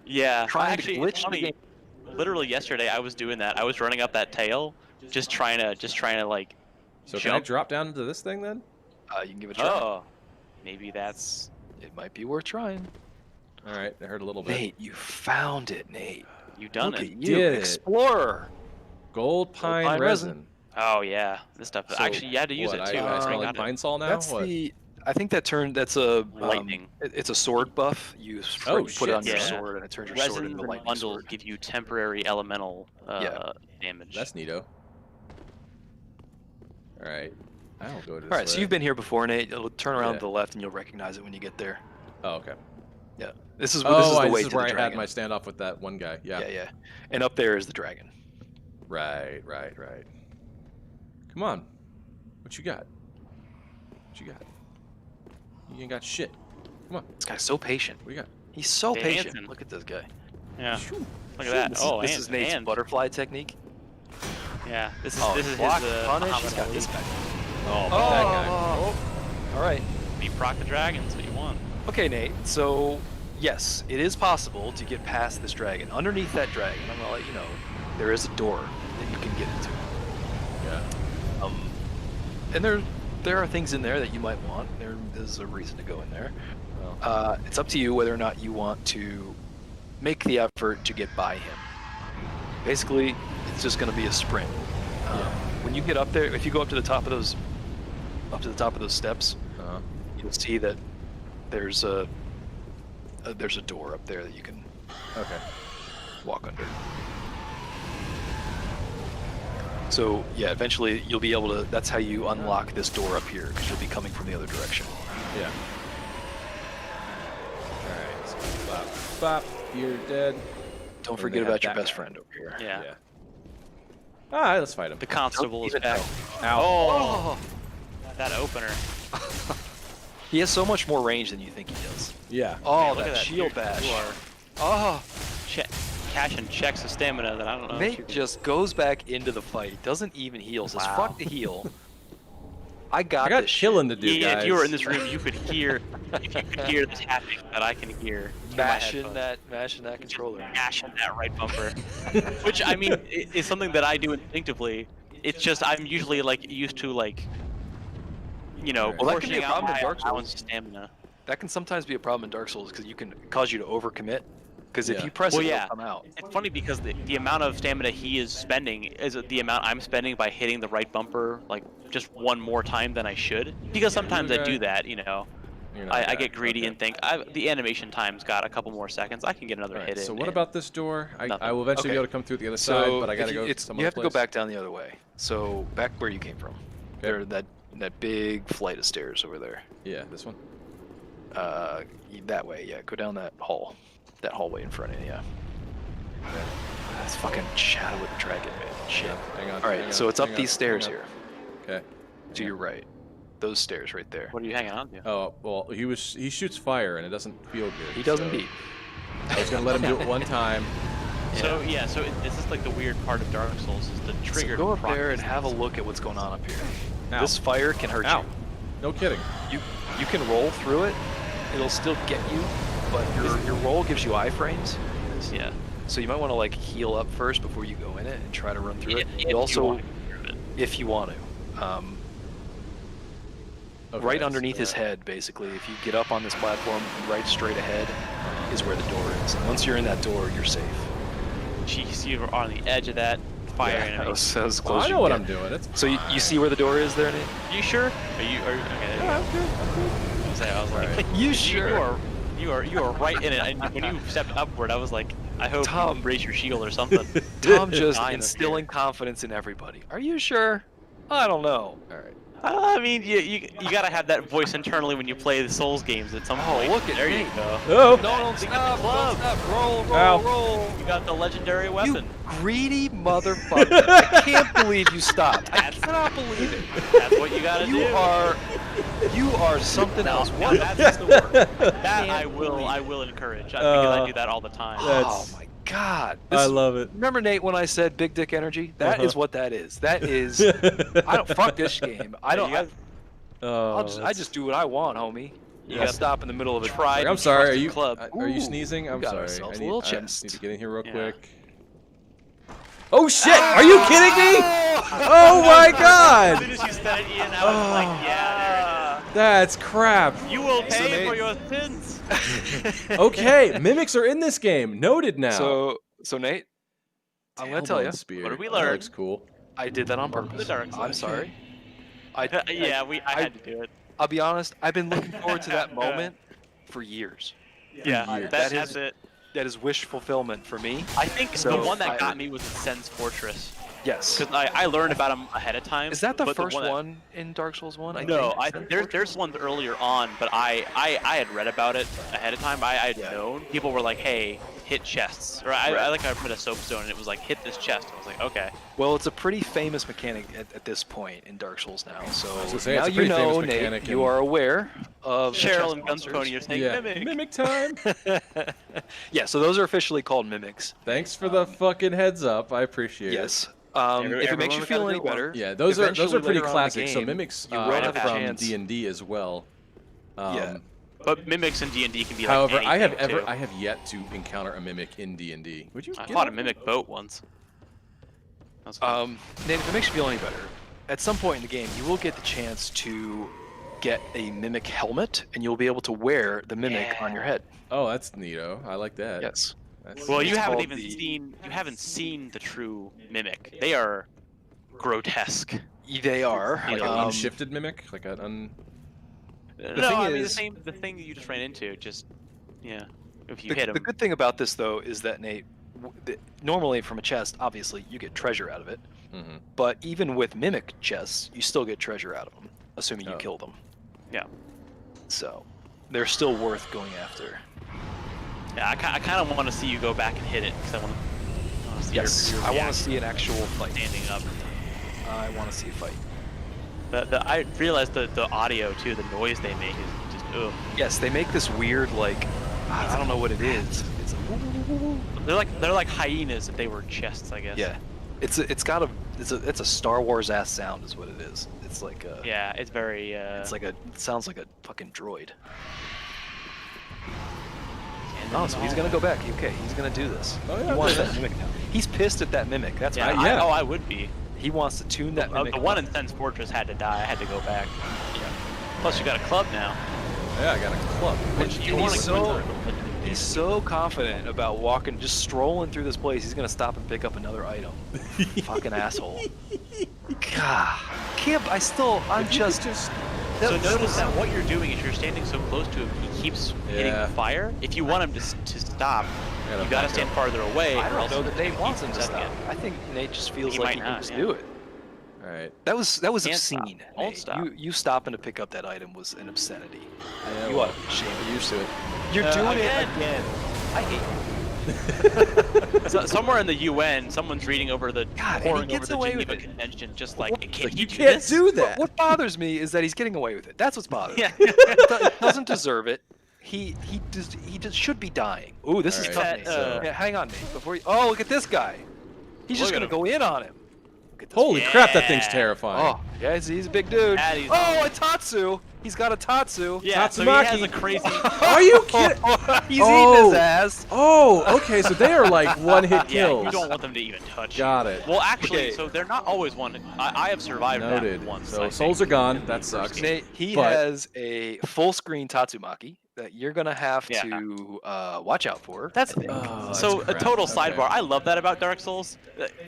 Yeah, Trying to actually, glitch it's the funny. game. Literally yesterday, I was doing that. I was running up that tail, just trying to like. So can I Jump. drop down into this thing then? you can give it a try. Oh, maybe that's. It might be worth trying. All right. I heard a little bit. Nate, you found it, Nate. You done Look it. at you, Did it. explorer. Gold pine, pine resin. resin. Oh yeah, this stuff. So Actually, you had to use what, it too. I I smell got like it. pine sol now. That's what? I think that's a Lightning. It's a sword buff. You Oh, put it on shit. your Yeah. sword, and it turns your sword Resins into a and lightning bundles sword. give you temporary elemental damage. That's neato. All right. I don't go to this All right, so way. you've been here before, Nate. Turn around Yeah. to the left, and you'll recognize it when you get there. Oh, okay. Yeah, this is Oh, this is the way this is to where the I dragon. had my standoff with that one guy. Yeah. Yeah, and up there is the dragon. Right. Come on. What you got? What you got? You ain't got shit. Come on. This guy's so patient. What you got? He's so patient. Dancing. Look at this guy. Yeah. Shoo. Look at that. This Oh, is, this and, is Nate's and butterfly technique. yeah, this is Oh, this is block, his punish. Muhammad He's got Ali. this guy. Oh, but that guy. All right. Beat proc the dragons. What you want? Okay, Nate. So, yes, it is possible to get past this dragon. Underneath that dragon, I'm gonna let you know, there is a door that you can get into. Yeah. And there are things in there that you might want. There is a reason to go in there. Well, It's up to you whether or not you want to make the effort to get by him. Basically, it's just going to be a sprint. When you get up there, if you go up to the top of those steps, uh-huh. you'll see that there's a door up there that you can Okay. walk under. So yeah, eventually you'll be able to. That's how you unlock this door up here, because you'll be coming from the other direction. Yeah. All right. So bop, bop. You're dead. Don't And forget they have about your that best guy. friend over here. Yeah. All right. Let's fight him. The constable is even back. Ow. Oh, that opener. He has so much more range than you think he does. Yeah. Oh, Man, look that at that. shield You bash. are Oh, cash and checks the stamina that I don't know. if you Nate can- just goes back into the fight. Doesn't even heal. Says Wow. fuck the heal. I got I got this killing shit. to do, Yeah, guys. if you were in this room, you could hear. If you could hear the tapping that I can hear. through my Mashing headphones. that controller. Mashing that right bumper, which I mean is something that I do instinctively. It's just I'm usually like used to like, Well, that can be a portioning out problem in my Dark Souls. allowance stamina. That can sometimes be a problem in Dark Souls because you can cause you to overcommit. Because if Yeah. you press Well, it, yeah. it'll come out. It's funny because the amount of stamina he is spending is the amount I'm spending by hitting the right bumper like just one more time than I should. Because sometimes I do that, You're not I bad. get greedy Okay. and think the animation time's got a couple more seconds. I can get another All right, hit in. so what and- about this door? I Nothing. will eventually be Okay. able to come through the other side, but I if gotta you, go some you other have to go place. back down the other way. So back where you came from. There, that big flight of stairs over there. Yeah, this one. That way. Yeah, go down that hallway in front of you. Yeah. That's fucking shadow with the dragon, man. Shit. Hang on. All right, hang so on, it's up hang these on, stairs hang on. here. Okay. To your right. Those stairs right there. What are you hanging on to? Oh well, he shoots fire and it doesn't feel good. He does so indeed. I was gonna let him do it one time. So is this like the weird part of Dark Souls? Is the trigger? So go up proc there and these have a things. look at what's going on up here. Ow. This fire can hurt Ow. No kidding. you. You can roll through it. It'll still get you, but your roll gives you iframes. is. Yeah. So you might want to like heal up first before you go in it and try to run through it. If You also, want to get rid of it. if you want to, Okay, right underneath so his head, basically. If you get up on this platform, right straight ahead is where the door is. And once you're in that door, you're safe. Jeez, you were on the edge of that fire That enemy. was as Well, close I you know what get. I'm doing. It's So you see where the door is there, Nate? You sure? Are you okay? There you Yeah, go. I'm good. I'm good. I was like, Alright. You sure? You are right in it. And when you stepped upward, I was like, I hope Tom. you raise your shield or something. Tom just Dying up instilling confidence in everybody. Are you sure? I don't know. All right. I mean, you gotta have that voice internally when you play the Souls games at some Oh, point. look at there me. you go. Oh. No, don't stop. club. Don't stop. Roll, roll, Ow. roll. You got the legendary You weapon. greedy motherfucker. I can't believe you stopped. I cannot believe it. That's what you gotta do. You are something else. Now What? that's the word. That can't I believe will encourage because I Uh, do that all the time. Oh That's- my god. I love it. Remember, Nate, when I said big dick energy? That is what that is. That is. I don't fuck this game. I don't. You got- I just do what I want, homie. You gotta stop in the middle of a Tried I'm sorry. Are trusted you? club. Are you Ooh, sneezing? I'm we got sorry. ourselves a I little need chest. to get in here real Yeah. quick. Oh shit! Are you kidding me? Oh my As god! soon as you said it, Ian, I was like, yeah, That's crap. there it is. You will pay Nate- for your sins. Okay, mimics are in this game. Noted now. So Nate, I'm gonna tell you, Tailbone spear. What did we That learn? looks cool. I did that on purpose. The dark I'm side. sorry. I I had to do it. I'll be honest. I've been looking forward to that moment for years. Yeah, Years. That that's is- it. That is wish fulfillment for me. I think So, the one that I- got me was the Sen's Fortress. Yes. Because I learned about them ahead of time. Is that the but first that- one in Dark Souls 1? No, think? there's ones earlier on, but I had read about it ahead of time. I had Yeah. known. People were like, "Hey, hit chests," or I put a soapstone and it was like, "Hit this chest." I was like, "Okay." Well, it's a pretty famous mechanic at this point in Dark Souls now. So was gonna say, now it's a you pretty famous know, Nate, mechanic you in- are aware of the Cheryl chest and monsters. Gunspony are saying, Yeah, "Mimic." time. Yeah, so those are officially called mimics. Thanks for the fucking heads up. I appreciate Yes. it. If it makes you everyone's feel gotta any do one. better, Yeah, those are eventually pretty later on in the classic. So game, mimics you are will have a from chance. D&D as well. Yeah. But mimics in D&D can be However, like I anything, have yet to encounter a mimic in D&D. Would you? I get fought a on mimic boat once. That was cool. Nate, if it makes you feel any better, at some point in the game, you will get the chance to get a mimic helmet, and you'll be able to wear the mimic on your head. Oh, that's neato. I like that. Yes. That's, Well, it's you haven't called even the- seen the true mimic. They are grotesque. They are. like an um, unshifted mimic, like an un. No, thing I mean is- the thing that you just ran into. Just yeah, if you The, hit him. the good thing about this, though, is that, Nate, normally from a chest, obviously, you get treasure out of it. Mhm. But even with mimic chests, you still get treasure out of them, assuming you Oh. kill them. Yeah. So, they're still worth going after. Yeah, I kind of want to see you go back and hit it because I want to see Yes, your I want to reaction see an actual fight. standing up. I want to see a fight. I realized the audio too, the noise they make is just ugh. Yes, they make this weird, like, I don't know what it is. It's They're like hyenas if they were chests, I guess. yeah, it's a Star Wars ass sound is what it is. It's like a Yeah, it's very. it sounds like a fucking droid. and Oh, so he's gonna go back. Okay, he's gonna do this. Oh, yeah, He wants yeah. that mimic now. He's pissed at that mimic. That's Yeah, why. yeah. I would be. He wants to tune that mimic. The one up. in Sen's Fortress had to die. I had to go back. Yeah. Plus, you got a club now. Yeah, I got a club. Which you and want he's to so he's so confident about walking, just strolling through this place. He's gonna stop and pick up another item. Fucking asshole. God, I'm just. So notice that what you're doing is you're standing so close to him, he keeps hitting Yeah. the fire. If you want him to stop, you gotta back stand up. farther away. I or don't else know that Nate he wants him keeps to setting stop. it. I think Nate just feels He like might he can not, just yeah. do it. All right. That was Can't obscene. stop. Won't Nate. stop. You stopping to pick up that item was an obscenity. Yeah, You well, ought to be ashamed. I'm used to it. You're doing again. it again. I hate So, somewhere in the UN, someone's reading over the God, and he pouring over gets the away with Geneva it. Convention, just like, What- can Like, he you do can't this? do But that. what bothers me is that he's getting away with it. That's what's bothering me. Yeah. He doesn't deserve it. He just should be dying. Ooh, this is Alright, tough, Nate. so- Yeah, hang on, Nate. Before you, oh, look at this guy. He's just Look at gonna go in on him. Look at this Holy crap, that thing's Yeah. terrifying. Oh, yeah, he's a big dude. That is- Oh, a Tatsu. He's got a Tatsu. Yeah, so he Tatsumaki. has a crazy. Are you kidding? He's Oh. eating his ass. Oh, okay. So they are like one-hit Yeah, kills. you don't want them to even touch you. Got it. Well, actually, Okay. so they're not always one. I have survived Noted. that once. So I souls think, are gone. in the That first sucks. game. Nate, he But- has a full-screen Tatsumaki that you're gonna have Yeah. to watch out for. That's Oh, so that's a crap. total Okay. sidebar. I love that about Dark Souls.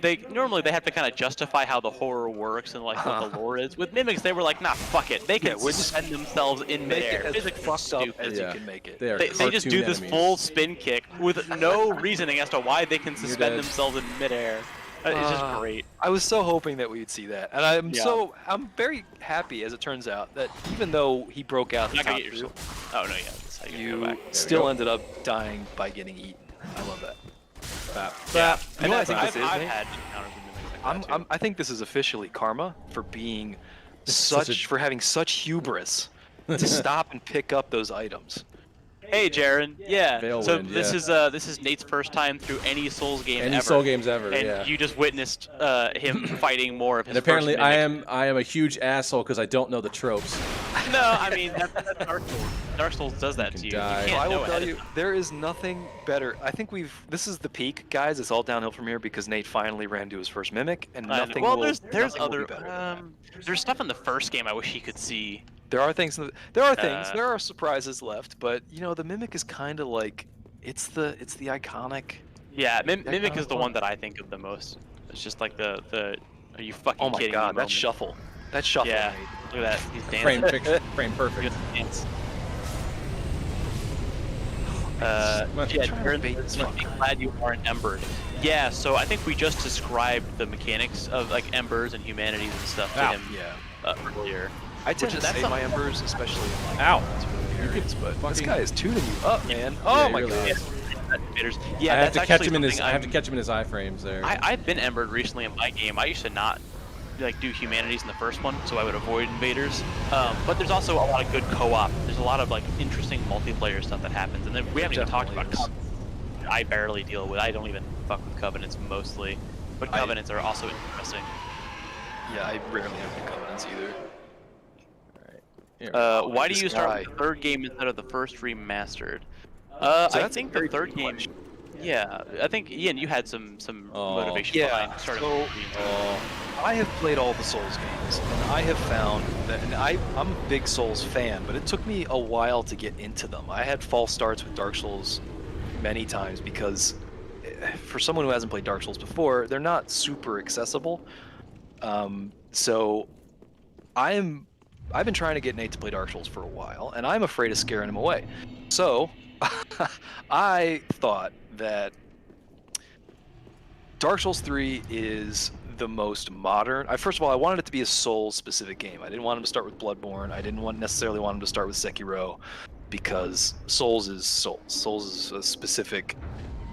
They normally have to kind of justify how the horror works and like what the lore is. With Mimics, they were like, nah, fuck it. They can Yeah, we're just- suspend themselves in Make midair. it as Physically fucked up stupid. as Yeah. you can make it. They are They just do cartoon this enemies. full spin kick with no reasoning as to why they can suspend dead. themselves in midair. It's just Ah. great. I was so hoping that we'd see that, and I'm very happy, as it turns out, that even though he broke out the You're not gonna get Tatsu, yourself. Oh no, yeah. That's how you go you back. still go. ended up dying by getting eaten. I love that. Yeah. You know what I I've, think this is, I've Nate? had encounters with Mimics like that, too. I think this is officially karma for being Such a- for having such hubris to stop and pick up those items. Hey, Jaren. Yeah. Veil So Wind, this yeah. is Nate's first time through any Souls game Any ever. Soul games ever, and yeah. you just witnessed him fighting more of his And apparently, first I mimic. am a huge asshole because I don't know the tropes. No, I mean that's Dark Souls. Dark Souls does that can to you. die. You So can't I will know tell ahead of you, time. there is nothing better. I think this is the peak, guys. It's all downhill from here because Nate finally ran to his first mimic, and I know. nothing Well, will. there's nothing will be other better than that. there's stuff in the first game I wish he could see. There are things. There are things. Uh, There are surprises left, but you know, the mimic is kind of like it's the iconic. Yeah, That Mimic kinda is the fun. one that I think of the most. It's just like the are you fucking Oh my kidding god, me? that moment. shuffle. That shuffle. Yeah. Nate. Look at that. He's Frame, dancing. frame perfect. Good dance. Come on. Yeah, Trying to Jaren's bait this like, fucker. glad you aren't embered. Yeah, so I think we just described the mechanics of like embers and humanities and stuff to Ow. him Yeah. earlier. I tend to that's save not- my embers, especially in like Ow. areas, but this fucking- guy is tuning you up, man. Yeah, Oh he my really god. is. Yeah, I have that's to catch actually him in his. something I have to I'm- catch him in his iframes there. I've been embered recently in my game. I used to not like do humanities in the first one, so I would avoid invaders. But there's also a lot of good co-op. There's a lot of like interesting multiplayer stuff that happens, and then we haven't even talked about Definitely Covenants. I barely deal with. I don't even fuck with Covenants mostly, but Covenants are also interesting. Yeah, I rarely have the covenants either. Here. Why do this you start guy. with the third game instead of the first remastered? So I that's a think very the third good game. question. Yeah, I think Ian, you had some Oh. motivation Yeah, behind starting so- with 3 and 2. Oh, I have played all the Souls games, and I have found that, and I'm a big Souls fan, but it took me a while to get into them. I had false starts with Dark Souls many times because, for someone who hasn't played Dark Souls before, they're not super accessible. So, I've been trying to get Nate to play Dark Souls for a while, and I'm afraid of scaring him away. So, I thought that Dark Souls 3 is the most modern. First of all, I wanted it to be a Souls-specific game. I didn't want him to start with Bloodborne. I didn't necessarily want him to start with Sekiro, because Souls is Souls. Souls is a specific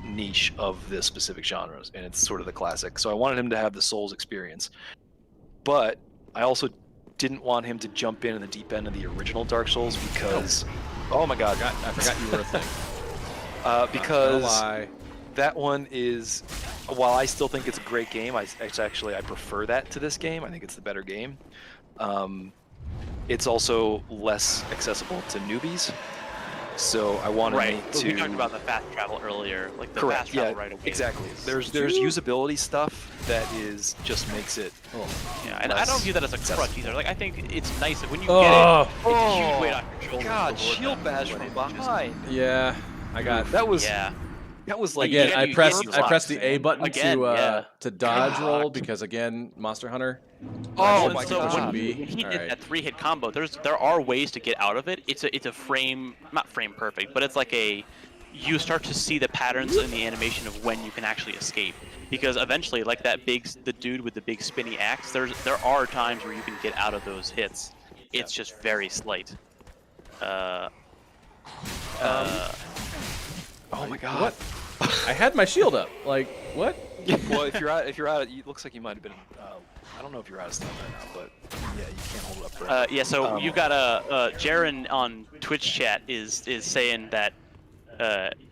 niche of this specific genres, and it's sort of the classic. So I wanted him to have the Souls experience, but I also didn't want him to jump in the deep end of the original Dark Souls because, oh my god, I forgot you were a thing. because Not gonna lie. that one is, while I still think it's a great game, I prefer that to this game. I think it's the better game. It's also less accessible to newbies, so I wanted Right. Nate Well, to. we talked about the fast travel earlier, like the Correct. fast travel Yeah. right away. Exactly. There's Did you- usability stuff that is just makes it. Oh. Yeah, and I don't less view that as a accessible. crutch either. Like I think it's nice that when you Oh. get it, it's a Oh, huge weight off your shoulders. God, to lure shield them bash when from it just- behind. Yeah, I got. That was Yeah. that was like Again, Again, I you pressed get I pressed the blocks, A button Again, to dodge God. roll because again, Monster Hunter. Oh And my so God. when he All did right. that 3-hit combo, there are ways to get out of it. It's a frame, not frame perfect, but it's like you start to see the patterns in the animation of when you can actually escape. Because eventually, like the dude with the big spinny axe, there are times where you can get out of those hits. It's just very slight. Oh my God. What? I had my shield up. Like what? Well, if you're out, it looks like you might have been. I don't know if you're out of stuff right now, but yeah, you can't hold it up forever. Yeah, so you've got Jaren on Twitch chat is saying that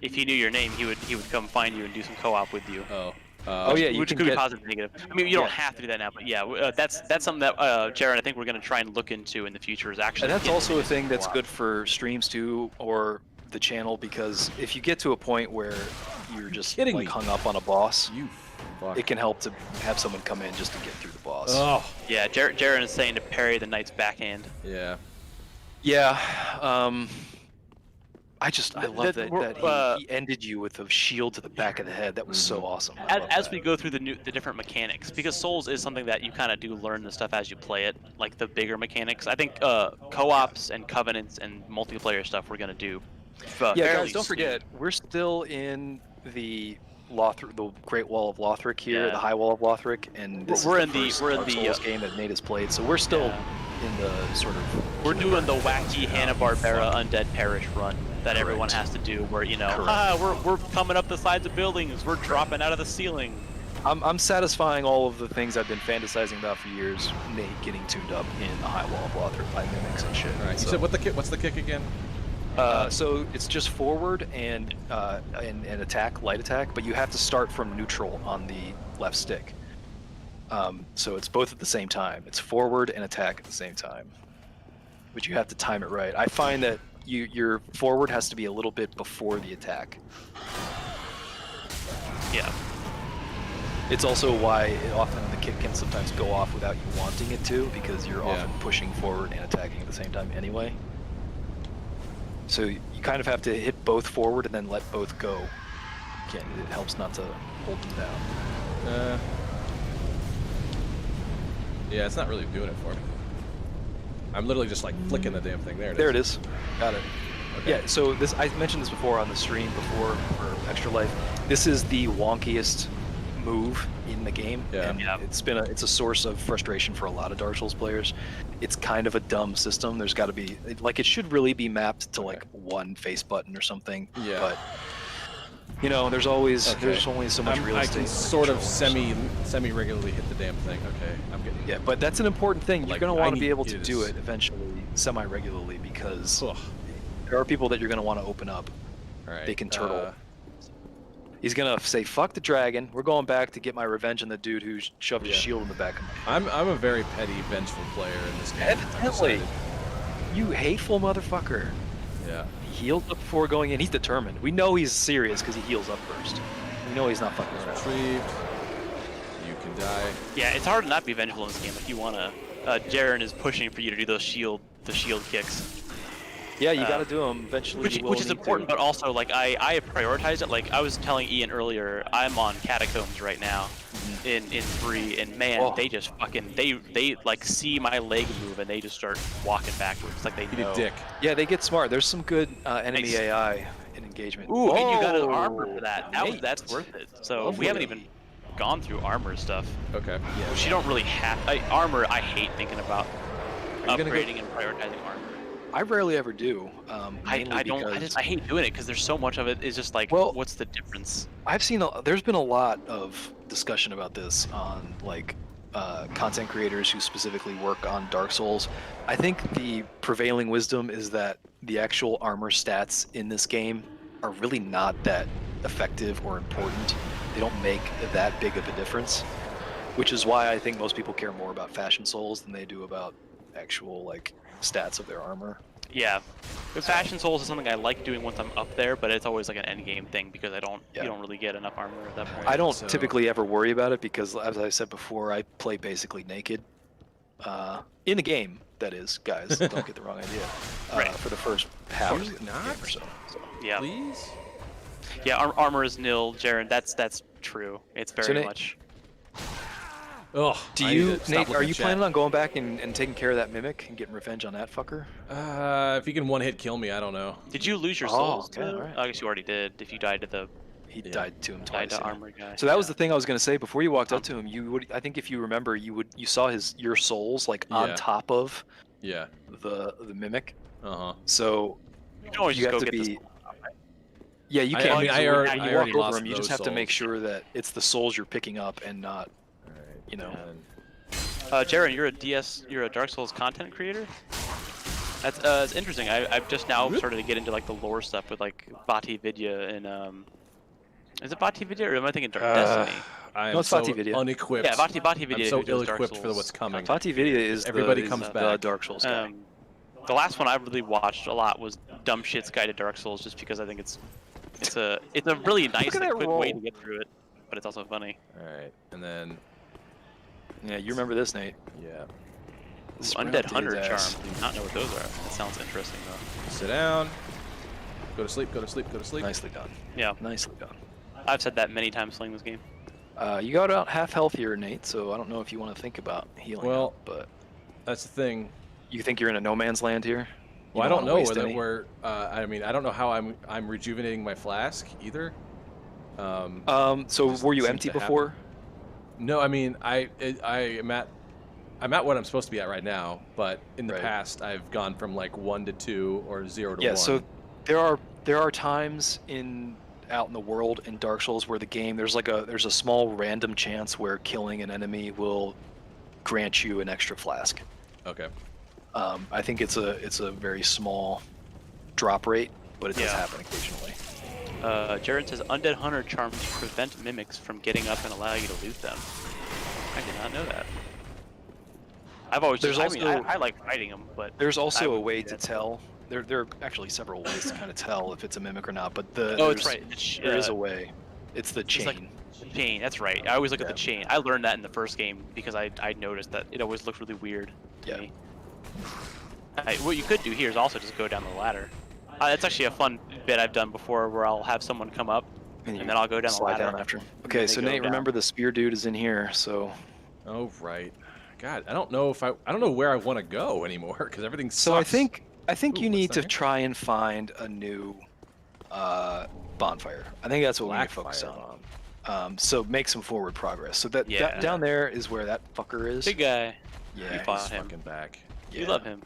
if he knew your name, he would come find you and do some co-op with you. Oh. Oh yeah, you which can could be get. positive, negative. I mean, you don't have to do that now, but yeah, that's something that Jared, I think we're gonna try and look into in the future. Is actually. And that's getting also a into thing a that's lot. good for streams too, or the channel, because if you get to a point where you're just kidding like me? hung up on a boss, You fuck. it can help to have someone come in just to get through the boss. Oh. Yeah, Jared is saying to parry the knight's backhand. Yeah. Yeah. I love That- that he ended you with a shield to the back of the head. That was so awesome. I love As that. we go through the different mechanics, because Souls is something that you kind of do learn the stuff as you play it, like the bigger mechanics. I think co-ops and covenants and multiplayer stuff we're gonna do. Yeah, fairly guys, don't soon. forget, we're still in the the Great Wall of Lothric here, Yeah. the High Wall of Lothric, and this We're is in the the- first we're in Dark the, Souls game that Nate has played, so we're still in the sort of. We're doing the wacky Hanna-Barbera Undead Parish run that everyone Correct. has to do, where Correct. we're coming up the sides of buildings, we're dropping out of the ceiling. I'm satisfying all of the things I've been fantasizing about for years. Nate getting tuned up in the High Wall of Lothric by mimics and shit. All right. You So, said what's the kick again? so it's just forward and attack, light attack, but you have to start from neutral on the left stick. So it's both at the same time. It's forward and attack at the same time, but you have to time it right. I find that your forward has to be a little bit before the attack. Yeah. It's also why often the kick can sometimes go off without you wanting it to, because you're often pushing forward and attacking at the same time anyway. So you kind of have to hit both forward and then let both go. Again, it helps not to hold them down. Yeah, it's not really doing it for me. I'm literally just like flicking the damn thing. There it is. Got it. Okay. Yeah, so this, I mentioned this before on the stream before for Extra Life. This is the wonkiest move in the game, Yeah. and Yeah. it's a source of frustration for a lot of Dark Souls players. It's kind of a dumb system. There's got to be it should really be mapped to like one face button or something. Yeah. But there's only so much real I estate. can in the sort of controller, so- semi regularly hit the damn thing. Okay, I'm getting. Yeah, but that's an important thing. You're Like, going to I want to be need- able to it do is- it eventually, semi-regularly, because Ugh. there are people that you're going to want to open up. All right. They can turtle. He's gonna say, "Fuck the dragon. We're going back to get my revenge on the dude who shoved his Yeah. shield in the back of my head." I'm a very petty, vengeful player in this game. I've Evidently. decided. You hateful motherfucker. Yeah. He healed up before going in. He's determined. We know he's serious because he heals up first. We know he's not fucking around. Retrieved. You can die. Yeah, it's hard to not be vengeful in this game if you wanna. Jaren is pushing for you to do the shield kicks. Yeah, you got to do him eventually. Which you will is need important, to. but also like I prioritize it. Like I was telling Ian earlier, I'm on catacombs right now in 3, and man, Oh. they just fucking they like see my leg move and they just start walking backwards like they You know. dick. Yeah, they get smart. There's some good enemy Nice. AI in engagement. Ooh, and you got an Whoa, armor for that. Nate. That's worth it. So Lovely. we haven't even gone through armor stuff. Okay. Yeah, Which you don't really have. Armor, I hate thinking about Are you gonna go- upgrading and prioritizing armor. I rarely ever do. Mainly I don't. because I hate doing it because there's so much of it. Is just like, Well- what's the difference? I've seen there's been a lot of discussion about this on content creators who specifically work on Dark Souls. I think the prevailing wisdom is that the actual armor stats in this game are really not that effective or important. They don't make that big of a difference, which is why I think most people care more about Fashion Souls than they do about actual stats of their armor. Yeah, but Fashion Souls is something I like doing once I'm up there, but it's always like an end game thing because Yeah. you don't really get enough armor at that point. I don't so- typically ever worry about it because, as I said before, I play basically naked. In the game, that is, guys. Don't get the wrong idea. Right. For the first half Do of the not. game or so. Yeah, Please. yeah. Armor is nil, Jaren. That's true. It's very Nate- much. Ugh. Do I you, need to stop Nate? looking Are at you chat. planning on going back and taking care of that mimic and getting revenge on that fucker? If he can one hit kill me, I don't know. Did you lose your Oh, souls? okay, too? alright. I guess you already did. If you died to the He Yeah. died to him twice. died to yeah. armor guy. So that was Yeah. the thing I was gonna say before you walked up to him. You would, I think, if you remember, you saw your souls Yeah. on top of Yeah. the mimic. Uh huh. So You can always you just have go to get be. this. Yeah, you I can. mean, so I when already- you I walk already over lost them, you just those have to make souls. sure that it's the souls you're picking up and not. All right. You know. Jaren, you're a Dark Souls content creator. That's it's interesting. I've just now started to get into like the lore stuff with like Bati Vidya and Is it Bati Video or am I thinking Destiny? I am No, it's so Bati Video. unequipped. Yeah, Bati Video. I'm so who does Dark ill-equipped for Souls. what's coming. Vati Video is Everybody the, comes the back. Dark Souls guy. The last one I really watched a lot was Dumb Shit's Guide to Dark Souls, just because I think it's a really nice, at that quick way roll. to get through it, but it's also funny. All right, and then Yeah, you remember this, Nate? yeah, Undead Hunter Dude's Charm. ass. I do not know what those are. That sounds interesting though. sit down, go to sleep, go to sleep, go to sleep. Nicely done. Yeah, Nicely done. I've said that many times playing this game. You got out half health here, Nate, so I don't know if you want to think about healing Well, up, but That's the thing. you think you're in a no man's land here? You Well, I don't wanna know waste whether any? we're. I mean, I don't know how I'm rejuvenating my flask either. So just were you seems empty to happen. before? No, I mean, I'm at what I'm supposed to be at right now, but in the Right. past I've gone from like 1 to 2 or 0 to Yeah, 1. so there are times out in the world in Dark Souls where the game there's a small random chance where killing an enemy will grant you an extra flask. Okay. I think it's a very small drop rate, but it does Yeah. happen occasionally. Jared says Undead Hunter Charms prevent mimics from getting up and allow you to loot them. I did not know that. I've always There's I also- like fighting them, but There's I also a would way do to that. tell. There are actually several ways to kind of tell if it's a mimic or not, but Oh, it's there's- right. It's, there is a way. It's the it's like- chain. chain. That's right. I always look at Yeah. the chain. I learned that in the first game because I noticed that it always looked really weird to Yeah. me. What you could do here is also just go down the ladder. That's actually a fun bit I've done before, where I'll have someone come up and then I'll go down the slide ladder. down after him. and Okay, then so they go Nate, down. remember the spear dude is in here, so Oh right. God, I don't know if I don't know where I want to go anymore because everything sucks. so I think Ooh, you what's need down to here? try and find a new bonfire. I think that's what we need to Black focus fire on. bomb. So make some forward progress. So that Yeah. down there is where that fucker is. Big guy. Yeah. You fought He's him. fucking back. You love him.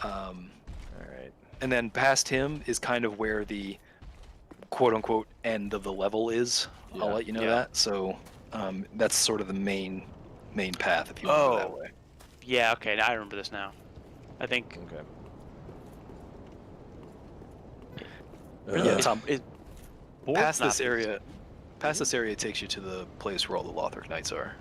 Um, All right. and then past him is kind of where the quote unquote end of the level is. Yeah. I'll let you know Yeah. that. So that's sort of the main path if you want to go that Oh. way. Yeah. Okay. Now I remember this now. I think. Okay. Yeah, Is- Tom, is Board's past not this area takes you to the place where all the Lothric Knights are,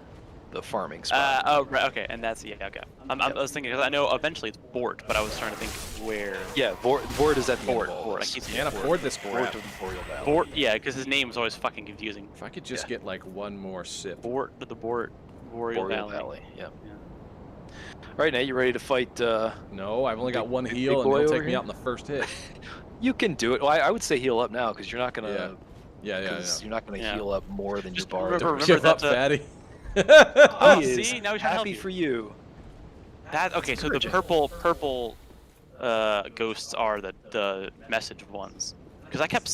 the farming spot. Oh, right. Okay. And that's yeah. Okay. I was thinking because I know eventually it's Bort, but I was trying to think where. Yeah, Vord is at the Bort. end of all Bort. I this. keep saying Can't Bort. afford this Vord crap. of the Boreal Valley. Bort. Yeah, because his name is always fucking confusing. If I could just Yeah. get like one more sip. Bort to the Bort. Boreal Valley. Yeah. Yeah. All right, Nate, you ready to fight? No, I've only got one big heal, and boy he'll over take me here? out in the first hit. You can do it. Well, I would say heal up now because you're not gonna. Yeah. Yeah. Because you're not gonna Yeah. heal up more than your Just bar. remember Give up, that's a- fatty. Oh, He is see, now he's trying to help happy you. for you. That okay? So the Encouraging. purple ghosts are the message ones. Because I keep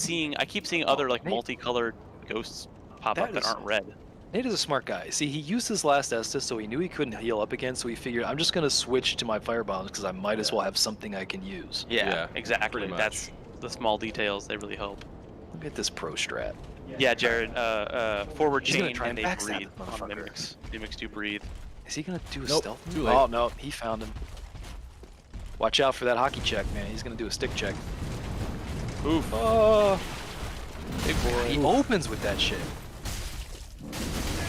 seeing other like Nate. multicolored ghosts pop That up that is- aren't red. Nate is a smart guy. See, he used his last Estus, so he knew he couldn't heal up again. So he figured, I'm just gonna switch to my fire bombs because I might as well have something I can use. Yeah, Exactly. pretty much. That's the small details. They really help. Look at this pro strat. Yeah, Jared. Forward He's gonna chain try and and they backstab breathe. the On motherfucker. mimics. Mimics do breathe. Is he gonna do a Nope, stealth? too late. Oh no, he found him. Watch out for that hockey check, man. He's gonna do a stick check. Oof. Oh, Big boy. he opens with that shit.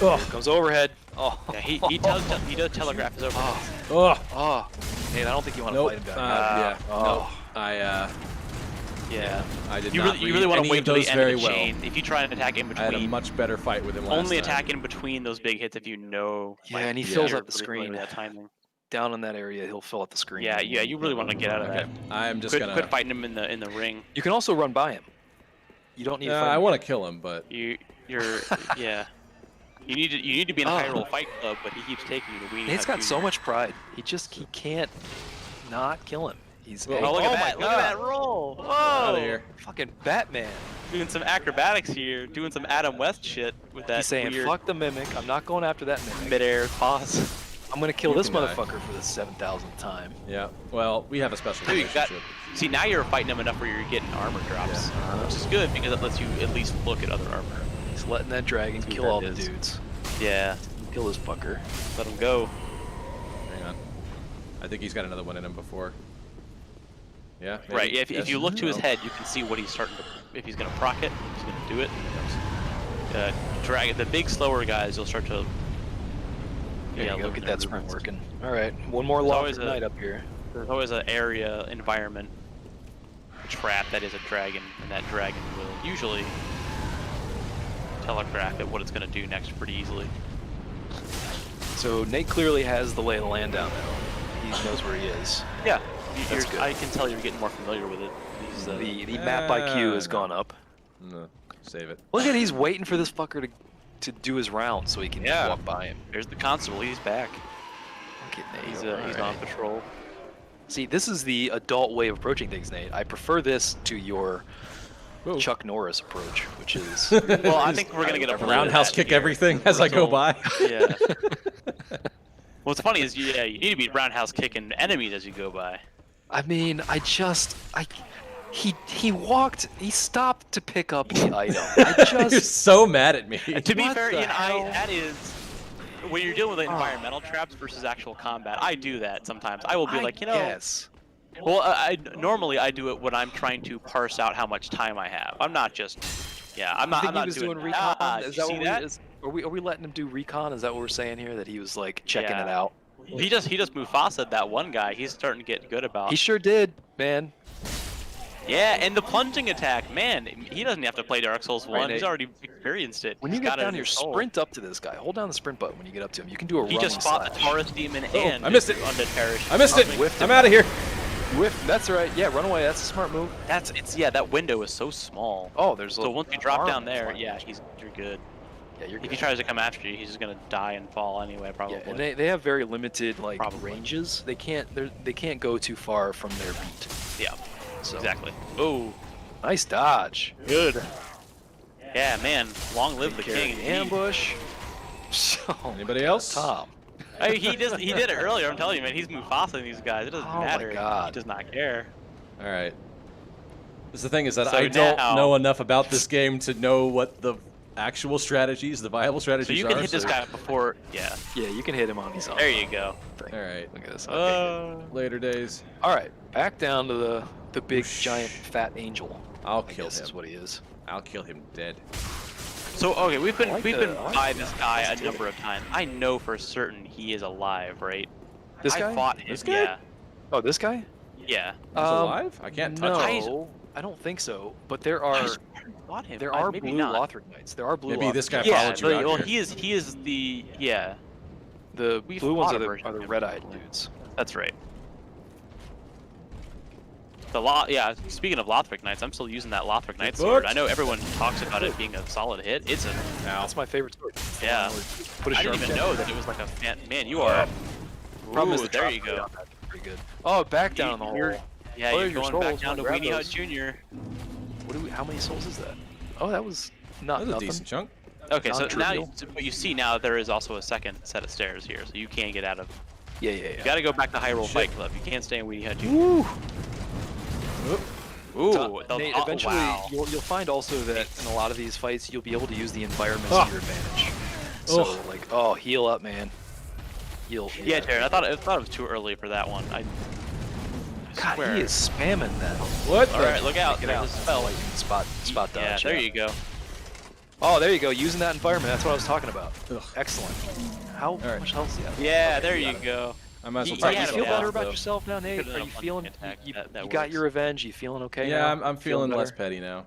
Ugh. Here comes overhead. Oh, Yeah, he does telegraph his over. Ugh. Oh, Nate, I don't think you want to Nope. fight him down Yeah. Oh. Nope. Yeah. I did You not really want read to wait any till of the those end very of the well. chain. If you try and attack in I had a between, much better fight with him last only time. attack in between those big hits if you know. Yeah, and he Yeah. fills you're up the really screen. that timing. Down in that area, he'll fill up the screen. Yeah, yeah. You really want to get out of Okay. that. I'm just Quit, gonna. quit fighting him in the ring. You can also run by him. You don't need to fight I him. want to kill him, but You're yeah. You need to be in a Oh. high roll fight club, but he keeps taking you to weenie. Nate's got so much pride. He can't not kill him. He's Well, Oh, look at my that! Look at that roll! Whoa! out of here. fucking Batman. Doing some acrobatics here, doing some Adam West shit with that He's saying, weird "Fuck the mimic. I'm not going after that mimic. midair pause. I'm gonna kill You this can die. motherfucker for the 7,000th time." Yeah. Well, we have a special Dude, you got- relationship. See, now you're fighting him enough where you're getting armor drops, which is good because it lets you at least look at other armor. He's letting that dragon See what kill that all the is. dudes. Yeah, Kill this fucker. let him go. Hang on. I think he's got another one in him before. Yeah. Right. maybe? Yeah, if Yes? you look to his No. head, you can see what he's starting to. If he's gonna proc it, if he's gonna do it. drag the big slower guys. You'll start to Yeah, look look at at their that sprint movements. working. All right, one more There's lock always for a- night up here. There's always an area environment trap that is a dragon, and that dragon will usually telegraph at what it's going to do next pretty easily. So Nate clearly has the lay of the land down now. He knows where he is. Yeah, That's good. I can tell you're getting more familiar with it. The map IQ has no. gone up. No, save it. Look at he's waiting for this fucker to do his round so he can Yeah. walk by him. There's the constable. He's back. Look at Nate. He's alright. on patrol. See, this is the adult way of approaching things, Nate. I prefer this to your Whoa. Chuck Norris approach, which is Well, I think we're gonna get a blend of roundhouse that kick here. everything as I go So- by. Yeah. What's funny is, you need to be roundhouse kicking enemies as you go by. I mean, he stopped to pick up the item. I You're just so mad at me. To be What fair, the Ian, hell? that is when you're dealing with environmental traps versus actual combat. I do that sometimes. I will be like, yes. well, normally I do it when I'm trying to parse out how much time I have. I'm not just, I'm I not. think I'm he not was doing doing recon. Ah, Is you that see what that? are we letting him do recon? Is that what we're saying here? That he was like checking Yeah. it out? He just Mufasa'd that one guy. He's starting to get good about. He sure did, man. Yeah, and the plunging attack, man, he doesn't have to play Dark Souls 1. Right, He's Nate. already experienced it. When He's you get got it down in here, his soul. sprint up to this guy. Hold down the sprint button when you get up to him. You can do a He running just fought the slash. Taurus demon and I missed it. Undead Parachute. I missed it. Whiffed I'm him. out of here. Whiff. That's right. Yeah, run away. That's a smart move. That window is so small. Oh, there's So a once you drop arm down there, flying. you're good. Yeah, you're If good. he tries to come after you, he's just gonna die and fall anyway, probably. Yeah, and they have very limited like Probably. ranges. They can't go too far from their beat. Yeah, So exactly. Oh, nice dodge. good. Yeah, man, long live the Take care of king. the ambush. So, Anybody else? Tom. He did it earlier. I'm telling you, man. He's Mufasa these guys. It doesn't Oh my matter. God. He does not care. All right. The thing is that So I don't now- know enough about this game to know what the actual strategies, the viable strategies So you are. can hit this guy before. Yeah. Yeah, you can hit him on his own. There you go. Thing. All right. Look at this. Okay, good. Later days. All right, back down to the big Whoosh. giant fat angel. I'll I kill guess him. is what he is. I'll kill him dead. So okay, we've been I like by the this guy a positivity. number of times. I know for certain he is alive, right? This I guy? fought him. This guy? Yeah. Oh, this guy? Yeah. He's alive? I can't touch him. No, I don't think so. But there I are fought him. there are maybe blue not. Lothric Knights. There are blue. Maybe Lothric this guy Knights. Yeah, followed you out well, here. he is the The we blue ones fought are a the version of him red-eyed before. dudes. That's right. Yeah, speaking of Lothric Knights, I'm still using that Lothric Knight sword. booked. I know everyone talks about it being a solid hit. It's a That's my favorite sword. It's the Yeah. one where put a I didn't sharp even edge. know that it was like a man. You are. Problem is Ooh, the there drop you rate go. on that's pretty good. Oh, back down in the You're- hole. Yeah, Oh, you're your going back souls, down to grab Weenie Hut those. Jr. How many souls is that? Oh, that was not That's a nothing. decent chunk. Okay, so now, Non-trivial. but you see now there is also a second set of stairs here, so you can't get out of. Yeah. You got to go back to Hyrule Shit. Fight Club. You can't stay in Weenie Hut Jr. Woo! Ooh, Nate, oh, eventually wow. you'll find also that in a lot of these fights you'll be able to use the environment Ah. to your advantage. So Ugh. like, oh, heal up, man. Heal. Yeah, Jared, I thought it was too early for that one. I God, swear. he is spamming that. What? All right, look out. Get There's out. a spell. Like, spot Yeah, dodge. there you go. Oh, there you go. Using that environment. That's what I was talking about. Ugh. Excellent. How right. much health do you have? Yeah, Okay, there you you got it. go. I might as well He take Do you had this him feel down, better about though. yourself now, Nate? Could've Are done you a feeling? punching attack. You That got works. your revenge. You feeling okay? Yeah, now? I'm feeling less better? petty now.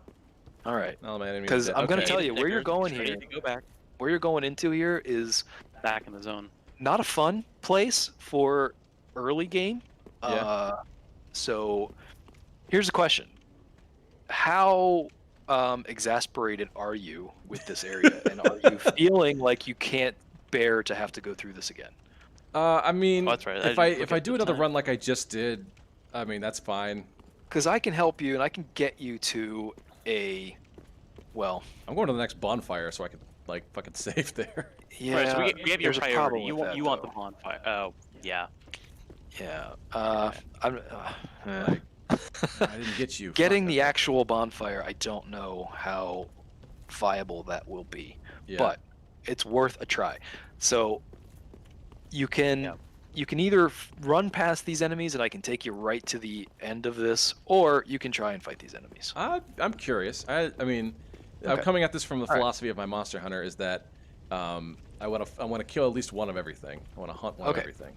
All right. Oh, my enemy is 'Cause dead. I'm gonna Okay. tell you, where you're going Ready here- to go back. Where you're going into here is Back in the zone. not a fun place for early game. Yeah. So here's a question. How exasperated are you with this area? And are you feeling like you can't bear to have to go through this again? I mean, Oh, that's right. I if didn't I look if I at do the another time. run like I just did, I mean that's fine. Because I can help you and I can get you to a, well, I'm going to the next bonfire so I can like fucking save there. yeah. Right, so we have your there's a priority. problem You with want that, you want the though. bonfire. Oh, yeah. Yeah. Like, I didn't get you. Getting Fuck, the okay. actual bonfire, I don't know how viable that will be. Yeah. But it's worth a try. So you can Yep. you can either run past these enemies and I can take you right to the end of this, or you can try and fight these enemies. I'm curious. I mean, if I do another run like I just did, I mean that's fine. Because I I'm Okay. coming at this from the All right. philosophy of my Monster Hunter is that I want to kill at least one of everything. I want to hunt one of Okay. everything.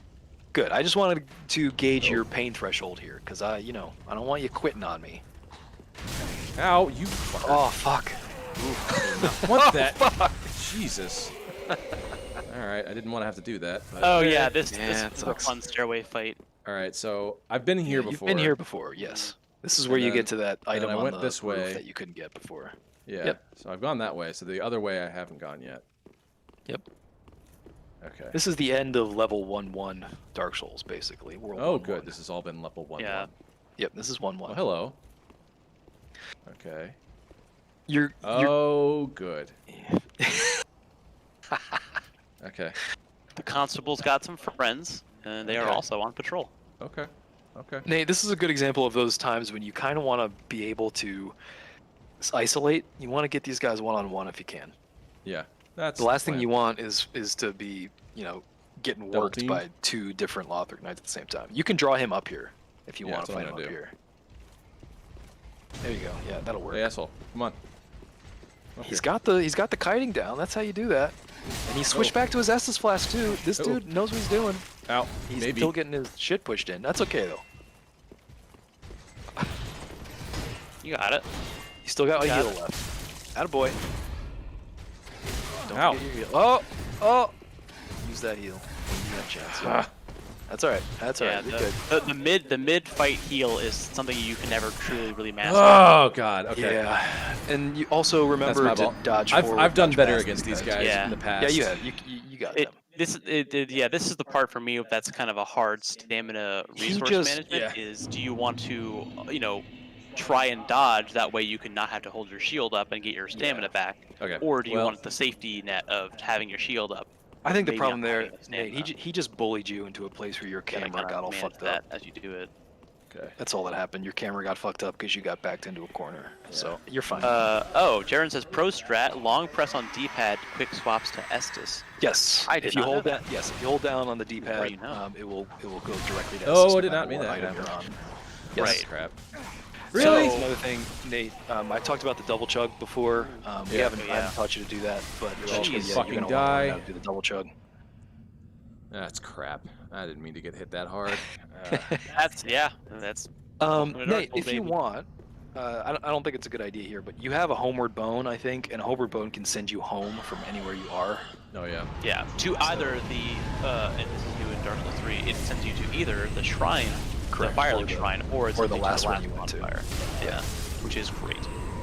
Good. I just wanted to gauge Oh. your pain threshold here, because I don't want you quitting on me. Ow, you fucker. Oh fuck. What that? Jesus. All right, I didn't want to have to do that. But... Oh yeah, this Yeah, this it is a sucks. fun stairway fight. All right, so I've been here You've before. been here before, yes. This is where And you then- get to that item I on went the this roof way. that you couldn't get before. Yeah. Yep. So I've gone that way. So the other way I haven't gone yet. Yep. Okay. This is the end of level 1-1 Dark Souls, basically. World Oh, 1-1. good. This has all been level 1. Yeah. Yep, this is 1-1. Oh, hello. Okay. You're Oh, good. Okay. The constable's got some friends, and they are Okay. also on patrol. Okay. Okay. Nate, this is a good example of those times when you kind of want to be able to isolate. You want to get these guys one-on-one if you can. Yeah. That's The last thing plan. you want is to be, getting Double worked teamed? by 2 different Lothric Knights at the same time. You can draw him up here if you Yeah, want to that's fight what him I'm up gonna here. There you go. Yeah, that'll work. Hey, asshole. Come on. Up He's here. got the kiting down. That's how you do that. And he switched Oh. back to his Estus Flask too. This Oh. dude knows what he's doing. Ow. He's Maybe. still getting his shit pushed in. That's okay though. You got it. He's still got a Got heal it. left. Attaboy. Don't Ow. forget your heal. Oh! Oh! Use that heal when you have a chance. Ah. That's alright. That's Yeah, alright. You're good. the mid fight heal is something you can never truly really master. Oh, God. Okay. Yeah. And you also remember my to fault. dodge I've forward, done dodge better past against these guys Yeah. in the past. Yeah, you have. You got It, them. this is the part for me that's kind of a hard stamina He resource just- management. yeah. Is do you want to try and dodge that way you can not have to hold your shield up and get your stamina back, Okay. or do you well, want the safety net of having your shield up? I think the maybe problem not there, having the Nate, stamina? he just bullied you into a place where your Gotta camera kinda got all manage fucked that up. as you do it. Okay. That's all that happened. Your camera got fucked up because you got backed into a corner. So you're fine. Jaren says pro strat, long press on D-pad, quick swaps to Estus. yes. I did if you not know hold that. down, yes, if you hold down on the D-pad, you know. it will go directly to Oh, Estus I no did not matter mean what that. item Crap. you're on. Yes. Yes. Crap. Really? So- Another thing, Nate. I talked about the double chug before. We Yeah. haven't, Oh, I yeah. haven't taught you to do that, but eventually, Jeez. yeah, Fucking you're gonna want to learn die. how to do the double chug. That's crap. I didn't mean to get hit that hard. That's that's Welcome to Dark Nate, Souls, if you baby. want, I don't think it's a good idea here, but you have a homeward bone, I think, and a homeward bone can send you home from anywhere you are. Oh, yeah. yeah to either the and this is new in Dark Souls 3. It sends you to either the shrine, Correct, the or Firelink the- shrine, or it's or the sends last to the one you went to. bonfire. Yeah, which is great.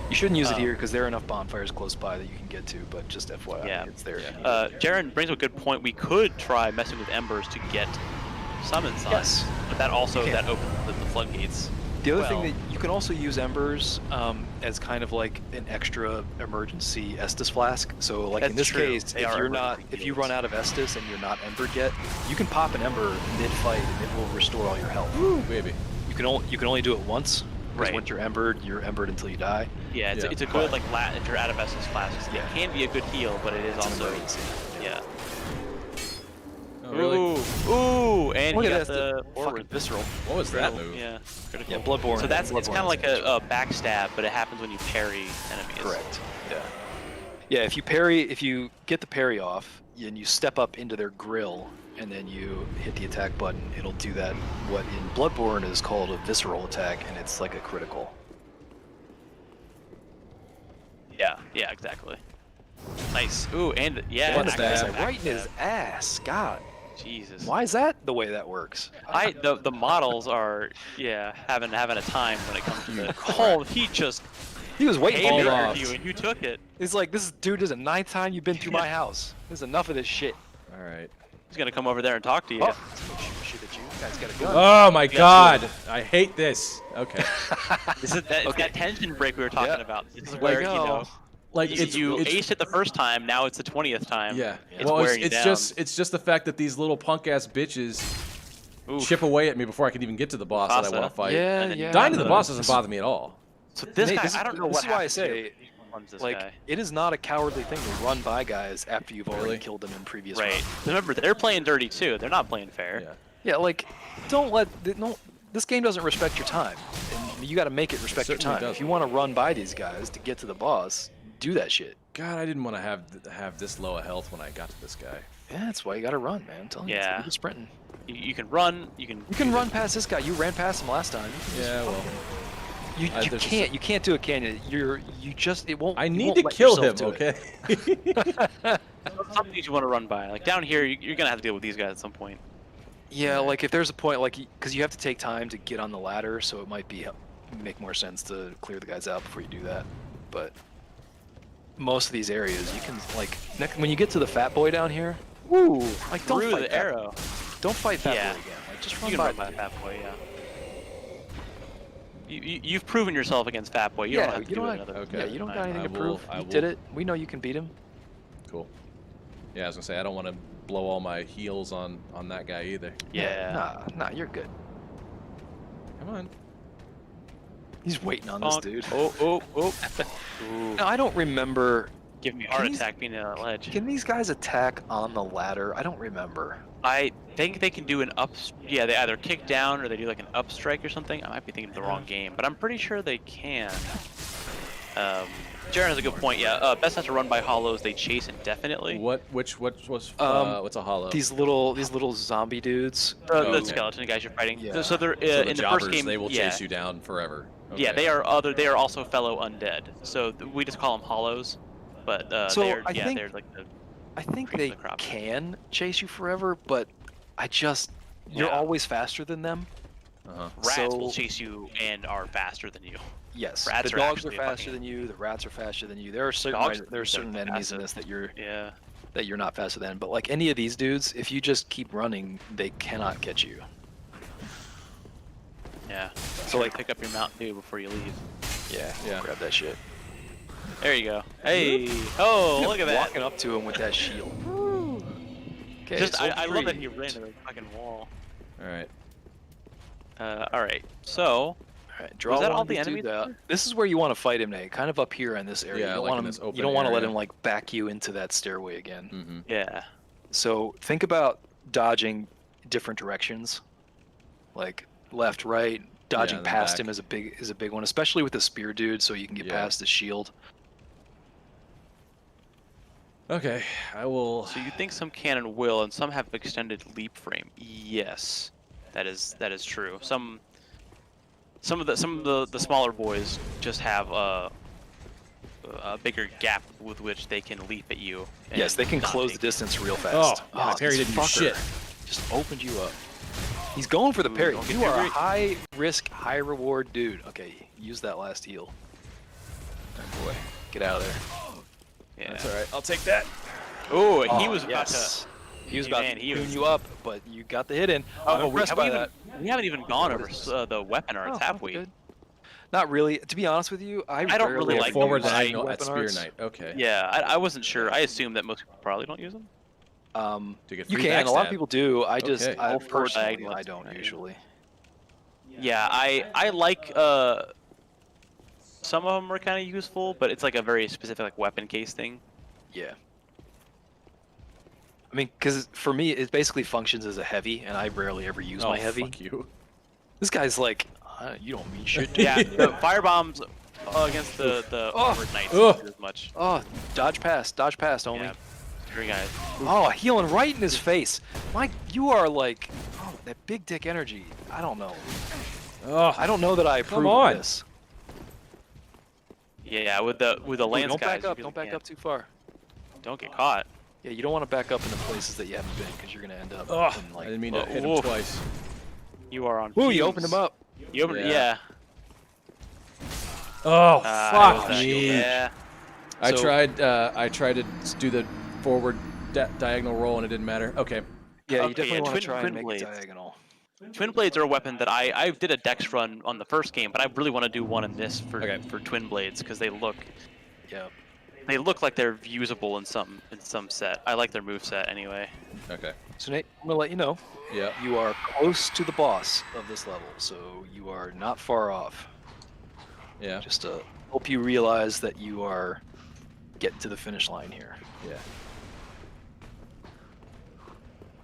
You shouldn't use it Um, here because there are enough bonfires close by that you can get to, but just FYI, Yeah. it's there. if you need it. Jaren brings up a good point. We could try messing with embers to get summons on, Yes. but that also You can. that opens the floodgates. The other well- thing that you can also use embers as kind of like an extra emergency Estus flask. So like in That's this true. case, They if are you're not, emergency if you heals. run out of Estus and you're not embered yet, you can pop an ember mid-fight and it will restore all your health. Woo, baby. You can only do it once. Because Right. once you're embered until you die. Yeah, it's, Yeah. it's a good like if you're out of Estus classes. Yeah. It can be a good heal, but it is It's an also emergency. yeah. Oh, really? Ooh, and Look he at got that, the fucking forward. visceral. What was that move? Yeah, critical. Yeah, Bloodborne. So that's it's Bloodborne kind of like is a backstab, but it happens when you parry enemies. Correct. Yeah. Yeah, if you get the parry off and you step up into their grill and then you hit the attack button, it'll do that what in Bloodborne is called a visceral attack, and it's like a critical. Yeah, exactly. Nice. Ooh, and yeah, What's actually, that? backstab. Right in his ass. God. Jesus. Why is that the way that works? The models are having a time when it comes to the oh he just He was waiting for me. Hold haymakered on. you and you took it. He's like, this dude is the 9th time you've been through my house. There's enough of this shit. All right. He's gonna come over there and talk to you. Oh, shoot at you. Guys got a gun. Oh, my got God. I hate this. Okay. This is that, it's Okay. that tension break we were talking Yeah. about. This is Like, where oh. Like, you it's aced it the first time, now it's the 20th time. yeah. It's Well, wearing you down. it's just the fact that these little punk ass bitches Oof. chip away at me before I can even get to the boss that I Mufasa. want to fight. Yeah, And then yeah. Dying to the Uh, boss doesn't bother me at all. So this Nate, guy, this is- I don't know this what is why I happens here say, when he runs this Like, guy. it is not a cowardly thing to run by guys after you've already Really? killed them in previous Right. rounds. Remember, they're playing dirty too. They're not playing fair. Yeah. Yeah, like, this game doesn't respect your time. And you got to make it respect your certainly time. If doesn't. you want to run by these guys to get to the boss, do that shit. God, I didn't want to have this low a health when I got to this guy. Yeah, that's why you gotta run, man. I'm telling you, Yeah. you're sprinting. You can run. You can. You can run past this guy. You ran past him last time. Yeah, well, You there's can't. You can't do it, can you? It won't. I you need won't to let kill yourself him, do it. okay? Some things you want to run by. Like down here, you're gonna have to deal with these guys at some point. Yeah, like if there's a point, like, because you have to take time to get on the ladder, so it might make more sense to clear the guys out before you do that. But most of these areas, you can like when you get to the fat boy down here. Woo! Like don't Through fight the that. arrow. Don't fight fat Yeah. boy again. Like just You run can by run by Fat Boy, yeah. You've proven yourself against Fat Boy. You don't have to do it another. Okay. Yeah, you don't got I anything to will- prove. I You will- did it. We know you can beat him. Cool. Yeah, I was gonna say I don't want to blow all my heals on that guy either. Yeah. Nah, you're good. Come on. He's waiting on this dude. Oh. Ooh. Now, I don't remember. Give me a Can heart these- attack being on that ledge. Can these guys attack on the ladder? I don't remember. I think they can do an up. Yeah, they either kick down or they do like an up strike or something. I might be thinking of the wrong game, but I'm pretty sure they can. Jaren has a good point. Yeah, best not to run by hollows. They chase indefinitely. What was what's a hollow? These little zombie dudes. The okay. skeleton guys you're fighting. Yeah. So they're So in the jobbers, first game. they will yeah. chase you down forever. Yeah, Okay. they are also fellow undead. So we just call them hollows, but So they're I think- they're like the I think Creep they of the crop. can chase you forever, but you're Yeah. always faster than them. Uh-huh. rats will So- chase you and are faster than you. Yes, Rats the are dogs are actually faster fucking- than you. The rats are faster than you. There are certain Dogs there are are certain enemies in this fast. that you're not faster than. But like any of these dudes, if you just keep running, they cannot catch you. Yeah. So like, Pick up your Mountain Dew before you leave. Yeah. grab that shit. There you go. Hey. Oh, look at that. Walking up to him with that shield. Okay, Just so I love that three. he ran to the fucking wall. All right. All right. So Alright, draw Was that one all of the these enemies dudes out. there? This is where you want to fight him, Nate. Kind of up here in this area. Yeah, you don't like in want this him. open You don't want to let area. him like back you into that stairway again. Mm-hmm. yeah. So think about dodging different directions, like left, right. Dodging and then past back. him is a big one, especially with the spear dude, so you can get Yeah. past the shield. Okay, I will. So you think some can and will, and some have extended leap frame? Yes, that is true. Some of the smaller boys just have a bigger gap with which they can leap at you. Yes, they can not close the take- distance real fast. Oh, my parry this didn't do fucker shit. Just opened you up. He's going for the Ooh, parry. don't get You too are a greedy. high risk, high reward dude. Okay, use that last heal. Oh boy, get out of there. Yeah. That's all right. I'll take that. Oh, he Oh, was about yes. He was Hey, about man, to he tune was- you up, but you got the hit in. to. I'm Oh, impressed by that. we haven't even gone What over is this? the weapon arts, Oh, have we? good. Not really. To be honest with you, I don't rarely really use like forward those diagonal weapon at spear arts. knight. Okay. Yeah, I wasn't sure. I assume that most people probably don't use them. To get You free can. A lot of backstab. people do. I just, Okay. I All forward personally, diagonal I at don't spear knight. usually. Yeah, I like some of them are kind of useful, but it's like a very specific like weapon case thing. Yeah. I mean, because for me, it basically functions as a heavy, and I rarely ever use Oh, my heavy. fuck you. This guy's like, you don't mean shit. to Yeah, me." the fire bombs against the Oh. armored knights Ugh. don't do as much. Oh, dodge past, homie. Yeah, three guys. Oh, healing right in his face. Mike, you are like, oh, that big dick energy. I don't know. Oh, I don't know that I approve on. of this. Yeah, with the Ooh, lance don't guys. back you up. really Don't back can't- up too far. Don't get caught. Yeah, you don't want to back up in the places that you haven't been, because you're gonna end up. oh, in, I like, didn't mean to hit him Oof. twice. You are on. Ooh, you fumes. opened him up. You opened. Yeah. Yeah. Oh, that was fuck that. me. Yeah. I So- tried to do the forward diagonal roll and it didn't matter. Okay. Yeah, you Okay, definitely yeah, want to twin- try and twin make blades. it diagonal. Twin blades are a weapon that I did a dex run on the first game, but I really want to do one in this for Okay. for twin blades because they look Yeah. like they're usable in some set. I like their move set anyway. Okay. So Nate, I'm gonna let you know Yeah. you are close to the boss of this level, so you are not far off. Yeah. Just to help you realize that you are getting to the finish line here. Yeah.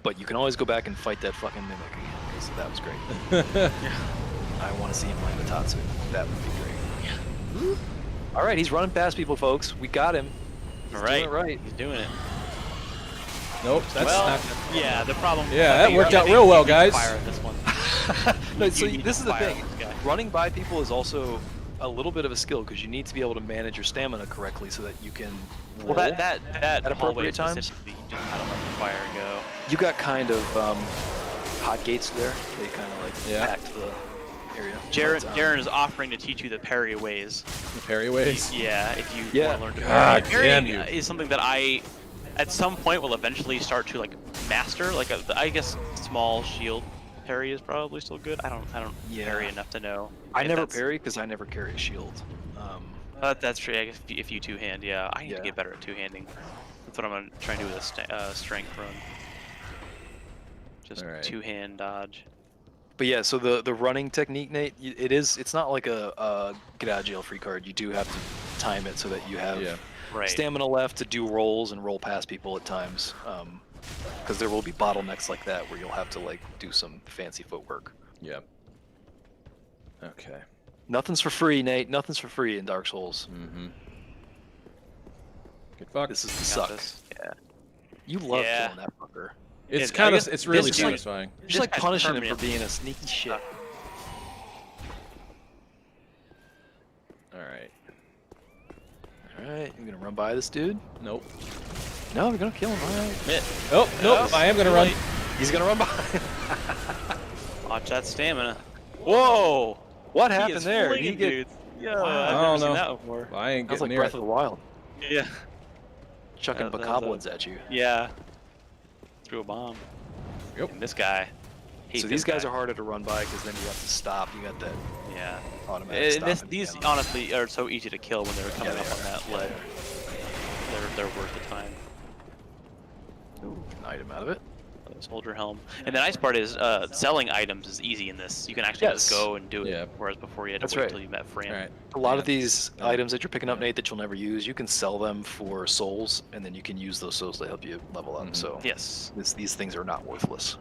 But you can always go back and fight that fucking mimic again, because that was great. I want to see him like the Tatsu. That would be great. All right, he's running past people, folks. We got him. All right. Doing it right. He's doing it. Nope, that's well, not. yeah, the problem. Yeah, that you're worked out getting- real well, you need guys. Fire at this one. No, so You need this to is the fire thing. this guy. Running by people is also a little bit of a skill because you need to be able to manage your stamina correctly so that you can roll. Well, that At hallway appropriate times? specifically, you just gotta let the fire go. You got kind of hot gates there. They kind of like Yeah. packed the area. Jaren, But, Jaren is offering to teach you the parry ways. The parry ways. Yeah, if you Yeah. want to learn to God parry. damn Parrying you. is something that I, at some point, will eventually start to like master. Like I guess small shield parry is probably still good. I don't Yeah. parry enough to know. I if never that's- parry because I never carry a shield. That's true. I guess if you two-hand, yeah. I need to Yeah. get better at two-handing. That's what I'm gonna try and do with a strength run. Just Alright. two-hand dodge. But yeah, so the running technique, Nate, it's not like a get out of jail free card. You do have to time it so that you have Yeah. Right. stamina left to do rolls and roll past people at times. Because there will be bottlenecks like that where you'll have to like do some fancy footwork. Yep. Okay. Nothing's for free, Nate. Nothing's for free in Dark Souls. Mm-hmm. Good fuck. This is the Got suck. this. Yeah. You love Yeah. killing that fucker. It's I kind of. guess It's really this is like- satisfying. You're This just like guy's punishing him for permanent. being a sneaky shit. All right. Alright, you're gonna run by this dude? Nope. No, we're gonna kill him, alright. Oh, nope. I am gonna run. He's gonna run by. Watch that stamina. Whoa! What He happened is there? Did he flinging get... dudes. Yo, Wow. I've I never don't seen know. that before. I ain't That was getting like near Breath it. of the Wild. Yeah. Chucking That was bokoblins at you. Yeah. Threw a bomb. Yep. And this guy. Hate So this these guys guy. are harder to run by because then you have to stop. You got that Yeah. automatic And stop. these honestly are so easy to kill when they're coming they up on are. that ledge. They're worth the time. Ooh, an item out of it. Soldier helm. And the nice part is selling items is easy in this. You can actually just Yes. go and do it. Yeah. Whereas before you had to That's wait right. until you met Fran. All right. A lot Yeah. of these Yeah. items that you're picking up, Yeah. Nate, that you'll never use, you can sell them for souls, and then you can use those souls to help you level up. Mhm. So Yes. these things are not worthless.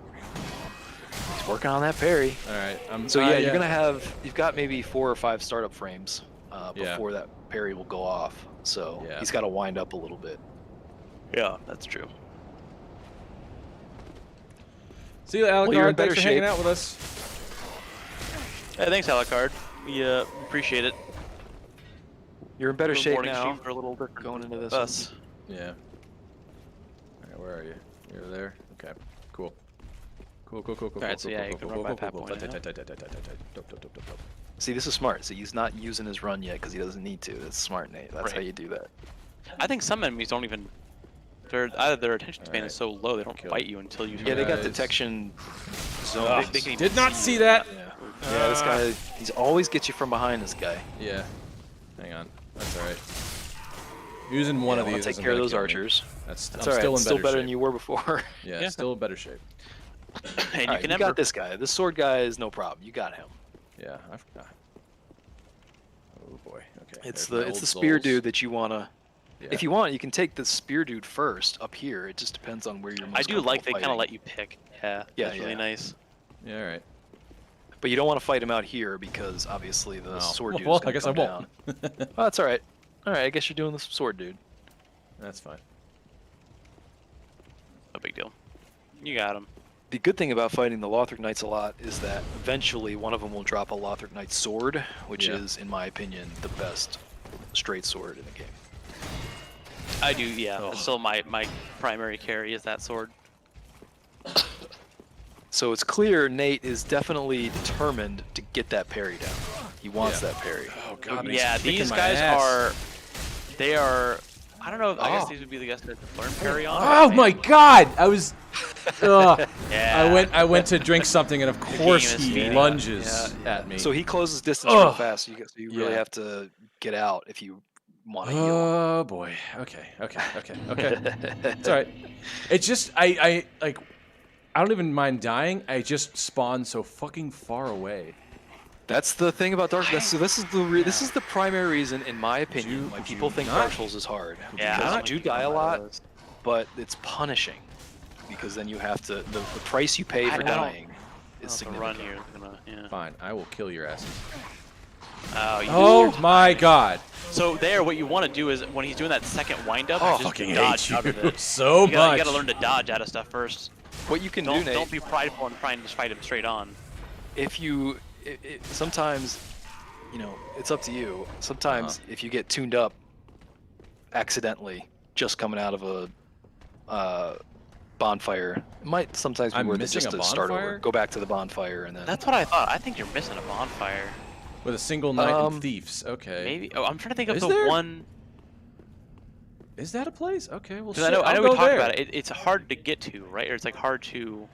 He's working on that parry. All right. So yeah, you're gonna have, you've got maybe 4 or 5 startup frames Yeah. before that parry will go off. So Yeah. he's got to wind up a little bit. Yeah, that's true. See you, Alucard. Well, you're in Thanks better for hanging shape. out with us. Hey, thanks, Alucard. We appreciate it. You're in better The shape morning now. streams are a little different going into this us. Yeah. All right. Where are you? You're there. Okay. Cool. Cool. Alright, so yeah, you can run by Pat Point now. See, this is smart. See, he's not using his run yet because he doesn't need to. That's smart, Nate. That's how Right. you do that. I think some enemies don't even. Either their attention span Alright. is so low they don't Kill. bite you until you. Yeah, they got Guys. detection zone. Ugh. They can even Did not see see you. that. Yeah, this guy, he's always gets you from behind, this guy. Yeah. Hang on. That's all right. Using one Yeah, of wanna these. take isn't care of gonna those kill me. archers. That's That's I'm all right. still in Still better better shape. than you were before. Yeah, Yeah. still in better shape. And you Alright, can you never. got this guy. This sword guy is no problem. You got him. Yeah. Oh boy. Okay. It's there's my the old spear souls. dude that you wanna. Yeah. If you want, you can take the spear dude first up here. It just depends on where you're. Most I do like they comfortable kind of fighting. let you pick. Yeah. Yeah, That's really yeah. nice. Yeah. All right. But you don't want to fight him out here because obviously the Oh. sword dude Well, is going I guess to I come won't. down. Oh, that's all right. All right, I guess you're doing the sword dude. That's fine. No big deal. You got him. The good thing about fighting the Lothric Knights a lot is that eventually one of them will drop a Lothric Knight sword, which Yeah. is, in my opinion, the best straight sword in the game. I do. Yeah. Oh. That's still my primary carry is that sword. So it's clear Nate is definitely determined to get that parry down. He wants Yeah. that parry. Oh god. Yeah, kicking these my guys ass. are. They are. I don't know. I guess Oh. these would be the guys that learn parry on. Oh my god! I was. Ugh. Yeah. I went to drink something, and of course his he feet. lunges Yeah. at me. So he closes distance real Ugh. fast, so you really Yeah. have to get out if you want to heal. Oh boy. Okay. It's all right. It's just I like. I don't even mind dying. I just spawn so fucking far away. That's the thing about Dark Souls. So this is the primary reason, in my opinion, why would people you think not- Dark Souls is hard. Yeah. Because I you do die a lot, but it's punishing because then you have to the price you pay I for don't- dying is The run significant. here is gonna. Yeah. Fine. I will kill your asses. Oh my god. So there, what you want to do is when he's doing that second windup, Oh, just fucking dodge hate out of you it. so You much. gotta learn to dodge out of stuff first. What you can do, Nate, Don't be prideful and try and just fight him straight on. if you, sometimes, you know, it's up to you. Sometimes if you get tuned up accidentally, just coming out of a bonfire, it might sometimes be I'm worth it missing just a to start over, bonfire? go back to the bonfire, and then. That's what I thought. I think you're missing a bonfire. With a single knight and thieves. Okay. Maybe. Oh, I'm trying to think of Is the there? one. Is that a place? Okay, well, Because shit, I know I'll we go talked there. about it. It's hard to get to, right? Or it's like hard to.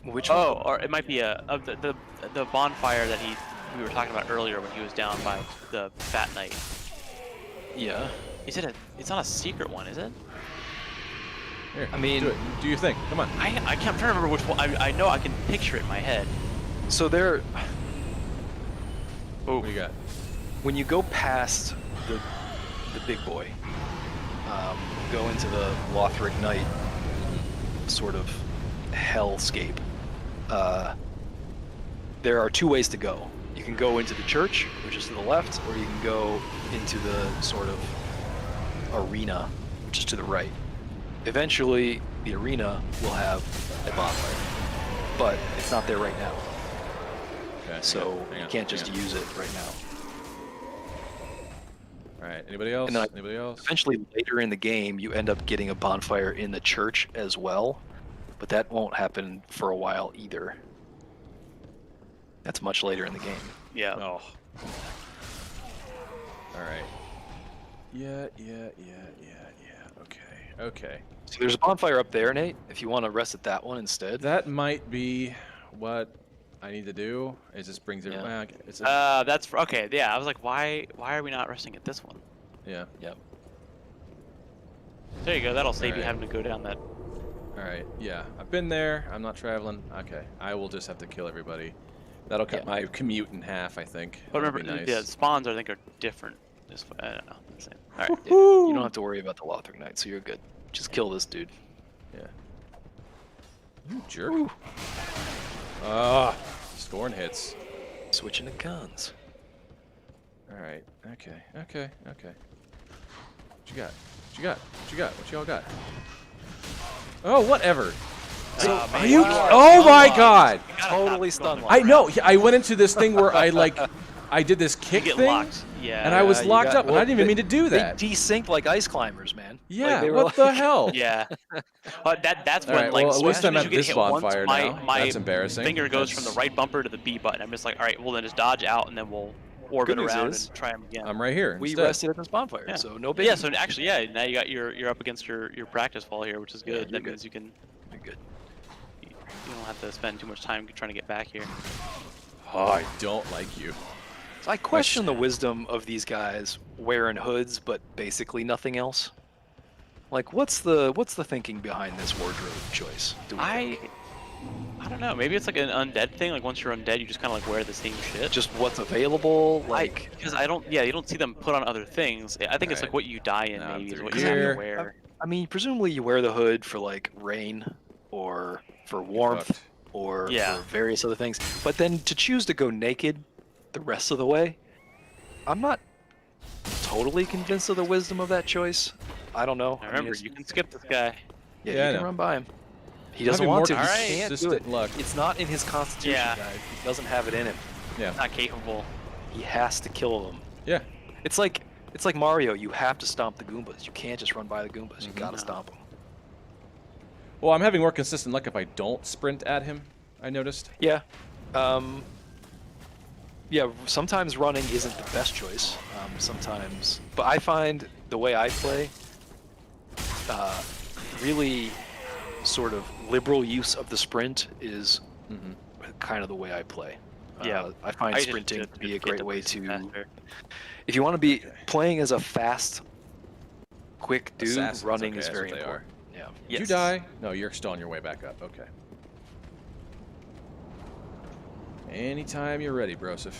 Which Oh, one? or it might be the bonfire that we were talking about earlier when he was down by the Fat Knight. Yeah. Is it it's not a secret one, is it? Here, I mean- do it. Do your thing. Come on. I can't. I'm trying to remember which one. I know I can picture it in my head. So there, Oh, What do you got? when you go past the big boy, go into the Lothric Knight sort of hellscape, there are two ways to go. You can go into the church, which is to the left, or you can go into the sort of arena, which is to the right. Eventually, the arena will have a bonfire, but it's not there right now. Okay, So hang you on, can't hang just on. use it right now. All right. Anybody else? And then Anybody else? Eventually, later in the game, you end up getting a bonfire in the church as well, but that won't happen for a while either. That's much later in the game. yeah. Oh. All right. Yeah. Okay. So there's a bonfire up there, Nate, if you want to rest at that one instead. That might be what I need to do. It just brings it. Yeah. Well, it's a, That's okay. Yeah, I was like, why are we not resting at this one? yeah. Yep. There you go. That'll save you Alright. having to go down that. All right. Yeah. I've been there. I'm not traveling. Okay. I will just have to kill everybody. That'll cut Yeah. my commute in half, I think. But That'll remember, be nice. the spawns I think are different. I don't know. Same. All right. Yeah, you don't have to worry about the Lothric Knight, so you're good. Just kill this dude. Yeah. You jerk. Ah, scoring hits. Switching to guns. All right. Okay. What you got? What y'all got? Oh, whatever. So, man, are you? wow. Oh my God! You gotta Totally stop going stun to- locked. I know. I went into this thing where I did this You kick get thing, locked. Yeah. and I was you locked got- up, and I didn't even mean to do that. They desynced like ice climbers, man. Yeah. they were What the like- hell? Yeah. But that's All when right, like well, at as least soon I'm as at you get this hit once, bonfire my, now. my That's embarrassing. finger goes from the That's- right bumper to the B button. I'm just like, all right, well then just dodge out and then we'll orbit Good news around is, and try them again. I'm right here. We instead. rested at this bonfire, Yeah. so no big. But yeah, so actually, yeah, now you're up against your practice fall here, which is Yeah, good. you're That good. means you can You're good. you don't have to spend too much time trying to get back here. Oh, I don't like you. So I question the wisdom of these guys wearing hoods, but basically nothing else. Like, what's the thinking behind this wardrobe choice? Do we think? I don't know. Maybe it's like an undead thing. Like once you're undead, you just kind of like wear the same shit. Just what's available? Like, Because I don't. Yeah, you don't see them put on other things. I think it's Alright. like what you die in. Now Maybe is through what you here. have to wear. I mean, presumably you wear the hood for like rain, or for warmth, Fucked. or Yeah. for various other things. But then to choose to go naked the rest of the way, I'm not totally convinced of the wisdom of that choice. I don't know. Now I mean, remember, it's- you can skip this guy. yeah, Yeah, I you can know. run by him. He I'm doesn't having want to. more He Alright. can't do consistent it. luck. It's not in his constitution, Yeah. guys. He doesn't have it in him. Yeah. Not capable. He has to kill them. Yeah. It's like Mario. You have to stomp the Goombas. You can't just run by the Goombas. You Mhm. gotta No. stomp them. Well, I'm having more consistent luck if I don't sprint at him. I noticed. Yeah. Yeah, sometimes running isn't the best choice. Sometimes, but I find the way I play, really sort of liberal use of the sprint is Mm-hmm. kind of the way I play. Yeah. I find I just sprinting did- to be a get great the way place to, faster. if you want to be Okay. playing as a fast, quick dude, Assassins, running okay, is that's very what they important. Yeah. Did you Yes. die? No, you're still on your way back up. Okay. Anytime you're ready, Broseph.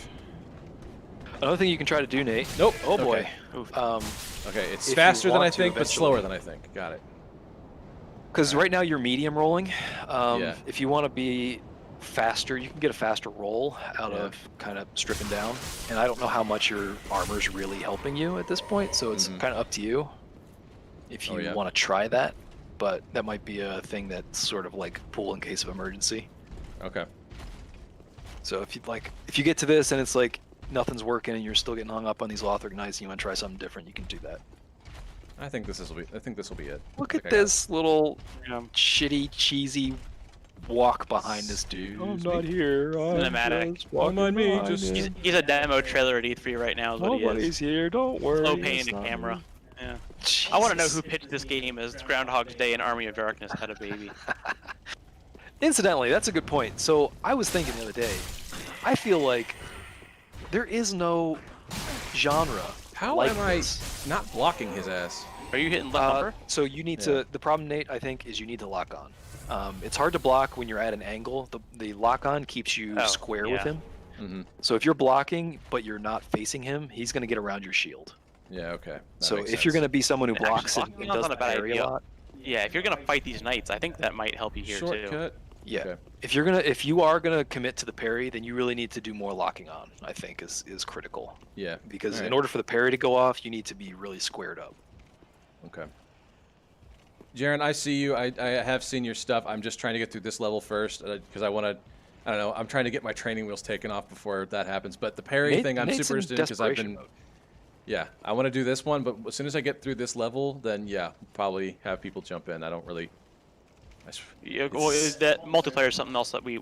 Another thing you can try to do, Nate. Nope. Oh boy. Okay. Oof. Okay, it's If you faster than want I to think, but eventually. slower than I think. Got it. Because right now you're medium rolling. Yeah. If you want to be faster. You can get a faster roll out Yeah. of kind of stripping down. And I don't know how much your armor's really helping you at this point, so it's kind of up to you if you Oh, yeah. want to try that. But that might be a thing that's sort of like pull in case of emergency. Okay. So if you get to this and it's like nothing's working and you're still getting hung up on these Lothric Knights and you want to try something different, you can do that. I think this will be it. Look Like at I got- this little shitty, cheesy walk behind this dude. Excuse I'm not me. here. Cinematic. just walking mind me, behind just- him. He's a demo trailer at E3 right now. Is what he Nobody's is. here. Don't worry. Slow pain it's in the not camera. me. Yeah. I want to know who Jesus. pitched this game as Groundhog's Day and Army of Darkness had a baby. Incidentally, that's a good point. So I was thinking the other day, I feel like there is no genre. How like am I this. not blocking his ass? Are you hitting left bumper? So you need Yeah. to. The problem, Nate, I think, is you need to lock on. It's hard to block when you're at an angle. The lock on keeps you Oh, square with yeah. him. Mm-hmm. So if you're blocking but you're not facing him, he's going to get around your shield. Yeah. Okay. That So makes if you're sense. going to be someone who Actually, blocks and, locking and on's does not the a bad parry a idea. lot, Yeah, if you're gonna fight these knights, I think that might help you here too. Shortcut. yeah. Okay. If you are going to commit to the parry, then you really need to do more locking on. I think is critical Yeah. because Alright. in order for the parry to go off, you need to be really squared up. Okay. Jaren, I see you. I have seen your stuff. I'm just trying to get through this level first because I want to. I don't know. I'm trying to get my training wheels taken off before that happens. But the parry thing, I'm Nate's super in interested in because I've desperation been. mode. Yeah, I want to do this one, but as soon as I get through this level, then yeah, probably have people jump in. I don't really. Yeah, well, that multiplayer is something else that we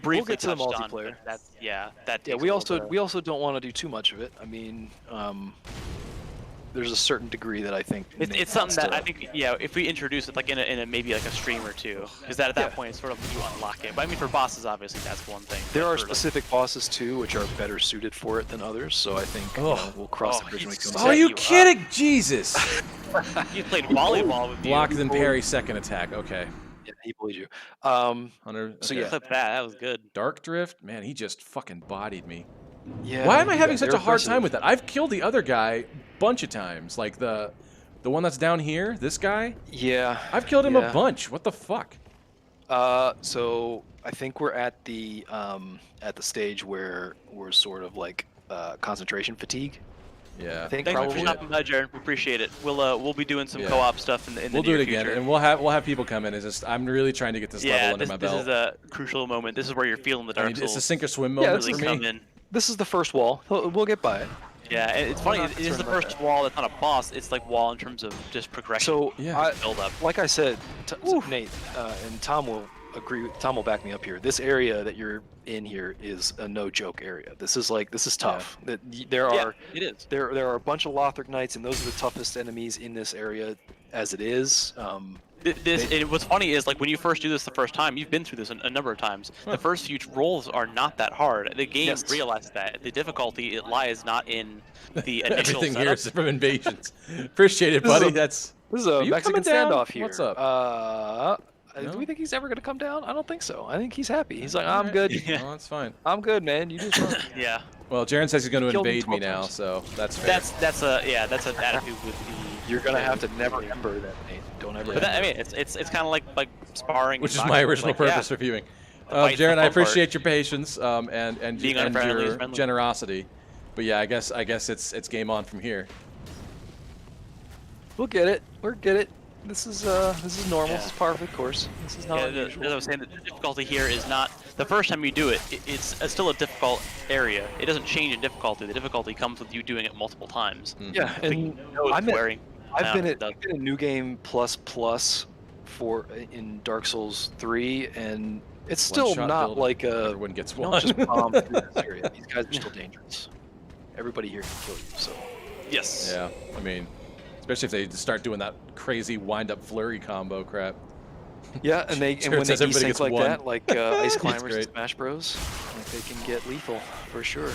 briefly get to the touched on, multiplayer. but that's that. Yeah, takes we a also little bit we also don't want to do too much of it. I mean, there's a certain degree that I think It's something that I think, yeah, if we introduce it like in a maybe like a stream or two, because at that point it's sort of you unlock it. But I mean, for bosses, obviously that's one thing. There but are for, like, specific bosses too, which are better suited for it than others. So I think you know, we'll cross the bridge when we he's come so- to Are it. you you up. kidding? Jesus! You played volleyball with Block you. then parry second attack. Okay. Yeah, he bullied you. 100. So okay. yeah. Clip that was good. Dark Drift, man, he just fucking bodied me. Yeah. Why am I you having guys- such they're a hard time impressive. with that? I've killed the other guy a bunch of times, like the one that's down here. This guy, Yeah. I've killed him yeah. a bunch. What the fuck? So I think we're at the stage where we're sort of like concentration fatigue. Yeah. I think Thanks probably. for stopping by, Jared. We appreciate it. We'll be doing some Yeah. co-op stuff in the We'll do near it again, future. and we'll have people come in. It's just I'm really trying to get this Yeah, level under this, my this belt. is a crucial moment. This is where you're feeling the I Dark mean, it's Souls a sink or swim Yeah, moment this really for is me. come in. This is the first wall. We'll get by it. Yeah, and it's funny. not It is the concerned about first wall that's not a boss. It's like wall in terms of just progression. So Yeah. build up. like I said, Nate and Tom will agree. Tom will back me up here. This area that you're in here is a no joke area. This is tough. There Yeah, are it is. there are a bunch of Lothric Knights, and those are the toughest enemies in this area as it is. What's funny is like when you first do this the first time, you've been through this a number of times. The first few rolls are not that hard. The game Yes. realizes that the difficulty it lies not in the initial Everything setup. here is from invasions. Appreciate it, This is buddy. a- That's This is a Are you Mexican coming down? standoff here. What's up? Do No? we think he's ever gonna come down? I don't think so. I think he's happy. He's like, I'm Alright. good. Yeah. well, that's fine. I'm good, man. You do fun. Yeah, Well, Jaren says he's going to Killed him invade me 12 now, times. so that's fair. that's an attitude with the. You're gonna have to never ember that, Nate. Don't ever. Yeah. But that, I mean, it's kind of like sparring. Which is and my boxing. original Like, yeah, purpose for viewing. the fight's the Jaren, I fun part. appreciate your patience and Being and unfriendly is your friendly. generosity. But yeah, I guess it's game on from here. We'll get it. We'll get it. This is normal. Yeah. This is par for the course. This is not Yeah, unusual. as I was saying, the difficulty here is not the first time you do it. It's still a difficult area. It doesn't change in difficulty. The difficulty comes with you doing it multiple times. Mhm. Yeah, But you and know it's I'm at- wearing I've down, been it at does. New Game plus in Dark Souls 3, and it's still One-shot not build, like a. everyone gets You don't one. just bomb through this area. These guys are still dangerous. Everybody here can kill you. So Yes. Yeah, I mean, especially if they just start doing that crazy wind-up flurry combo crap. yeah, and Sure, it when they says everybody desync gets like one. that, like Ice It's Climbers and great. Smash Bros, like they can get lethal for sure.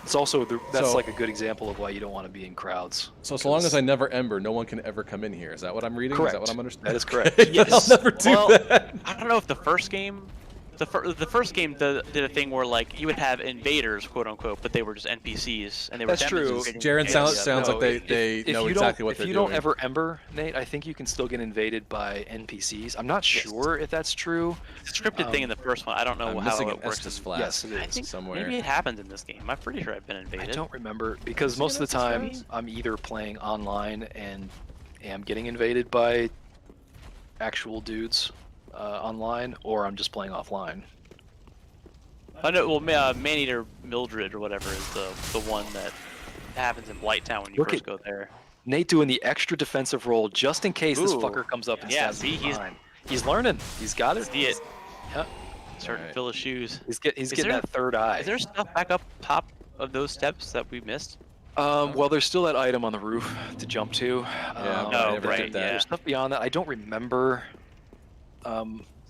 It's also that's So- like a good example of why you don't want to be in crowds. So long as 'cause- I never ember, no one can ever come in here. Is that what I'm reading? Is that Correct. what I'm understanding? That is correct. Okay, Yes. I'll never do Well, that. I don't know if the first game the first game did a thing where like you would have invaders, quote unquote, but they were just NPCs and they were That's true. demonstrating Jaren games. sounds like No, they if know you exactly don't, what if they're you doing. don't ever Ember, Nate, I think you can still get invaded by NPCs. I'm not sure if that's true. It's a scripted thing in the first one. I don't know I'm how missing it an works. Estus in- flask Yes, it I is. think somewhere. maybe it happens in this game. I'm pretty sure I've been invaded. I don't remember because Is it most of the Estus time flask? I'm either playing online and am getting invaded by actual dudes online, or I'm just playing offline. I know. Well, Maneater Mildred or whatever is the one that happens in Blighttown when you Look first at- go there. Nate doing the extra defensive roll just in case this Ooh. fucker comes up and Yeah, stabs see, me he's- behind. He's learning. He's got it. See it. Yeah. Starting Alright. to fill his shoes. He's Is getting there- that third eye. Is there stuff back up top of those steps that we missed? Well, there's still that item on the roof to jump to. Yeah, Um, but I Oh, never right, did that. yeah. There's stuff beyond that. I don't remember.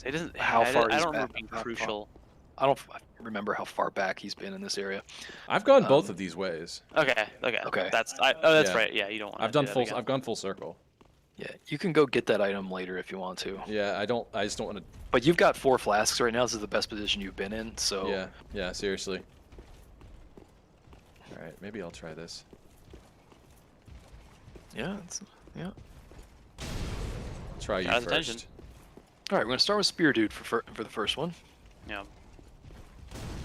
It doesn't. How I, far I he's don't remember back- being how far- crucial. I don't remember how far back he's been in this area. I've gone both um, of these ways. Okay. Okay. That's. Oh, that's Yeah. right. Yeah, you don't want. I've done full. I've gone full circle. Yeah, you can go get that item later if you want to. Yeah, I don't. I just don't want to. But you've got 4 flasks right now. This is the best position you've been in. So Yeah, yeah, seriously. All right, maybe I'll try this. yeah. I'll try you Got his first. attention. All right, we're gonna start with Spear Dude for the first one. Yeah.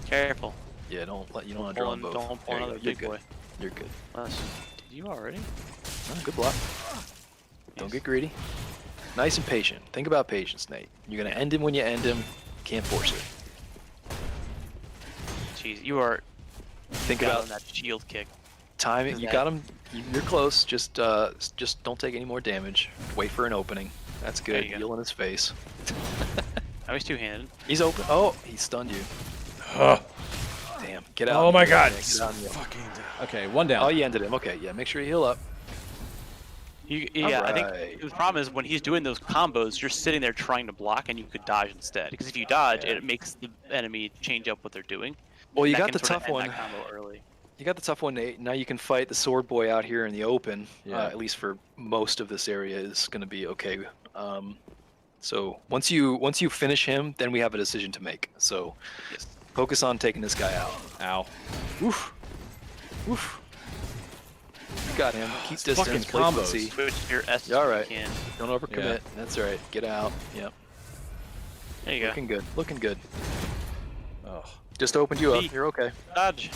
Careful. Yeah, don't want to draw them both. Don't pull There you another go. You're big good. boy. You're good. Did you already? Oh, good block. Don't get greedy. Nice and patient. Think about patience, Nate. You're gonna end him when you end him. Can't force it. Jeez, you are. Think got about on that shield kick. timing. Is You that- got him. You're close. Just don't take any more damage. Wait for an opening. That's There good. you go. Heal in his face. I was two-handed. He's open. Oh, he stunned you. Damn. Get out. Oh my God! Get out. Fucking. Okay, one down. Oh, you ended him. Okay, yeah. Make sure you heal up. Yeah, I think Alright. the problem is when he's doing those combos, you're sitting there trying to block, and you could dodge instead. Because if you dodge, Yeah. it makes the enemy change up what they're doing. Well, you That got can the sorta tough end one. That combo early. You got the tough one, Nate. Now you can fight the sword boy out here in the open. Yeah. At least for most of this area is going to be okay. So once you finish him, then we have a decision to make. So Yes. focus on taking this guy out. Ow. Oof. Oof. You got him. Keep It's fucking distance. Play combos. footsie. Switch your S Yeah, all if right. you can. Don't overcommit. That's all right. Get out. Yep. There you go. Looking good. Looking good. Oh. Just opened you up. See? You're okay. Dodge.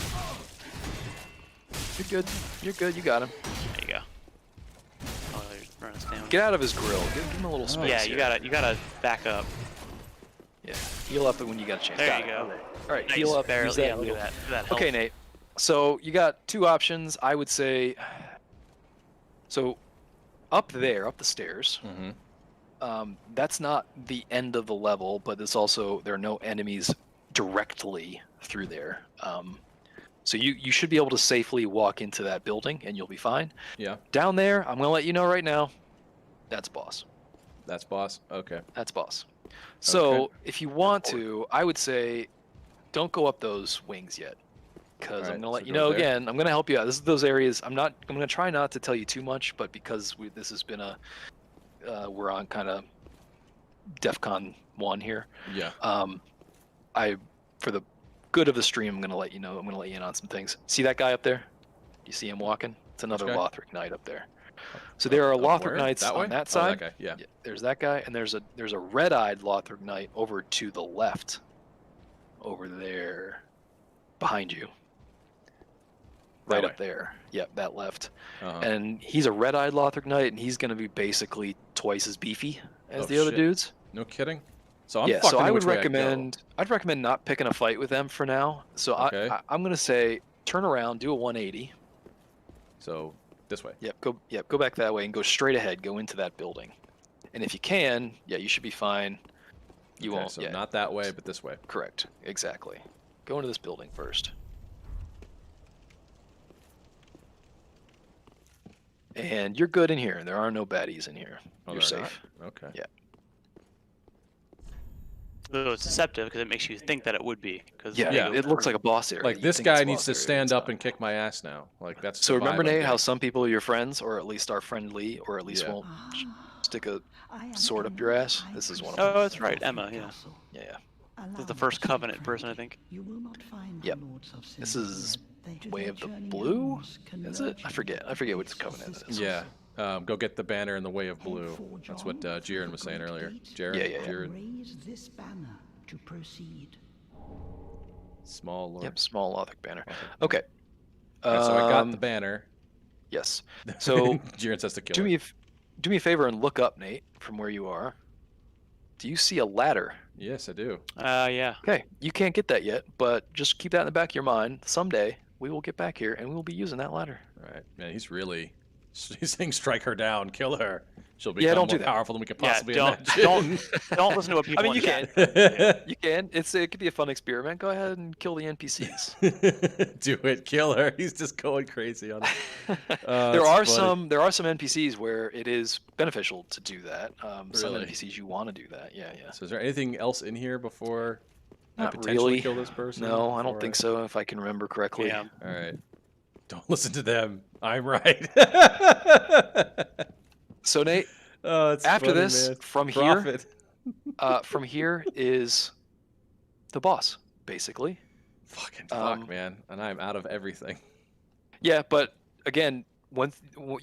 You're good. You're good. You got him. There you go. Oh, you're running us down. Get out of his grill. Give him a little space. Yeah, here. you gotta back up. Yeah. Heal up when you got a chance. There Got you it. go. All right. Nice, Heal up. barrel. Use that Yeah, look little- at that. Look at that. Okay, health. Nate. So you got 2 options. I would say. So, up there, up the stairs. Mm-hmm. That's not the end of the level, but it's also there are no enemies directly through there. So you should be able to safely walk into that building and you'll be fine. Yeah, Down there, I'm gonna let you know right now. That's boss. that's boss. Okay. That's boss. So Okay. if you want to, I would say, don't go up those wings yet, because Alright, I'm gonna let so you go know there. again. I'm gonna help you out. This is those areas. I'm gonna try not to tell you too much, but because this has been we're on kind of DEFCON 1 here. Yeah. For the good of the stream, I'm gonna let you know. I'm gonna let you in on some things. See that guy up there? You see him walking? It's another guy? Lothric Knight up there. So there are Up Lothric where? Knights That way? on that Oh, side. that guy. Yeah. Yeah, there's that guy, and there's a red-eyed Lothric Knight over to the left, over there, behind you, That right way. up there. Yep, that left. Uh-huh. And he's a red-eyed Lothric Knight, and he's gonna be basically twice as beefy as Oh, the other shit. dudes. No kidding. So I'm Yeah, fucking so I would which way go. recommend. I'd recommend not picking a fight with them for now. So Okay. I'm gonna say turn around, do a 180. So this way. Yep, go back that way and go straight ahead. Go into that building, and if you can, yeah, you should be fine. You Okay, won't. So yeah, not that way, but this way. correct. Exactly. Go into this building first. And you're good in here. There are no baddies in here. Oh, You're they're safe. not? Okay. Yeah. So it's deceptive because it makes you think that it would be. Cause Yeah, Yeah. it looks like a boss area. Like You this think it's guy a needs boss to area, stand it's up not. and kick my ass now. Like that's. So the remember, vibe I'm Nate, how getting. some people are your friends, or at least are friendly, or at least Yeah. won't stick a sword up your ass? This is one of them. Oh, that's right, Emma. Yeah. Yeah. This is the first Covenant person, I think. Yep. This is Way of the Blue? Is it? I forget. I forget which Covenant it is. Yeah. Go get the banner in the Way of Blue. That's what Jiren was saying earlier. Jiren? Yeah. Jiren. Raise this banner to proceed. Small Lord. Yep, small Lothric banner. Okay. Alright, so I got the banner. Yes. So Jiren says to kill do her. do me a favor and look up, Nate, from where you are. Do you see a ladder? Yes, I do. Yeah. Okay, you can't get that yet, but just keep that in the back of your mind. Someday we will get back here and we will be using that ladder. All right, man. He's saying strike her down, kill her. She'll become Yeah, don't more do that. powerful than we could Yeah, possibly don't imagine. don't listen to what I people mean, you in chat. can. You can. It could be a fun experiment. Go ahead and kill the NPCs. Do it, kill her. He's just going crazy on it. There are some NPCs where it is beneficial to do that. Some Really? NPCs you want to do that. Yeah. So is there anything else in here before I Not potentially really. kill this person? No, I don't before think so. If I can remember correctly. Yeah. All right. Don't listen to them. I'm right. So Nate, Oh, it's after funny, this, man. from Profit. from here is the boss, basically. Fucking fuck, man. And I'm out of everything. Yeah, but again,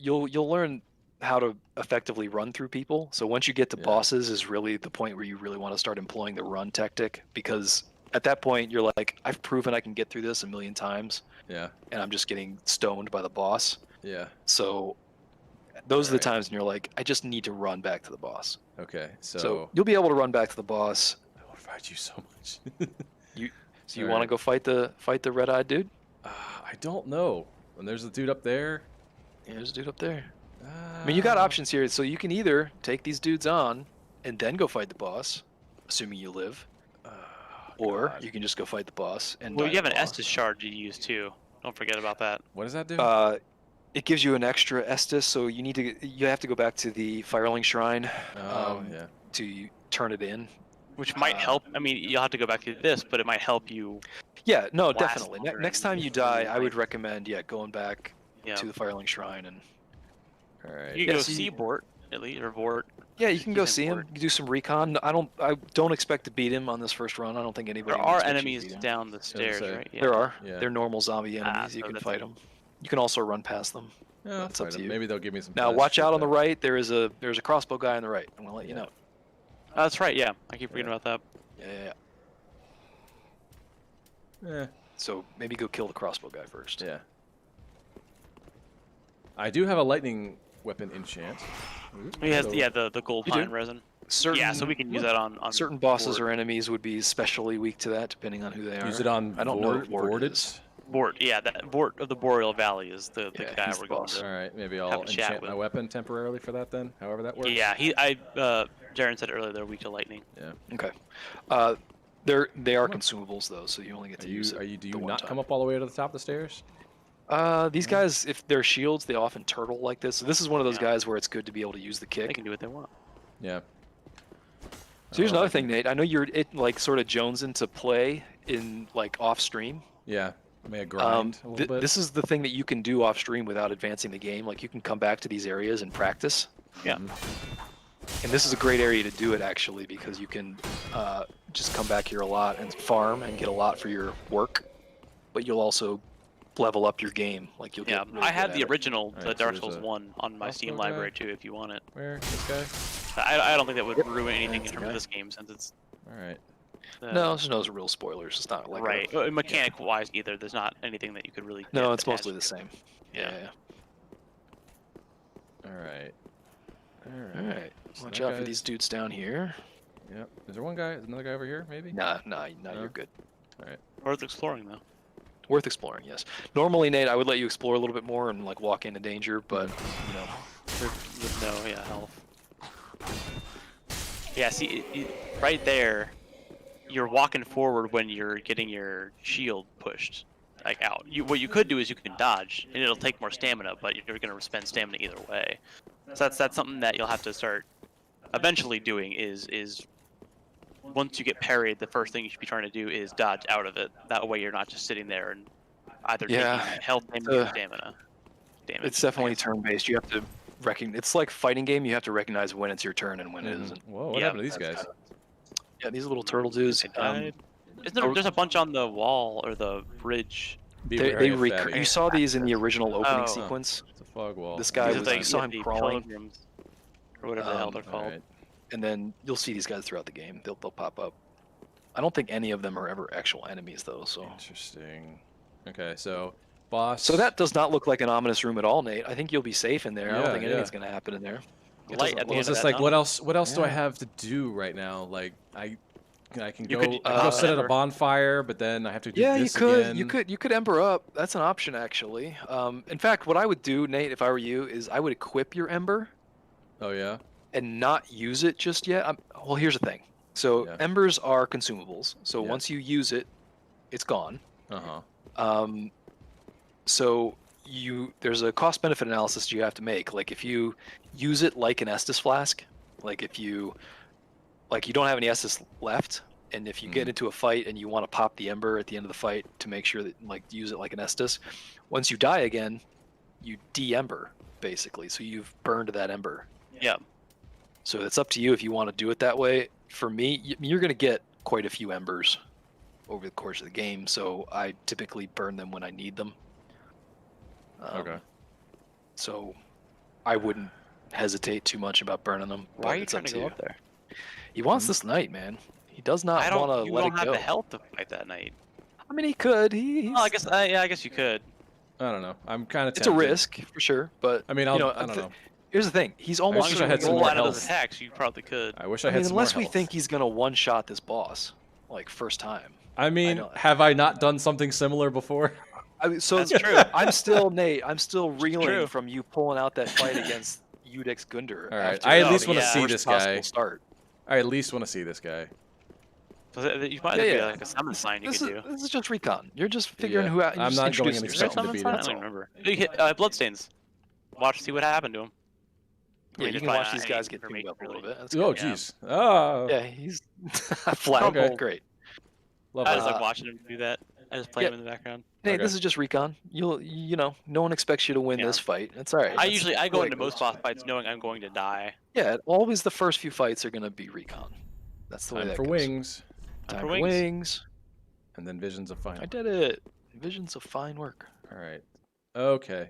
you'll learn how to effectively run through people. So once you get to Yeah. bosses is really the point where you really want to start employing the run tactic, because at that point you're like, I've proven I can get through this a million times, Yeah. and I'm just getting stoned by the boss. Yeah. So those are the Right. times when you're like, I just need to run back to the boss. Okay. So you'll be able to run back to the boss. I want to fight you so much. So you want to go fight the red-eyed dude? I don't know. And there's the dude up there. Yeah, there's a dude up there. I mean, you got options here, so you can either take these dudes on and then go fight the boss, assuming you live, or God. you can just go fight the boss and. Well, die you have the an boss. Estus shard you use too. Don't forget about that. What does that do? It gives you an extra Estus, so you have to go back to the Firelink Shrine Yeah. to turn it in. Which might help. I mean, you'll have to go back to this, but it might help you. Yeah, no, Last definitely. longer Next and time you really die, I would like- recommend going back Yeah. to the Firelink Shrine and. All right. You can Yeah, go so see you- Bort, at least, or Vort. Yeah, you can go He's see him. important. You can do some recon. I don't expect to beat him on this first run. I don't think anybody. There would are expect you to enemies beat him. down the stairs, say. right? Yeah. There are. Yeah. They're normal zombie enemies. You so can that's fight it. them. You can also run past them. Yeah, That's up fight to him. you. Maybe they'll give me some. Now time to watch shoot out on the that. right. There's a crossbow guy on the right. I'm gonna let you Yeah. know. That's right. Yeah, I keep forgetting Yeah. about that. Yeah. Yeah. So maybe go kill the crossbow guy first. Yeah. I do have a lightning weapon enchant. He has, So- yeah, the gold You do? pine resin. Certain, Yeah, so we can use that on certain bosses Vort. or enemies would be especially weak to that, depending on who they are. Use it on. I don't know if Vort Vort is. Vort. Yeah, that Vort of the Boreal Valley is the Yeah, guy he's we're the going boss. to. All right, maybe Have I'll a chat enchant my with. weapon temporarily for that then. However that works. Yeah, Jaren said earlier they're weak to lightning. Okay. They are consumables though, so you only get to use it. Do you the one not time. come up all the way to the top of the stairs? These guys, if they're shields, they often turtle like this. So this is one of those Yeah. guys where it's good to be able to use the They kick. can do what they want. Yeah. So here's Oh, another I thing, Nate. I know you're like sort of jonesing to play in like off stream. Yeah. May I grind a little bit? This is the thing that you can do off stream without advancing the game. Like you can come back to these areas and practice. Yeah. And this is a great area to do it actually, because you can just come back here a lot and farm and get a lot for your work, but you'll also level up your game. Like you'll Yeah, get. really I good had at the it. original Alright, the so Dark there's Souls a 1 on my Steam crossbow guy. library too, if you want it. Where? This guy? I don't think that would ruin anything in That's terms okay. of this game since it's All right. No, there's no real spoilers. It's not like right. Mechanic-wise, either there's not anything that you could really. No, get it's mostly the attached same. Yeah. All right. All right. So Watch that out for guy's- these dudes down here. Yep. Is there one guy? Is another guy over here? Maybe. Nah, No? you're good. to. Worth exploring though. Worth exploring, yes. Normally, Nate, I would let you explore a little bit more and like walk into danger, but you know, With no health. Yeah, see, right there, you're walking forward when you're getting your shield pushed, like out. What you could do is you can dodge, and it'll take more stamina, but you're going to spend stamina either way. So that's something that you'll have to start eventually doing. Is once you get parried, the first thing you should be trying to do is dodge out of it. That way, you're not just sitting there and either Yeah, taking health damage or stamina damage. it's definitely turn-based. You have to recognize. It's like fighting game. You have to recognize when it's your turn and when it isn't. Whoa! What Yeah, happened to these guys? Yeah, these little turtle dudes. Isn't there? There's a bunch on the wall or the bridge. Be They wary of recur- fatty. you saw these in the original opening Oh. sequence. It's a fog wall. This guy These are was, the- you saw him the crawling, pilgrims, or whatever the hell they're called. Alright. and then you'll see these guys throughout the game. They'll pop up. I don't think any of them are ever actual enemies though. So Interesting. Okay, so boss. that does not look like an ominous room at all, Nate. I think you'll be safe in there. I Yeah, don't think anything's yeah. gonna happen in there. It Light doesn't at the Well, end it's of just that like what tunnel. else? What else do I Yeah. have to do right now? Like I can You go, could- I can go sit at a Ember. bonfire, but then I have to do Yeah, this you could. again. You could ember up. That's an option actually. In fact, what I would do, Nate, if I were you, is I would equip your ember Oh yeah. and not use it just yet. Well, here's the thing. So Yeah. embers are consumables. So Yeah. once you use it, it's gone. Uh huh. So there's a cost benefit analysis you have to make. Like if you use it like an Estus flask, like if you don't have any Estus left, and if you get Mhm. into a fight and you want to pop the ember at the end of the fight to make sure that use it like an Estus, once you die again, you de-ember basically. So you've burned that ember. Yeah. So it's up to you if you want to do it that way. For me, you're going to get quite a few embers over the course of the game, so I typically burn them when I need them. Okay. So I wouldn't hesitate too much about burning them. Why but are you it's trying up to to go you. up there? He wants this night, man. He does not I want don't. to You let don't it have go. the health to fight that night. I mean, he could. He's, Oh, I guess. Yeah, I guess you could. I don't know. I'm kind of. it's a risk for sure, but I mean, you know, I don't know. here's the thing. He's wish almost I had some roll more out of those health. attacks. You probably could. I wish I I had mean, some unless more we health. think he's gonna one-shot this boss, like first time. I mean, don't- have I not done something similar before? I mean, so That's true. I'm still Nate. I'm still reeling true. from you pulling out that fight against Udex Gundar. All right, after I at the least wanna worst see this possible guy. Start. I at least want to see this guy. You might Yeah, be yeah. like a summon sign you This could is, do. this is just recon. You're just figuring Yeah, who out. You're I'm just not going introducing in yourself. expecting to beat I him. That's don't all. even remember. You hit bloodstains. Watch, see what happened to him. Yeah, you can find watch out these any guys get beat information, up a little really. bit. That's Oh good. jeez. Ah. Yeah, he's flat. Okay. Great. Love I that. just like watching him do that. I just play him in the background. Nate, Okay. this is just recon. You know, no one expects you to win Yeah. this fight. It's all right. I That's go the way into it most goes. boss fights knowing I'm going to die. Yeah, always the first few fights are gonna be recon. That's the way Time that for goes. wings, Time for for wings. wings. and then visions of fire. I did it. Visions of fine work. All right. Okay.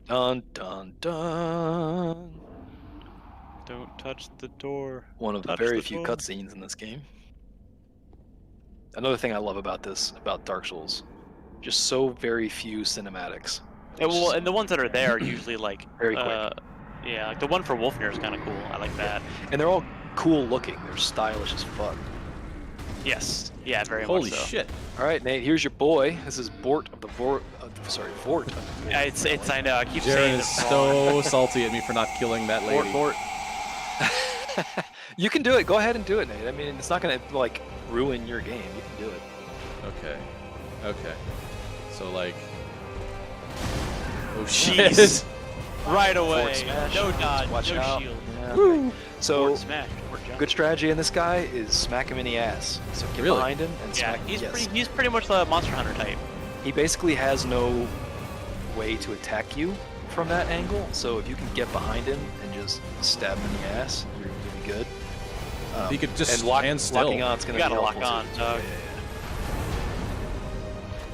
Dun dun dun. Don't touch the door. One of the Touch very the few door. cutscenes in this game. Another thing I love about Dark Souls, just so very few cinematics. Yeah, well, and the ones that are there are usually like Very quick. Yeah, like the one for Wolfnir is kind of cool. I like that. And they're all cool looking. They're stylish as fuck. Yes. Yeah, very Holy much so. shit. All right, Nate. Here's your boy. This is Vort of the Vort. Vort. Yeah, it's. I know. I keep Jaren saying is it wrong. so salty at me for not killing that lady. Vort. You can do it. Go ahead and do it, Nate. I mean, it's not gonna like ruin your game. You can do it. Okay. Okay. So like. Oh Jeez. shit. Right Forward away. smash. No dodge. Watch no out. shield. Yeah. Woo. So Forward smash. Forward jump. good strategy in this guy is smack him in the ass. So get Really? behind him and Yeah, smack. he's yes. pretty. He's pretty much the Monster Hunter type. He basically has no way to attack you from that angle. So if you can get behind him and just stab him in the ass, you're doing good. He could just and stand still. locking on's gonna You be gotta lock helpful on, too. Doug.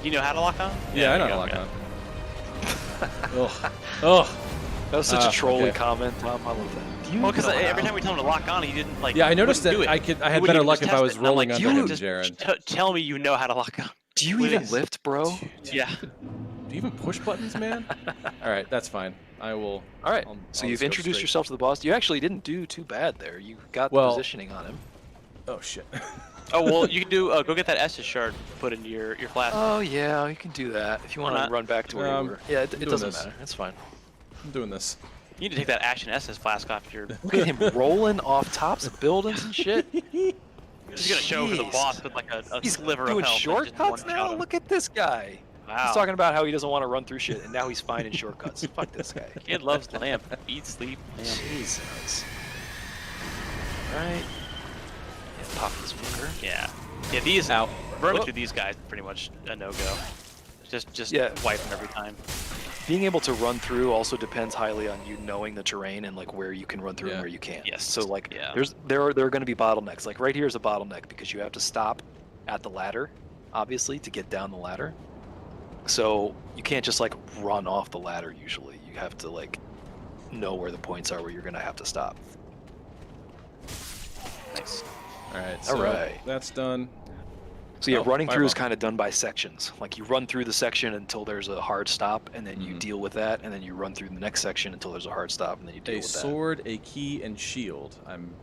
You know how to lock on? Yeah, I know there how you to go, lock on. Ugh. Ugh. That was such a trolly okay. comment, Tom. I love that. Do you Well, because know every how- time we tell him to lock on, he didn't like. Yeah, I he noticed wouldn't that do it. I He had wouldn't better even luck just if I test was it, and I'm rolling like, under him, dude, Jaren. Tell me you know how to lock on. Do you even Please. lift, bro? Yeah. Do you even push buttons, man? All right, that's fine. I will. All right. I'll So just you've go introduced straight. yourself to the boss. You actually didn't do too bad there. You got the Well- positioning on him. Oh shit. Oh well, you can do. Go get that Estus shard put into your flask. Oh yeah, you can do that if you want to not? run back to where you were. Yeah, it I'm doing doesn't this. matter. It's fine. I'm doing this. You need to take that Ashen Estus flask off your. Look at him rolling off tops of buildings and shit. He's gonna show for the Jeez. boss with like a He's sliver doing of health. and just shortcuts one-shot now. him. Look at this guy. Wow. He's talking about how he doesn't want to run through shit, and now he's finding shortcuts. Fuck this guy. Kid loves lamp. Eat, sleep, lamp. Jesus. All right. Yeah, pop his finger. Yeah. Yeah. These Out. running Oh. through these guys is pretty much a no-go. Just Yeah. wipe them every time. being able to run through also depends highly on you knowing the terrain and like where you can run through and Yeah. where you can't. Yes. So like Yeah. there are going to be bottlenecks. Like right here is a bottleneck because you have to stop at the ladder, obviously, to get down the ladder. So you can't just like run off the ladder usually. You have to like know where the points are where you're going to have to stop. Nice. All right. So Alright. that's done. So yeah, Oh, running through is fireball. kind of done by sections. Like you run through the section until there's a hard stop, and then you Mhm. deal with that, and then you run through the next section until there's a hard stop, and then you deal A with sword, a key, and shield. I'm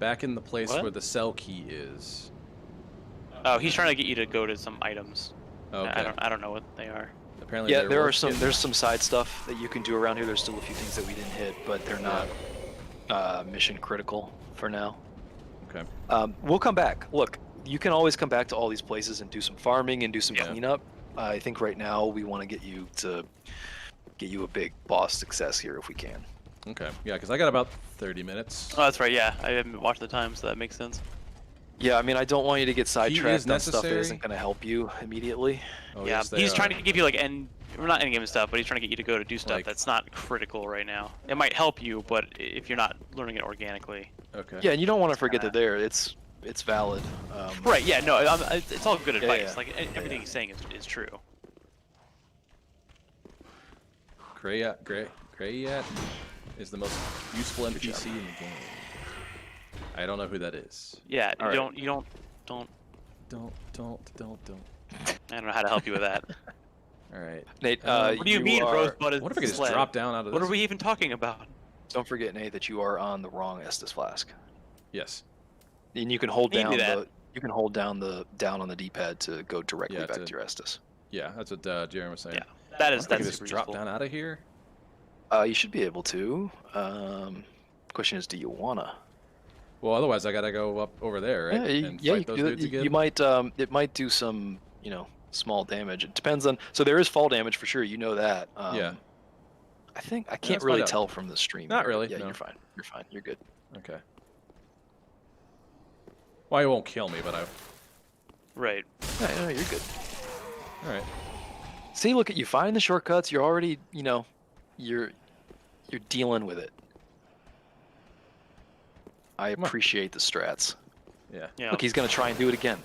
back in the place What? where the cell key is. Oh, he's trying to get you to go to some items. Okay. I don't know what they are. that. Apparently Yeah, they're there are worth some. getting. There's some side stuff that you can do around here. There's still a few things that we didn't hit, but they're not mission critical for now. Okay. We'll come back. Look, you can always come back to all these places and do some farming and do some Yeah. cleanup. I think right now we want to get you a big boss success here if we can. Okay. Yeah, because I got about 30 minutes. Oh, that's right. Yeah, I haven't watched the time, so that makes sense. Yeah, I mean, I don't want you to get sidetracked on stuff that necessary? isn't going to help you immediately. Oh, yeah, yes, they he's are. trying to give you like well, not endgame stuff, but he's trying to get you to go to do stuff Like- that's not critical right now. It might help you, but if you're not learning it organically. Okay. Yeah, and you don't want to forget that it's valid. Right. Yeah. No. It's all good Yeah, advice. yeah. Like everything he's saying is true. Greyat is the most useful NPC in the game. I don't know who that is. Yeah. All right. You don't. Don't. I don't know how to help you with that. All right. Nate, What do you mean, Rosebud is What if I could just sled? drop down out of this? What are we even talking about? Don't forget, Nate, that you are on the wrong Estus flask, Yes. and you can hold You down do that. down on the D-pad to go directly Yeah, back to- to your Estus. Yeah, that's what Jeremy was saying. Yeah. That What is if I could that's just super drop useful. down out of here. You should be able to. Question is, do you wanna? Well, otherwise I gotta go up over there, right? And you fight those can do dudes that. again. You might. It might do some, small damage. It depends on. So there is fall damage for sure. You know that. Yeah. I think I let's can't find really out. tell from the stream. Not here, but really, Yeah, no. you're fine. You're fine. You're good. Okay. Well, he won't kill me, but I. Right. Yeah, no, you're good. All right. See, look at you. Find the shortcuts. You're already, you're dealing with it. I Come on. appreciate the strats. Yeah. Yeah. Look, he's gonna try and do it again.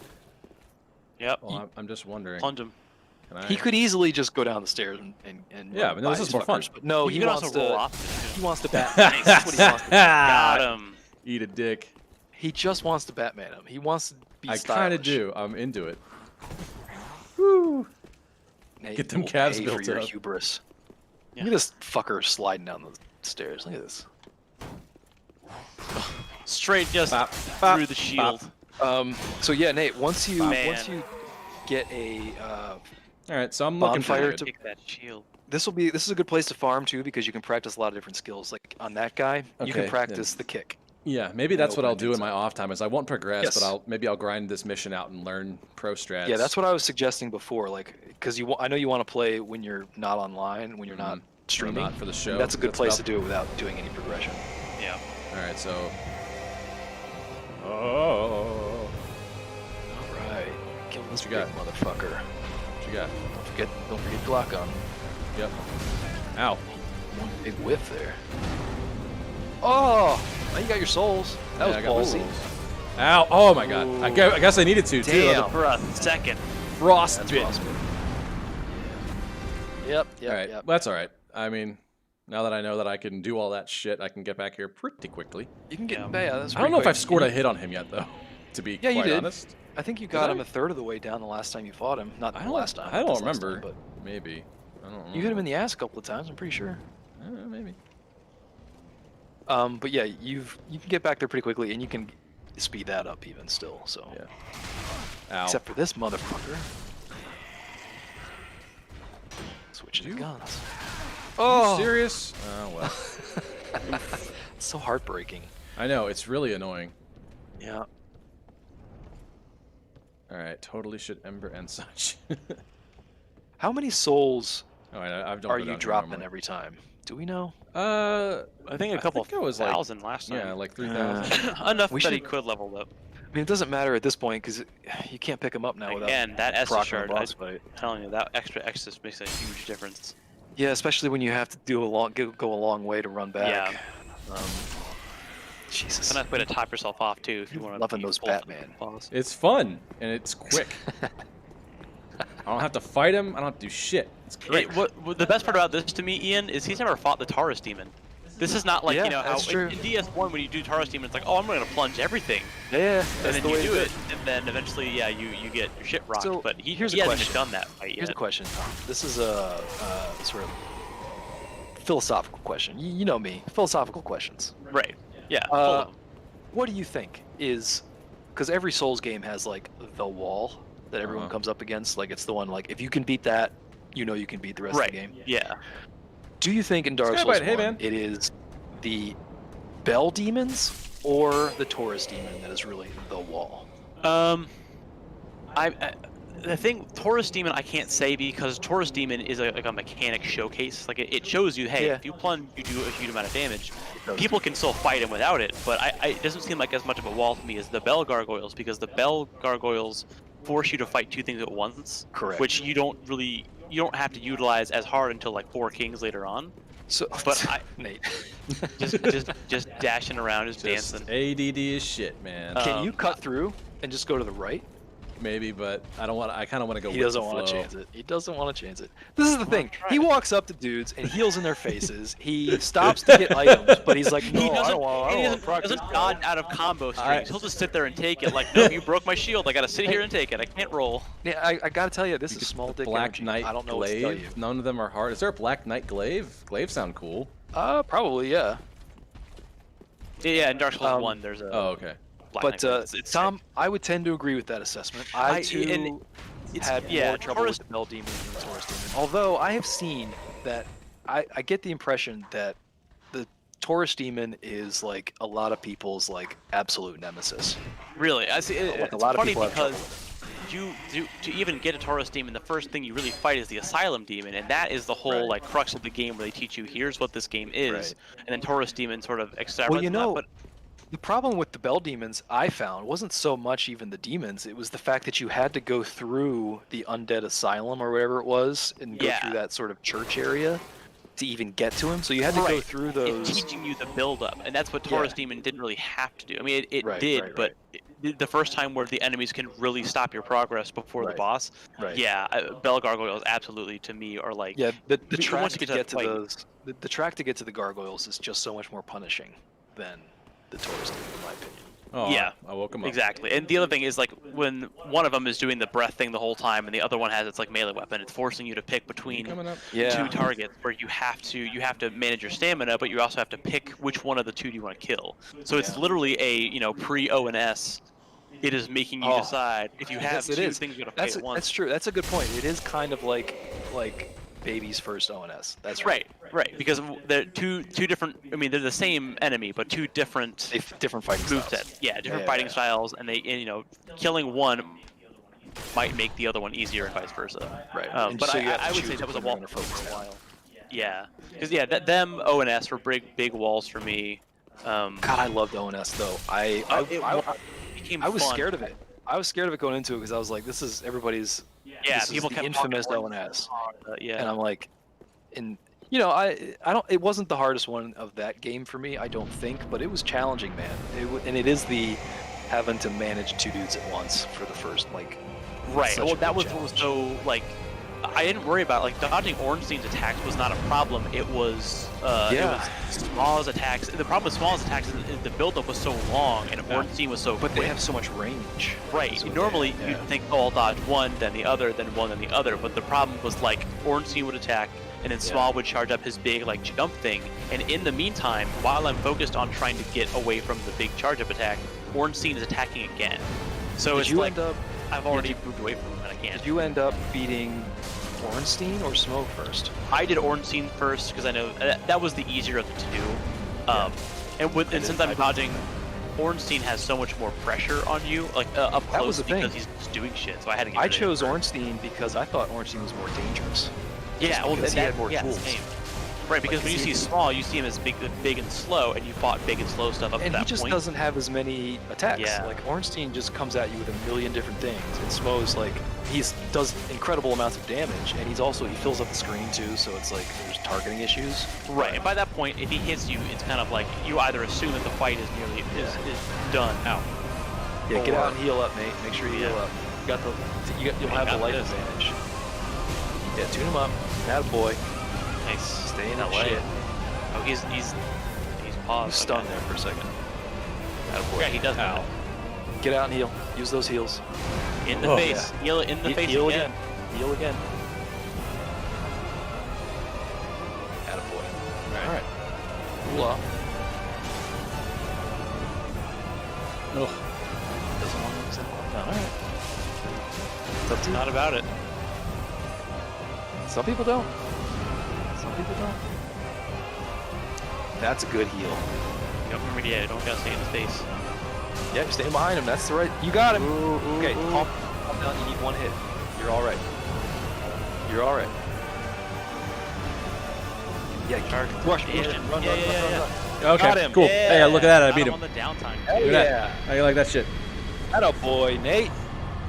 Yep. Well, I'm just wondering. Plunge him. Can I? He could easily just go down the stairs and Yeah, run but no, this by is these more fun. fuckers, But no, You he can wants also roll to. off. He wants to Batman. That's what he wants to do. Got him. Eat a dick. He just wants to Batman him. He wants to be I stylish. kind of do. I'm into it. Woo! Nate, Get them you will calves pay built for your up. hubris. Yeah. Look at this fucker sliding down the stairs. Look at this. Straight just Bop, through bop, the shield. So yeah, Nate. Once you Man. get a All right, so I'm looking for Bonfire it. to- Kick that shield. this is a good place to farm too because you can practice a lot of different skills. Like on that guy, you can Okay, practice the kick. Yeah, maybe and that's what open I'll it do in inside. my off time. Is I won't progress, Yes. but maybe I'll grind this mission out and learn pro strats. Yeah, that's what I was suggesting before. Like, because I know you want to play when you're not online, when you're not Mhm. streaming. Not for the show. That's a good place to about- do it without doing any progression. Yeah. All right, so. Oh. All right, kill this you big got? motherfucker. What you got? Don't forget Glock on. Yep. Ow. One big whiff there. Oh, now you got your souls. That Yeah, I got my was ballsy. souls. Ow. Oh my god. I guess I needed to, too. Damn. For a second. Frost That's bit. possible. Yep. All right. Yep. That's all right. I mean, now that I know that I can do all that shit, I can get back here pretty quickly. You can get. Yeah. Yeah, that's I don't know if pretty I've scored a quick. hit on him yet, though. To be Yeah, you quite did. honest. I think you got I? him a third of the way down the last time you fought him. Not I the don't- last time. I not don't this last remember. time, Maybe. I don't know. but you hit him in the ass a couple of times. I'm pretty sure. Maybe. But yeah, you can get back there pretty quickly, and you can speed that up even still. So, Yeah. Ow. except for this motherfucker. Switching You- guns. Are Oh, you serious? Oh, well. it's so heartbreaking. I know. It's really annoying. Yeah. All right. Totally should Ember and such. How many souls All right. I've are you dropping every time? Do we know? I think a couple it was like, thousand last time. yeah, like 3,000. Enough We that he should- could level up. I mean, it doesn't matter at this point because you can't pick them up now without Again, that Estus proccing a shard, boss I'm fight. telling you, that extra Extus makes a huge difference. Yeah, especially when you have to do go a long way to run back. Yeah. Jesus. It's a nice way to top yourself off too if you want to. Loving those Batman. It's fun and it's quick. I don't have to fight him. I don't have to do shit. It's great. What the best part about this to me, Ian, is he's never fought the Taurus demon. This is not like, Yeah, you know, how that's true. in DS1 when you do Taurus demon, it's like, oh, I'm going to plunge everything. Yeah, And that's then the you way to do it, and then eventually, yeah, you get your shit rocked. So, but he here's a hasn't question. done that fight Here's yet. a question, Tom. This is a sort of philosophical question. You know me, philosophical questions. Right. Yeah. full Uh, of 'em. What do you think is, because every Souls game has like the wall that everyone Uh-huh. comes up against. Like it's the one like if you can beat that, you know you can beat the rest of the game. Yeah. Do you think in Dark Sky Souls Bite, hey, 1 man. it is the Bell demons or the Taurus demon that is really the wall? The thing, Taurus Demon, I can't say because Taurus Demon is like a mechanic showcase. Like it shows you, hey, Yeah. if you plunge, you do a huge amount of damage. does. People can still fight him without it, but it doesn't seem like as much of a wall to me as the Bell Gargoyles, because the Bell Gargoyles force you to fight two things at once, Correct. which you don't have to utilize as hard until like 4 Kings later on. So, But Nate, Just dashing around, just Just dancing. ADD is shit, man. can you cut through and just go to the right? Maybe, but I don't want. I kind of want to go. He with doesn't the want to flow. chance it. He doesn't want to chance it. This is the thing. He walks up to dudes and heals in their faces. He stops to get items, but he's like, no, He I doesn't, don't want he to doesn't, practice. doesn't dodge out of combo strings. He'll just sit there and take it. Like, no, you broke my shield. I gotta sit here and take it. I can't roll. Yeah, I gotta tell you, this You is get small the dick Black energy. Knight I don't know what to tell you. glaive. None of them are hard. Is there a Black Knight glaive? Glaive sound cool. Probably, yeah. Yeah, in Dark Souls Um, 1, there's a. Oh, okay. Black But Knight. It's Tom, I would tend to agree with that assessment. I too had more trouble Taurus- with the Bell Demon than the Taurus Demon. Although I have seen that, I get the impression that the Taurus Demon is like a lot of people's like absolute nemesis. Really, I see. Like, a It's lot of funny people have because to even get a Taurus demon, the first thing you really fight is the Asylum demon, and that is the whole Right. like crux of the game where they teach you here's what this game is, Right. and then Taurus demon sort of extrapolates Well, you on know, that. the problem with the Bell Demons I found wasn't so much even the demons. It was the fact that you had to go through the Undead Asylum or whatever it was and go Yeah. through that sort of church area to even get to him. So you had to go Right. through It's those. teaching you the build up, and that's what Taurus Yeah. demon didn't really have to do. I mean, it Right, did, right, but the first time where the enemies can really stop your progress before the Right. boss, Right. yeah, Bell Gargoyles absolutely to me are like Yeah, the once track you to get to get to fight- those, the track to get to the gargoyles is just so much more punishing than the Taurus Demon, in my opinion. Oh, Yeah, I woke him up. Exactly, and the other thing is like when one of them is doing the breath thing the whole time, and the other one has its like melee weapon. It's forcing you to pick between Coming up. Yeah. two targets where you have to manage your stamina, but you also have to pick which one of the two do you want to kill. So it's Yeah. literally a pre ONS. It is making you Oh. decide if you have Yes, it two is. things you got to That's fight at once. that's true. That's a good point. It is kind of like baby's first ONS. That's right. Right, because they're two different. I mean, they're the same enemy, but two different Different fighting styles. movesets. Yeah, different Yeah, fighting yeah. styles, and killing one might make the other one easier and vice versa. Right. But so you have I to would say choose that was a which wall one you're for gonna focus a on. while. Yeah, because them ONS were big walls for me. God, I loved ONS though. I became was fun. scared of it. I was scared of it going into it because I was like, this is everybody's. Yeah, this is people the kept infamous talking ONS. Yeah, And I'm like, I don't. It wasn't the hardest one of that game for me, I don't think, but it was challenging, man. And it is the having to manage two dudes at once for the first like. right. such Well, a that big was what was challenge. so like. I didn't worry about dodging Ornstein's attacks was not a problem. It was Small's attacks. The problem with Small's attacks is the buildup was so long and Ornstein was so But they quick. have so much range. Right. So Normally yeah. you'd think, oh, I'll dodge one, then the other, then one, then the other. But the problem was like Ornstein would attack, and then Small would charge up his big like jump thing. And in the meantime, while I'm focused on trying to get away from the big charge up attack, Ornstein is attacking again. So Did it's you like end up? I've already moved away from him and I can't. Did you end up beating Ornstein or Smoke first? I did Ornstein first because I know that was the easier of the two. And since I'm dodging, Ornstein has so much more pressure on you, like up That was close the thing. because he's just doing shit. So I had to. Get I rid of him chose first. Ornstein because I thought Ornstein was more dangerous. Yeah, well, because he had more yeah, tools. same. Right, because when you see small, you see him as big and slow, and you fought big and slow stuff up to And that he just point. doesn't have as many attacks. Yeah. Like Ornstein just comes at you with a million different things. And Smo's like does incredible amounts of damage, and he fills up the screen too. So it's like there's targeting issues. Right, and by that point, if he hits you, it's kind of like you either assume that the fight is nearly is done out. Yeah, get Or- out and heal up, Nate. Make sure you heal Yeah. up. You'll have the got life this. advantage. Yeah, tune him up. Attaboy. Nice. Stay in that that way. shit. Oh, he's paused. He's stunned there for a second. Attaboy. Yeah, he does that. Get out and heal. Use those heals. In the Oh, face. Heal in the face Heal again. Heal again. Attaboy. Alright. Cool off. Ugh. Doesn't want to lose that one. Alright. It's up to you. Not about it. Some people don't. Some people don't. That's a good heal. Yep, remember, yeah, don't gotta stay in his face. Yeah, you're staying behind him. That's the right. You got him. Okay, calm down. You need one hit. You're all right. You're all right. Yeah, Charge. rush, Yeah, run, yeah, run, yeah, run, yeah. run. Okay, Got him. cool. Hey, look at that. I Got beat him. on the downtime. Hell Look at yeah. that. How you like that shit? Attaboy, Nate.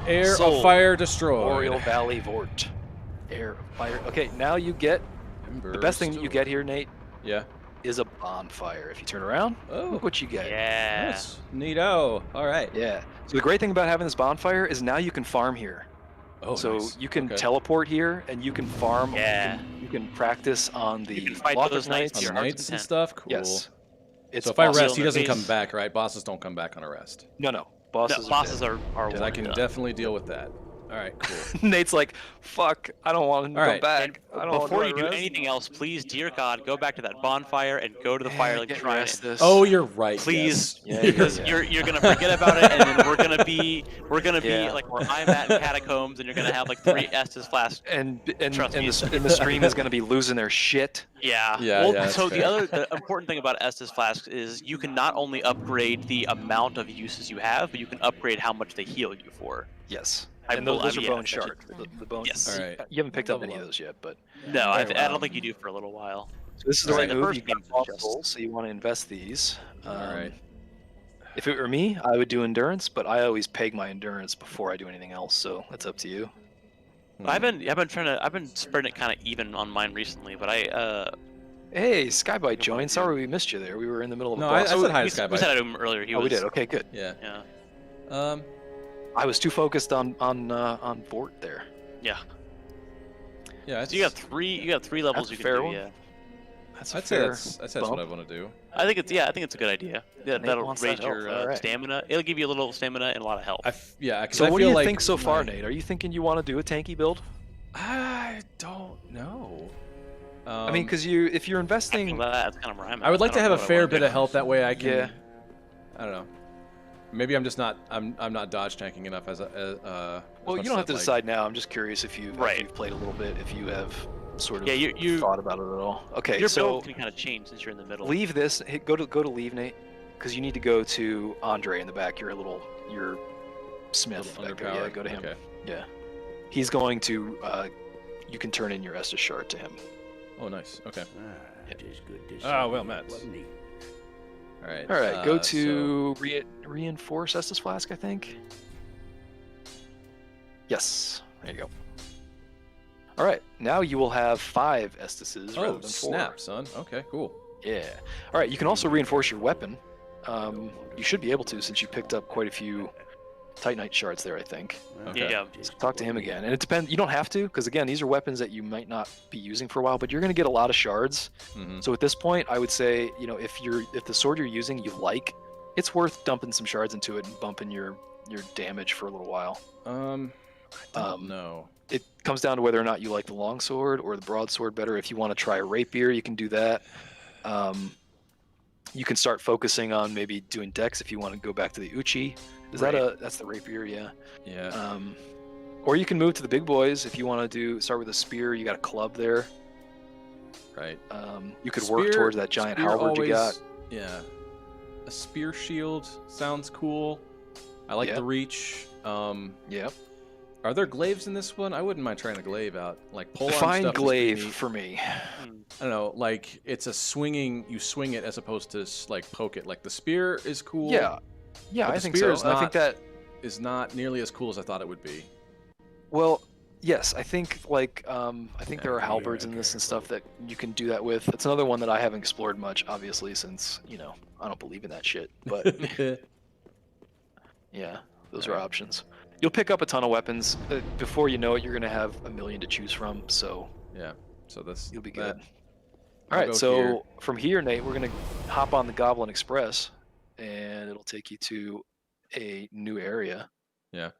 Air Sold. of Fire Destroyed. Oriole Valley Vort. Air of Fire. Okay, now you get the best thing that you get here, Nate, Yeah. is a bonfire. If you turn around, Oh. look what you get. Yeah. Nice. Neato. All right. Yeah. So the great thing about having this bonfire is now you can farm here. Oh, So nice. you can Okay. teleport here, and you can farm. Yeah. You can practice on the You can fight Locker those knights On to the your heart's knights and content. stuff? Cool. Yes. It's So if I awesome. rest, he in the doesn't come face. back, right? Bosses don't come back on a rest. No, bosses. No, bosses are Because I one can and done. definitely deal with that. All right, cool. Nate's like, fuck, I don't want him to All come right. back. I don't Before you want do rest. anything else, please, dear God, go back to that bonfire and go to the Firelink Get Shrine. rest and- this. Oh, you're right. Please, Yeah, because yeah. you're gonna forget about it, and then we're gonna be Yeah. like where I'm at in catacombs, and you're gonna have like 3 Estus flasks. And Trust me. the stream is gonna be losing their shit. Yeah. Yeah, Well, yeah, that's so fair. the important thing about Estus flasks is you can not only upgrade the amount of uses you have, but you can upgrade how much they heal you for. Yes. I And those mean, are yeah, bone that's shard. The bone. Yes. All right. You haven't picked up any of those yet, but No, I Anyway, don't think you do for a little while. so this is the Alright, right the move. first You got game's boss just- souls, so you want to invest these. All right. If it were me, I would do endurance, but I always peg my endurance before I do anything else. So that's up to you. I've been spreading it kind of even on mine recently, but Hey, Skybite joined. Sorry we missed you there. We were in the middle of a No, I boss. said hi to we Skybite. said to him earlier. He Oh, was, we did. Okay, good. Yeah. Yeah. I was too focused on Vort there. Yeah. Yeah. So you got three levels That's you a can fair do. one. Yeah. That's a I'd say fair that's what bump. I want to do. I think it's a good idea. Yeah, Nate that'll wants raise that your health, alright. stamina. It'll give you a little stamina and a lot of health. Yeah. 'cause So I what do feel you like think so far, my- Nate? Are you thinking you want to do a tanky build? I don't know. I mean, because if you're investing, That's kind of where I'm at. I would like to don't have know a what I fair wanna bit do. of health. That way I can. Yeah. I don't know. Maybe I'm just not. I'm not dodge tanking enough as a. well, you don't have to like, decide now. I'm just curious if you've Right. played a little bit, if you have sort of Yeah, you thought about it at all. Okay, your so build can kind of change since you're in the middle. leave this. Go to leave, Nate, because you need to go to Andre in the back. Your Smith. Little That guy. Yeah, underpowered? go to him. Okay. Yeah, he's going to. You can turn in your Estus shard to him. Oh, nice. Okay. Ah, well met. All right. All right, go so- to reinforce Estus Flask, I think. Yes, there you go. All right, now you will have 5 Estises rather Oh, than 4. snap, son. Okay, cool. Yeah. All right, you can also reinforce your weapon. You should be able to since you picked up quite a few Titanite shards there, I think. Okay. Yeah. So talk to him again. And it depends. You don't have to, because again, these are weapons that you might not be using for a while, but you're going to get a lot of shards. Mhm. So at this point, I would say, if the sword you're using you like, it's worth dumping some shards into it and bumping your damage for a little while. I don't know. It comes down to whether or not you like the longsword or the broadsword better. If you want to try a rapier, you can do that. You can start focusing on maybe doing dex if you want to go back to the Uchi. That's the rapier, yeah. Yeah. Or you can move to the big boys if you want to start with a spear. You got a club there. Right. You could work Spear- towards that giant spear halberd you got. always- Yeah. A spear shield sounds cool. I like Yeah. the reach. Yep. Are there glaives in this one? I wouldn't mind trying a glaive out. Like pole arm Define stuff is glaive pretty neat. for me. I don't know, like it's a swinging. You swing it as opposed to like poke it. Like the spear is cool. Yeah, but I the think spear so. is I think not- that. Is not nearly as cool as I thought it would be. Well, yes, I think like I think there are Yeah, halberds in this and stuff that you can do that with. It's another one that I haven't explored much, obviously, since I don't believe in that shit. But yeah, those are options. You'll pick up a ton of weapons. Before you know it, you're gonna have a million to choose from. So Yeah. So this. you'll be that- good. I'll All right, go so here. from here, Nate, we're gonna hop on the Goblin Express, and it'll take you to a new area. Yeah.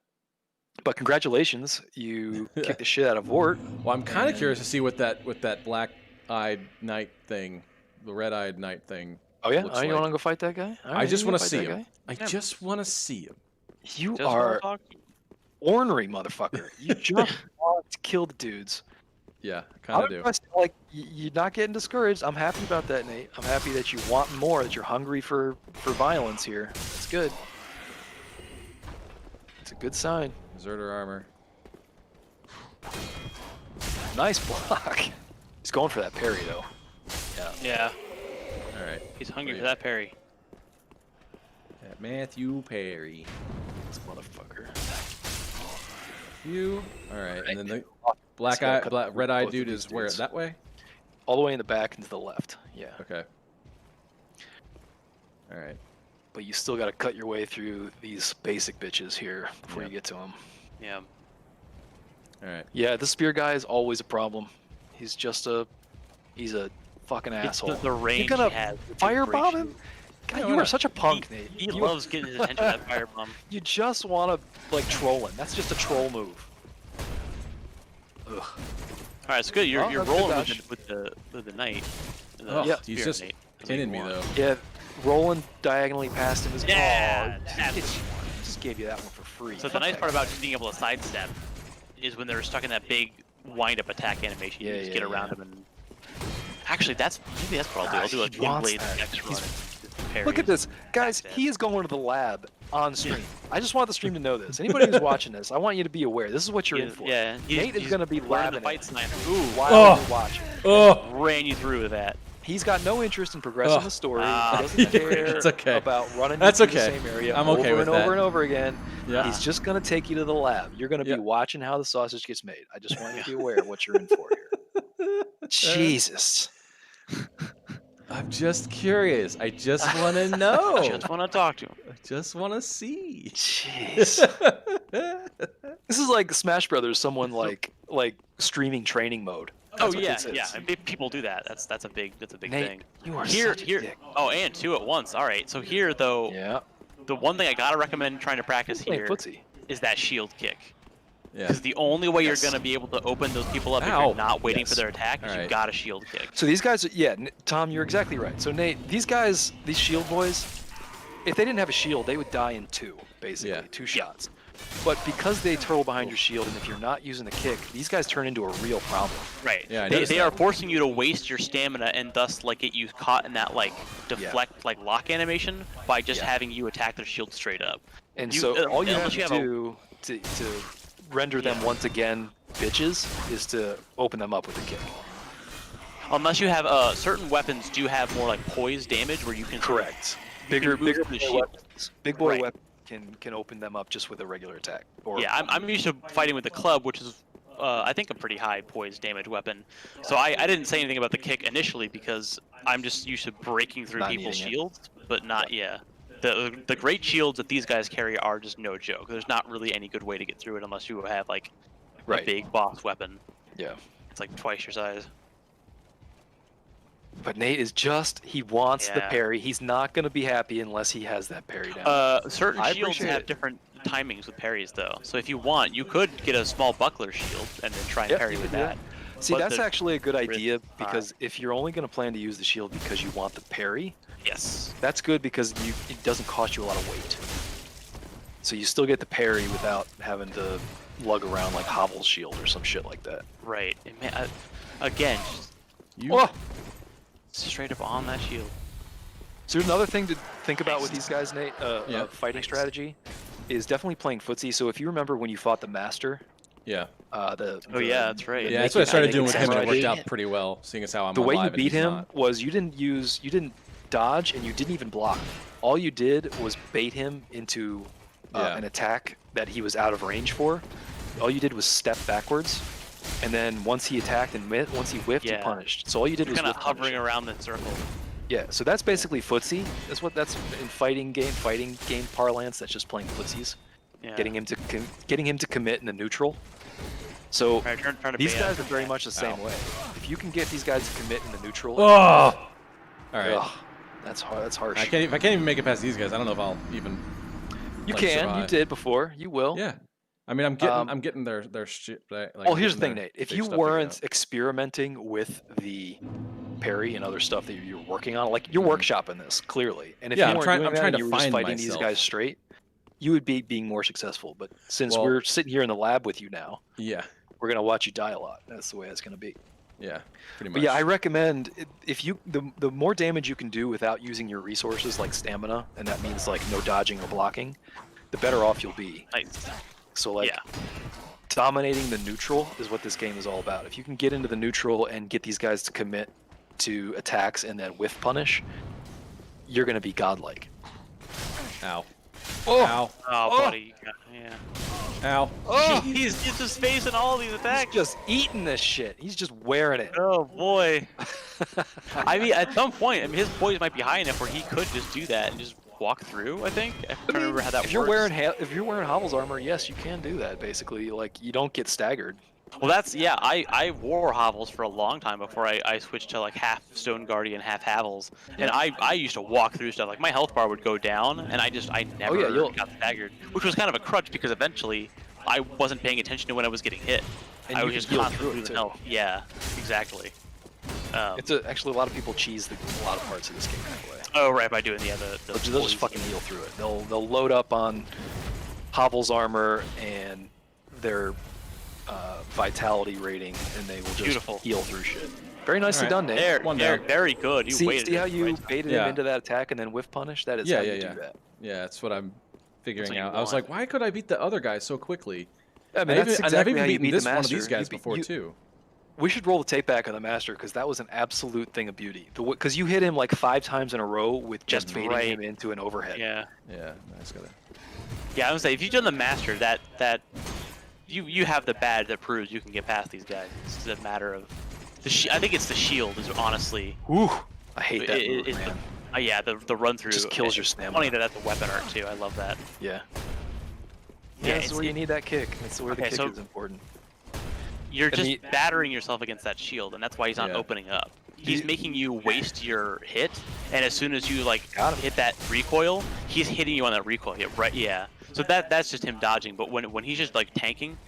But congratulations, you kicked the shit out of Vort. Well, I'm kind of And- curious to see what that black-eyed knight thing, the red-eyed knight thing. Oh yeah, looks you like. want to go fight that guy? All I right, just you want go to fight see that him. guy. I just want to see him. You Just wanna are talk. ornery, motherfucker. You just want to kill the dudes. Yeah, kind I'm of do. impressed, like you're not getting discouraged. I'm happy about that, Nate. I'm happy that you want more. That you're hungry for violence here. It's good. It's a good sign. Deserter armor. Nice block. He's going for that parry though. Yeah. Yeah, All right. he's hungry Wait. for that parry. That Matthew Perry. This motherfucker. You. All right. And then the Let's go cut through red-eyed both of dude these is where? dudes. That way? All the way in the back and to the left. Yeah. Okay. All right. But you still got to cut your way through these basic bitches here before Yep. you get to them. Yeah. All right. Yeah, the spear guy is always a problem. He's a fucking It's asshole. the range gonna he has. with his Firebomb great him? shoot. God, Yeah, you why are not? such a punk, Nate. He You- loves getting his attention with that firebomb. You just want to like troll him. That's just a troll move. Ugh. All right, it's good. You're Oh, you're that's a good rolling dodge. with the knight. The Oh, Yeah. he's spear just knight. That's what pinning you me want. though. Yeah, rolling diagonally past him is Yeah, oh, that's it just gave you that one for free. So the nice part about just being able to sidestep is when they're stuck in that big wind-up attack animation, you Yeah, just yeah, get around yeah. them and. Actually, maybe that's what I'll do. I'll do a He twin wants blade that. X run. Look at this, guys. He is going to the lab on stream. I just want the stream to know this. Anybody who's watching this, I want you to be aware. This is what you're in for. Yeah, Nate is going to be learning labbing the fight it sniper. Ooh, while Oh. you're watching. Oh. ran you through with that. He's got no interest in progressing Ugh. the story. Ah. He doesn't care It's okay. about running That's through the okay. same area I'm over okay with and over that. and over again. Yeah. He's just going to take you to the lab. You're going to Yeah. be watching how the sausage gets made. I just want you to be aware of what you're in for here. Jesus. I'm just curious. I just want to know. Just want to talk to him. I just want to see. Jeez. This is like Smash Brothers, someone like streaming training mode. That's Oh what yeah, this is. yeah. And people do that. That's a big Nate, thing. you are Here, such a here. dick. Oh, and two at once. All right. So here though, Yeah. the one thing I gotta recommend trying to practice Playing here footsie. is that shield kick. Yeah. Because the only way Yes. you're gonna be able to open those people up if Ow. you're not waiting for Yes. their attack is All you right. got a shield kick. So these guys, yeah, Tom, you're exactly right. So Nate, these guys, these shield boys, if they didn't have a shield, they would die in two, basically, Yeah. 2 shots. But because they turtle behind your shield, and if you're not using the kick, these guys turn into a real problem. Right. Yeah, I they noticed they that. are forcing you to waste your stamina and thus like get you caught in that like deflect like lock animation by just Yeah. having you attack their shield straight up. And You- so all you have unless to you have a- do to render them once again bitches is to open them up with a kick. Unless you have certain weapons do have more like poise damage where you can sort of- Correct. you Bigger can move boy the shield. weapons. Big boy Right. weapon can open them up just with a regular attack. Or Yeah, I'm used to fighting with the club, which is I think a pretty high poise damage weapon. So I didn't say anything about the kick initially because I'm just used to breaking through Not people's needing it. shields, but not the great shields that these guys carry are just no joke. There's not really any good way to get through it unless you have like a Right. big boss weapon. Yeah. It's like twice your size. But Nate is he wants the Yeah. parry. He's not going to be happy unless he has that parry down. Certain I shields appreciate have it. different timings with parries though. So if you want, you could get a small buckler shield and then try and Yep, parry you with could do that. See, but that's the actually a good risk idea is high. because if you're only going to plan to use the shield because you want the parry, Yes. that's good because it doesn't cost you a lot of weight. So you still get the parry without having to lug around like Hovel's shield or some shit like that. Right. And again, just You, Oh! straight up on that shield. So there's another thing to think about with these guys, Nate, Yeah. fighting strategy. is definitely playing footsie. So if you remember when you fought the master, Yeah. Oh yeah, that's right. Yeah, that's what I started think doing with it's him, and it worked samurai out pretty well, seeing as how I'm the way you alive and beat he's him not. was you didn't dodge and you didn't even block. All you did was bait him into Yeah. an attack that he was out of range for. All you did was step backwards, and then once he attacked and once he whiffed, you Yeah. punished. So all you did You're was kind of whiff hovering punish. around that circle. Yeah, so that's basically footsie. That's in fighting game parlance. That's just playing footsies, Yeah. getting him to commit in the neutral. So Right, trying to these ban guys are from very that. much the same way. If you can get these guys to commit in the neutral, Oh! All right. ugh, that's hard. That's harsh. I can't even make it past these guys. I don't know if I'll even. You like, can. You survive. did before. You will. Yeah. I mean, I'm getting their shit. Like, Well, here's the getting thing, their Nate. If big you stuff figured weren't out. experimenting with the parry and other stuff that you're working on, like you're workshopping this clearly, and if Yeah, you I'm weren't trying- doing I'm that trying and to you were just find fighting these myself. guys straight, you would be being more successful. But since Well- we're sitting here in the lab with you now, Yeah. we're gonna watch you die a lot. That's the way it's gonna be. Yeah. Pretty much. But yeah, I recommend if you the more damage you can do without using your resources like stamina, and that means like no dodging or blocking, the better off you'll be. Nice. So like Yeah. dominating the neutral is what this game is all about. If you can get into the neutral and get these guys to commit to attacks and then whiff punish, you're gonna be godlike. Ow. Oh! Ow. Oh, buddy. Yeah. Ow. Oh! He's just facing all these He's attacks. just eating this shit. He's just wearing it. Oh boy. I mean, at some point, I mean, his poise might be high enough where he could just do that and just walk through. I think. I'm trying to remember how that if you're works. if you're wearing Hovel's armor, yes, you can do that. Basically, like you don't get staggered. Well, that's yeah. I wore hovels for a long time before I switched to like half Stone Guardian, half Havels, and I used to walk through stuff. Like my health bar would go down, and I never you'll- got staggered, which was kind of a crutch because eventually I wasn't paying attention to when I was getting hit. And I you was can just heal constantly through it, losing too. health. Yeah, exactly. It's actually a lot of people cheese a lot of parts of this game that way. Oh right, by doing the They'll just poise. fucking heal through it. They'll load up on Hovel's armor and their vitality rating, and they will just Beautiful. heal through shit. Very nicely Alright. done, Nate. There, One there, down. very good. You See waited. how you right? baited Yeah. him into that attack and then whiff punish? That is Yeah, how yeah, you yeah. do that. Yeah, that's what I'm figuring what you out. I was want. like, why could I beat the other guy so quickly? I mean, I've that's even, exactly I've even how you beaten beat this the one of master. these guys You beat- before you- too. We should roll the tape back on the master because that was an absolute thing of beauty. Because you hit him like 5 times in a row with just That's baiting right. him into an overhead. Yeah. Yeah, I just gotta. Yeah, I would say if you've done the master, that you have the badge that proves you can get past these guys. It's a matter of I think it's the shield is honestly Ooh, I hate that move, it's man. yeah, the run through Just kills your stamina. Funny that that's a weapon art too. I love that. Yeah. Yeah, Yeah, that's it's- where you need that kick. That's where the Okay, kick so- is important. You're And just the- battering yourself against that shield, and that's why he's not Yeah. opening up. He's making you waste your hit, and as soon as you like Got him. hit that recoil, he's hitting you on that recoil hit, right? Yeah. So that's just him dodging. But when he's just like tanking,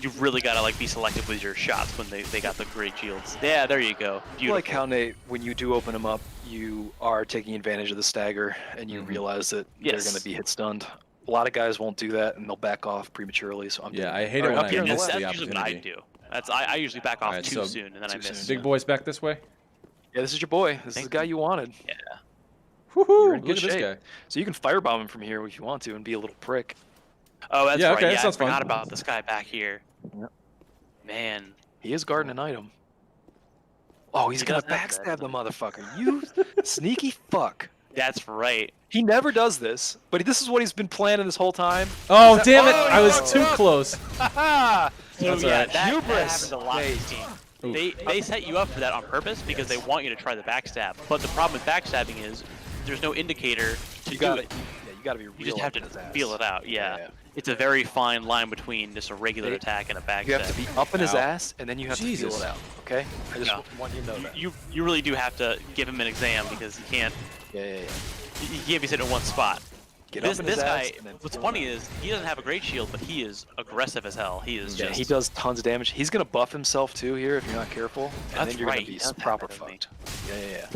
you've really got to like be selective with your shots when they got the great shields. Yeah, there you go. I Beautiful. like how, Nate, when you do open them up, you are taking advantage of the stagger, and you realize that they're Yes. going to be hit stunned. A lot of guys won't do that, and they'll back off prematurely. So I'm Yeah, doing I it. hate All it right, when up I here on the miss left. the That's usually what I opportunity. do. I usually back off Alright, too so soon, and then I too miss. soon. Big boys back this way. Yeah, this is your boy. This is Thank the guy you wanted. Yeah. You're Woohoo! in Look good at this shape. guy. So you can firebomb him from here if you want to and be a little prick. Oh, that's Yeah, right. okay, that Yeah, I sounds fun. forgot about this guy back here. Yep. Man. He is guarding an item. Oh, he's He gonna does have that. backstab the motherfucker. You sneaky fuck. That's right. He never does this, but this is what he's been planning this whole time. Oh, Is that- damn it! Oh, I was no, too no. close. Haha! So That's yeah, alright. that Hubris. happens a lot in this game. Oof. They set you up for that on purpose because they want you to try the backstab. But the problem with backstabbing is there's no indicator to You do got it. Yeah, you gotta be real. You just have up in his to ass. feel it out. Yeah. Yeah. It's a very fine line between just a regular They- attack and a backstab. You have to be up in his Ow. ass, and then you have to Jesus. feel it out. Okay? I just Yeah. want you to know that. You really do have to give him an exam because he can't Yeah. he can't be sitting in one spot. Get This up in his this ass, guy, and then what's feel funny it out. is he doesn't have a great shield, but he is aggressive as hell. He is Yeah, just he does tons of damage. He's gonna buff himself too here if you're not careful, and That's then you're right, gonna he be does have proper that, doesn't he? fucked. Yeah.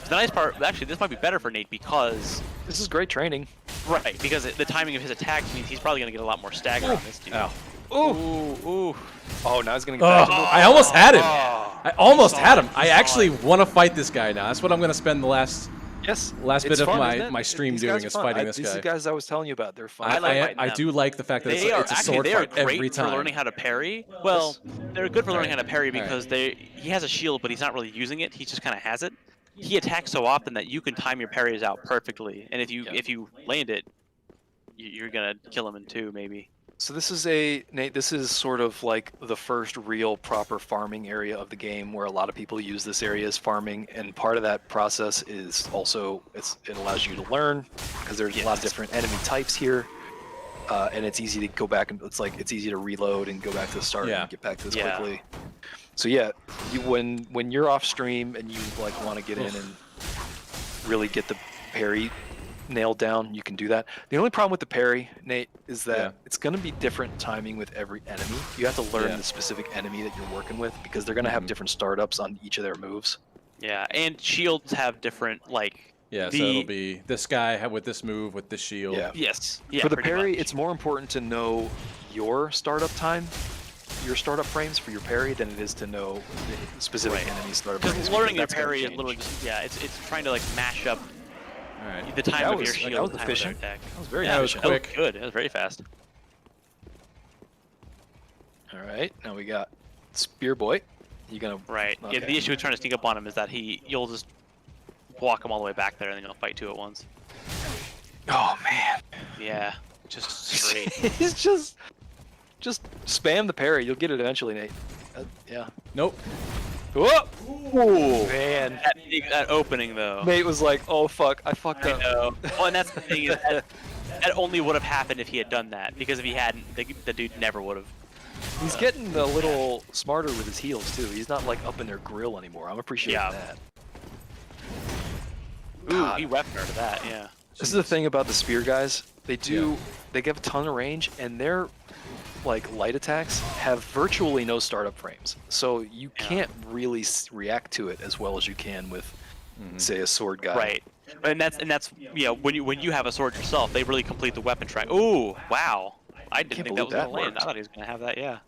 The nice part, actually, this might be better for Nate because, This is great training. right, because the timing of his attacks means he's probably going to get a lot more stagger on this dude. Ow. Ooh. Oh, now he's gonna get Oh, back. I almost had him. Oh. I almost saw had it, him. he I saw actually it. want to fight this guy now. That's what I'm gonna spend the last Yes. last it's bit of fun, my, isn't it? my stream These guys doing are is fun. fighting this These guy. guys I was telling you about, they're fun. I like I fighting do them. like the fact that They are it's a actually sword they are fight every great for time. learning how to parry. Well, they're good for learning how Alright. to parry Alright. because he has a shield, but he's not really using it. He just kind of has it. He attacks so often that you can time your parries out perfectly, and if you land it, you're gonna kill him in 2 maybe. So this is Nate, this is sort of like the first real proper farming area of the game where a lot of people use this area as farming, and part of that process is also it allows you to learn because there's a lot of different enemy types here. And it's easy to go back and it's easy to reload and go back to the start and get back to this quickly. So yeah, when you're off stream and you like want to get in and really get the parry nailed down, you can do that. The only problem with the parry, Nate, is that it's going to be different timing with every enemy. You have to learn the specific enemy that you're working with because they're going to have different startups on each of their moves. Yeah, and shields have different like. Yeah, so it'll be this guy with this move with this shield. Yeah. Yes. Yeah, for the pretty parry, much. it's more important to know your startup time, your startup frames for your parry than it is to know the specific enemy startup frames. Because learning your that's gonna parry is change. literally just it's trying to like mash up Alright. the time That of was- your that shield. was the time of their efficient. attack. That was very Yeah, efficient. that was quick. good. It was very fast. All right, now we got Spear Boy. You gonna Right. Okay. Yeah, the issue with trying to sneak up on him is that you'll just walk him all the way back there and then you'll fight 2 at once. Oh man. Yeah. Just straight. He's just spam the parry. You'll get it eventually, Nate. Yeah. Nope. Whoa! Ooh, man. that opening though. Nate was like, "Oh fuck, I fucked I up." know. Well, and that's the thing is that only would have happened if he had done that, because if he hadn't, the dude never would have. He's getting a little smarter with his heels too. He's not like up in their grill anymore. I'm appreciating that. Ooh, God. he weapon to that. Yeah. This is the thing about the spear guys. They give a ton of range, and their like light attacks have virtually no startup frames. So you can't really react to it as well as you can with, say, a sword guy. Right. And that's when you have a sword yourself, they really complete the weapon track. Ooh, wow. I didn't think that was gonna land. I thought he was gonna have that. Yeah.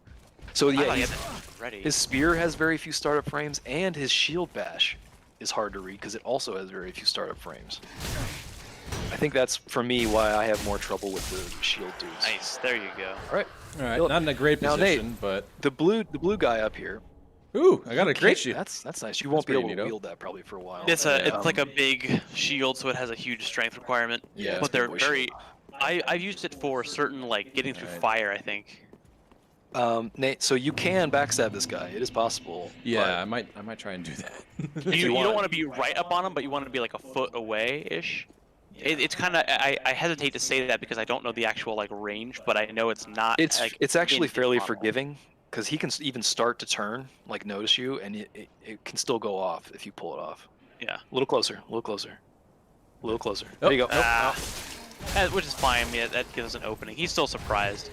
So I thought yeah, he had that ready. his spear has very few startup frames, and his shield bash is hard to read because it also has very few startup frames. I think that's, for me, why I have more trouble with the shield dudes. Nice. There you go. All right. Alright, not in a great Now, position, Nate, but... The blue guy up here. Ooh, I got a great shield. That's nice. You won't be pretty able to neato. wield that probably for a while. It's like a big shield, so it has a huge strength requirement. Yeah, it's but they're big boy very. shield. I've used it for certain like getting through fire. I think. Nate, so you can backstab this guy. It is possible. Yeah, I might try and do that. You don't want to be right up on him, but you want to be like a foot away ish. It's kind of I hesitate to say that because I don't know the actual like range, but I know it's not. It's actually fairly model. forgiving because he can even start to turn, like notice you, and it can still go off if you pull it off. Yeah. A little closer, a little closer, a little closer. There you go. Which is fine. Yeah, that gives us an opening. He's still surprised.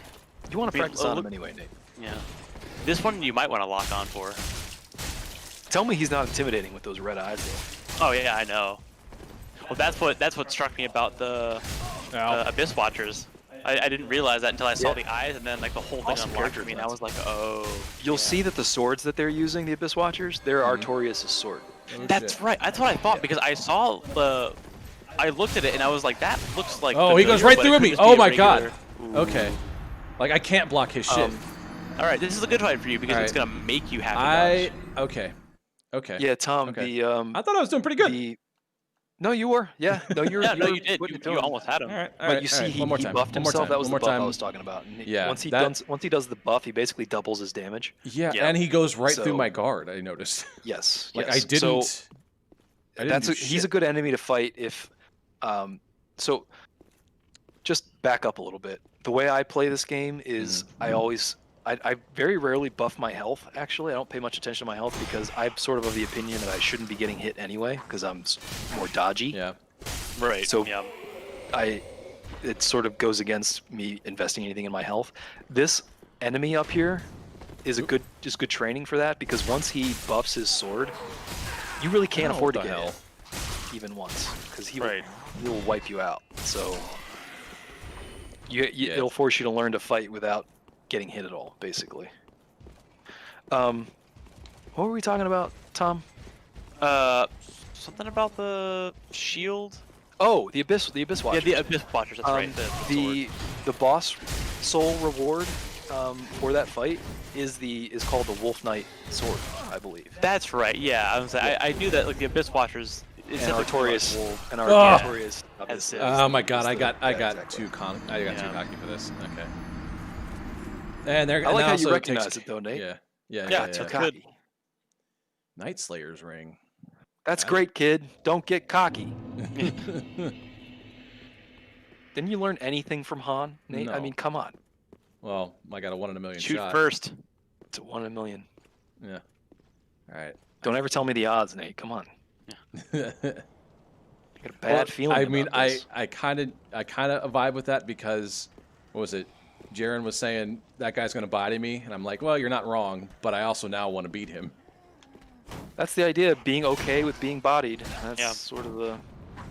You want to Be- practice on look- him anyway, Nate. Yeah. This one you might want to lock on for. Tell me he's not intimidating with those red eyes, though. Oh yeah, I know. Well, that's what struck me about the Abyss Watchers. I didn't realize that until I saw the eyes, and then like the whole thing Awesome unlocked character for me, and I designs. was like, oh. You'll see that the swords that they're using, the Abyss Watchers, they're Artorias' sword. That's right. That's what I thought because I saw I looked at it and I was like, that looks like. Oh, he goes familiar, right but through it me. could just be Oh a my god. regular- Ooh. Okay. Like, I can't block his shit. All right, this is a good fight for you because it's Alright. gonna make you have to dodge. Okay. Okay. Yeah, Tom. Okay. The I thought I was doing pretty good. No, you were. Yeah. No, you were. Yeah, no, were you did. putting it You to him. almost had him. Alright, But alright, you see, alright. he One more time. buffed One more himself. time. That was One the more buff I time. was talking about. And Yeah, Once he does the buff, he basically doubles his damage. Yeah, Yeah. and he goes right So- through my guard, I noticed. Yes. Like, yes. I didn't... So I didn't do he's a shit. good enemy to fight if. So, just back up a little bit. The way I play this game is I very rarely buff my health. Actually, I don't pay much attention to my health because I'm sort of the opinion that I shouldn't be getting hit anyway because I'm more dodgy. Yeah. Right. So yeah. It sort of goes against me investing anything in my health. This enemy up here is good training for that because once he buffs his sword, you really can't Oh, afford to what the get hell? hit even once because he Right. will wipe you out. So Yeah. it'll force you to learn to fight without getting hit at all, basically. What were we talking about, Tom? something about the shield. Oh, the Abyss Watchers. Yeah, the Abyss Watchers. That's right. The boss soul reward for that fight is called the Wolf Knight sword, I believe. That's right. Yeah, I knew that. Like the Abyss Watchers. And Artorias. And Oh. Artorias. Has it. Oh my god, I got exactly. too cocky for this. Okay. And they're I like and how also you it recognize takes- it though, Nate. Yeah, it's Too good. cocky. Night Slayer's ring. That's great, kid. Don't get cocky. Didn't you learn anything from Han, Nate? I No. mean, come on. Well, I got a 1 in a million Shoot shot. first. It's a 1 in a million. Yeah. All right. Don't ever tell me the odds, Nate. Come on. Well, I got a bad feeling. I mean, about this. I kind of vibe with that because what was it? Jaren was saying that guy's going to body me, and I'm like, well, you're not wrong, but I also now want to beat him. That's the idea of being okay with being bodied. That's Yeah. sort of the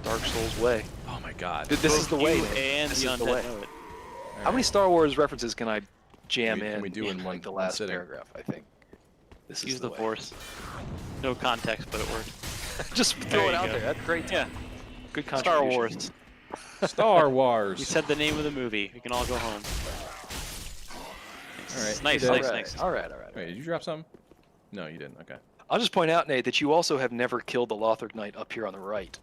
Dark Souls way. Oh my god. This is the way, You Nate. and This the is the undead way. know it. How many Star Wars references can I jam Can we in? do in one- like the one last sitting? paragraph? I think. This is Use the way. Force. No context, but it worked. Just There throw you it out go. there. That's great. Yeah. Good Star contribution. Wars. Star You Wars. said the name of the movie. We can all go home. All right. Nice, you did. nice, All right. nice. All right. All right. Wait, did you drop something? No, you didn't. Okay. I'll just point out, Nate, that you also have never killed the Lothric Knight up here on the right.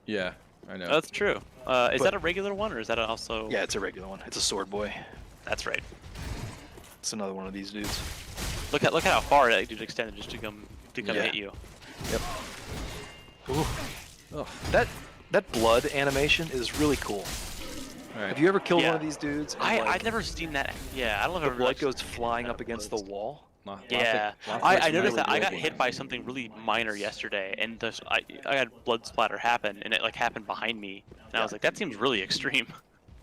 Yeah, I know. That's true. Is But- that a regular one, or is that also? Yeah, it's a regular one. It's a sword boy. That's right. It's another one of these dudes. Look at how far that dude extended just to come Yeah. hit you. Ooh. Ugh. That blood animation is really cool. All right. Have you ever killed one Yeah. of these dudes? And, I've like, never seen that. Yeah, I don't know if the I've ever blood actually goes seen flying that up against the wall. Yeah, Lothric's I noticed that really I got good. hit by something really minor yesterday, and I had blood splatter happen, and it like happened behind me, and I was like, that seems really extreme.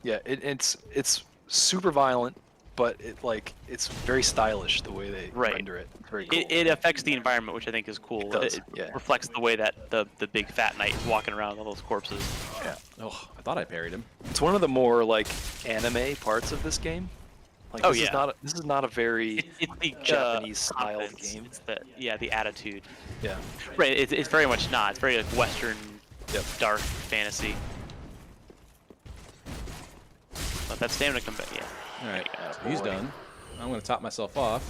Yeah, it's super violent, but it's very stylish the way they Right. render it. It's very cool. It affects the environment, which I think is cool. It does, yeah. reflects the way that the big fat knight is walking around with all those corpses. Oh, I thought I parried him. It's one of the more like anime parts of this game. Like, Oh, this yeah. is not a very It's the Japanese styled confidence, game. It's the attitude. yeah. Right, it's very much not. It's very like Western, Yep. dark fantasy. But that stamina come back, yeah. All right, he's boy. done. I'm gonna top myself off.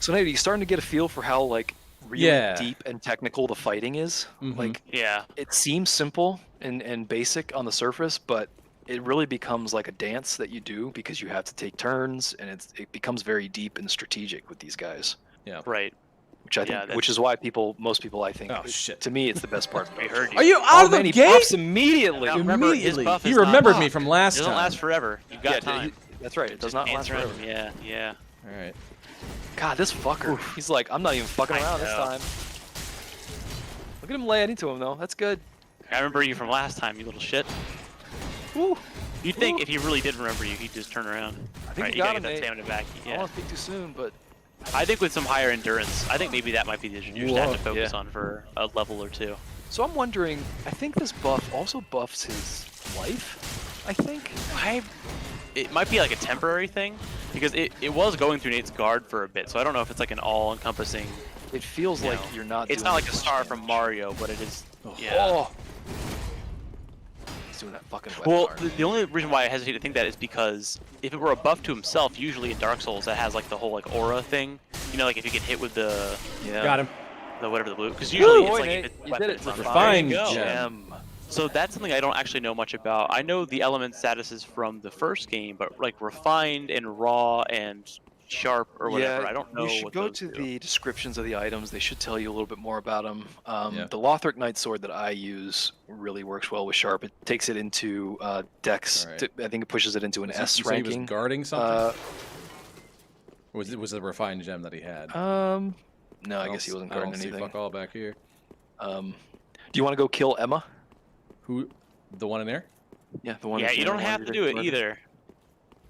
So Nate, are you starting to get a feel for how like really Yeah. deep and technical the fighting is? Mhm. Like Yeah, it seems simple and basic on the surface, but it really becomes like a dance that you do because you have to take turns, and it becomes very deep and strategic with these guys. right. Which I think, Yeah, which is why most people, I think, Oh, shit. to me, it's the best part. We heard you. Are you Oh, out of man, the he gate? buffs immediately. Now, remember, his Immediately. buff He is not remembered me buffed. from It last doesn't time. last forever. You've got time. That's right. It does Just not dance last around forever. him. Yeah. All right. God, this fucker. He's like, I'm not even fucking I around this know. time. Look at him lay it into him, though. That's good. I remember you from last time, you little shit. Woo. You'd think Ooh. if he really did remember you, he'd just turn around. I think Right, you you got gotta him, get that Nate. stamina back. I don't Yeah. want to speak too soon, but I think with some higher endurance, I think maybe that might be your stat Whoa. to focus Yeah. on for a level or two. so I'm wondering. I think this buff also buffs his life. I think. It might be like a temporary thing, because it was going through Nate's guard for a bit, so I don't know if it's like an all-encompassing. It feels like No. you're not. It's doing not like a much star damage. from Mario, but it is. Oh. Yeah. Oh. He's doing that fucking weapon Well, art. the only reason why I hesitate to think that is because if it were a buff to himself, usually in Dark Souls that has like the whole like aura thing. You know, like if you get hit with the Yeah. Got him. whatever the blue, because usually Boy, it's like Nate, if it's you did it. weapons on the Refined there you go. gem. So that's something I don't actually know much about. I know the element statuses from the first game, but like refined and raw and sharp or whatever, I don't know. You should what go those to do. the descriptions of the items. They should tell you a little bit more about them. Yeah. The Lothric Knight sword that I use really works well with Sharp. It takes it into Dex. Alright. I think it pushes it into an S You said he was ranking. guarding something. Uh, Or was it a refined gem that he had? no, I guess he wasn't I don't guarding see anything. fuck all back here. Do you want to go kill Emma? Who? The one in there? Yeah, the one. Yeah, that's you in the don't have to laundry do it department. either.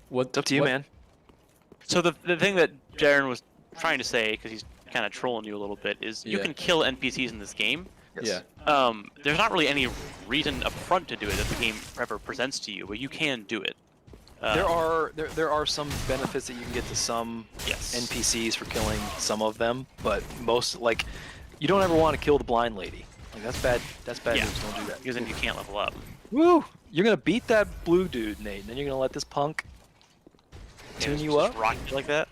What? It's up to you, what- man. So the thing that Jaren was trying to say, because he's kind of trolling you a little bit, is you Yeah. can kill NPCs in this game. Yes. Yeah. There's not really any reason up front to do it that the game ever presents to you, but you can do it. There are some benefits that you can get to some Yes. NPCs for killing some of them, but most, like, you don't ever want to kill the blind lady. Like that's bad. That's bad Yeah. news. Don't do that. Because then you can't level up. Woo! You're gonna beat that blue dude, Nate, and then you're gonna let this punk tune you Just up. rock you like that.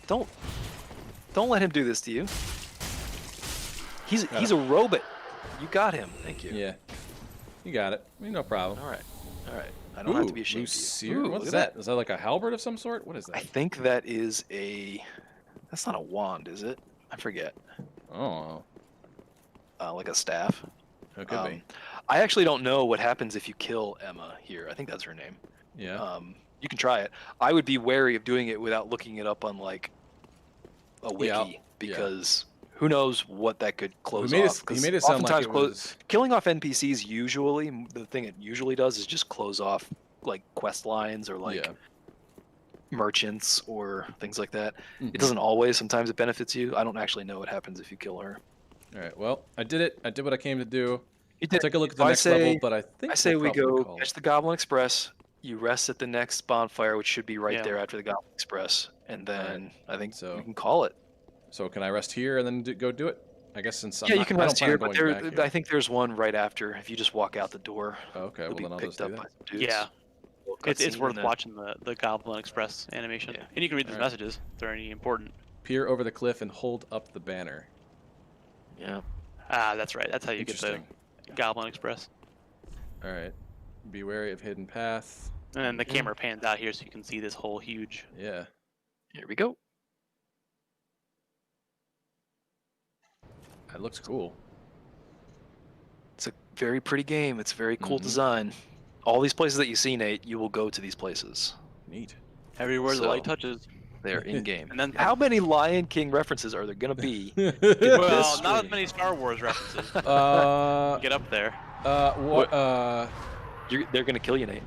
Don't let him do this to you. He's a robot. You got him. Thank you. Yeah. You got it. No problem. All right. I don't have to be ashamed Lucier? of you. Ooh, What's look that? at Is that like a halberd of some sort? What is I that? think that is a. That's not a wand, is it? I forget. Oh, Like a staff. it could be. I actually don't know what happens if you kill Emma here. I think that's her name. Yeah. You can try it. I would be wary of doing it without looking it up on like a wiki Yeah. because who knows what that could close he made off. It, 'cause he made it sound like oftentimes it was... killing off NPCs usually the thing it usually does is just close off like quest lines or like Yeah. merchants or things like that. Mhm. It doesn't always. Sometimes it benefits you. I don't actually know what happens if you kill her. All right. Well, I did it. I did what I came to do. You did. Take a look at the I next say- level, but I think I say we'll we probably go call catch it. the Goblin Express. You rest at the next bonfire, which should be right Yeah. there after the Goblin Express, and then Alright, I think so- we can call it. So can I rest here and then go do it? I guess since Yeah, you can rest here, but there. I think there's one right after. If you just walk out the door, Okay, you'll well be then I'll picked just do up by that. some dudes. Yeah. Little It's cutscene worth and then- watching the Goblin Express animation. Yeah. And you can read these Alright. messages if they're any important. Peer over the cliff and hold up the banner. Yeah. Ah, that's right. That's how you get the Interesting. Goblin Express. All right. Be wary of hidden path. And then the camera pans out here so you can see this whole huge. Yeah. Here we go. That looks cool. It's a very pretty game. It's a very cool Mhm. design. All these places that you see, Nate, you will go to these places. Neat. Everywhere the light So- touches. They're in game. And then How many Lion King references are there gonna be? Well, this not as stream? many Star Wars references. uh, Get up there. what? They're gonna kill you, Nate.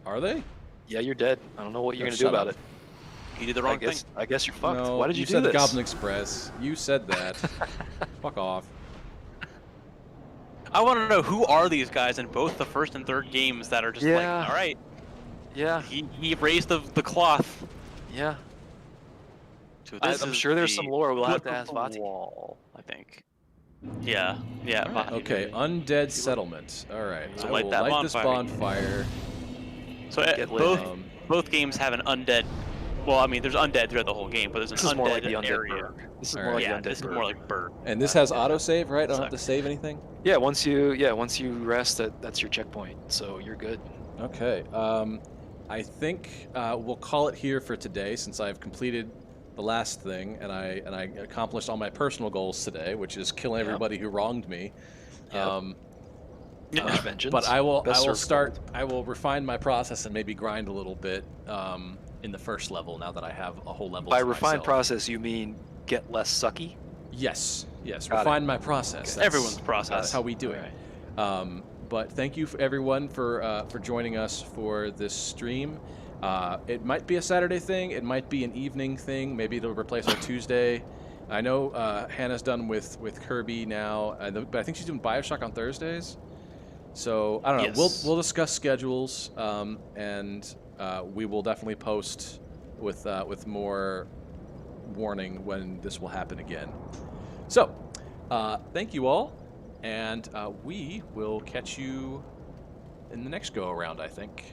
Are they? Yeah, you're dead. I don't know what you're Oh, gonna do shut about up. it. You did the I wrong guess thing. I guess you're fucked. No, Why did you do said this? Goblin Express. You said that. Fuck off. I want to know who are these guys in both the first and third games that are just Yeah. like, all right, Yeah, he raised the cloth. yeah. So I'm this is sure there's the some lore we'll have flip to of ask the Vati. wall, I think. Yeah, yeah. Vati, Okay, maybe. undead settlement. All right. So I light will that light this bonfire. bonfire. So Get lit. both games have an undead. Well, I mean, there's undead throughout the whole game, but there's an This is more like undead the undead area. bird. This is All more right. like Yeah, the undead this is bird. more like bird. And this has Yeah. autosave, right? I don't have to Sucks. save anything. Yeah, once you rest, that's your checkpoint, so you're good. Okay. I think we'll call it here for today, since I've completed the last thing, and I accomplished all my personal goals today, which is killing Yep. everybody who wronged me. Yep. Finish vengeance. But I will Best served start. gold. I will refine my process and maybe grind a little bit in the first level. Now that I have a whole level. By to refined myself. process, you mean get less sucky? Yes. Yes. Got it. Refine my process. Okay. That's- Everyone's process. That's how we do it. But thank you everyone for joining us for this stream. It might be a Saturday thing. It might be an evening thing. Maybe it'll replace our Tuesday. I know Hannah's done with Kirby now, but I think she's doing BioShock on Thursdays. So I don't know. Yes. We'll discuss schedules, and we will definitely post with more warning when this will happen again. So thank you all, and we will catch you in the next go around, I think.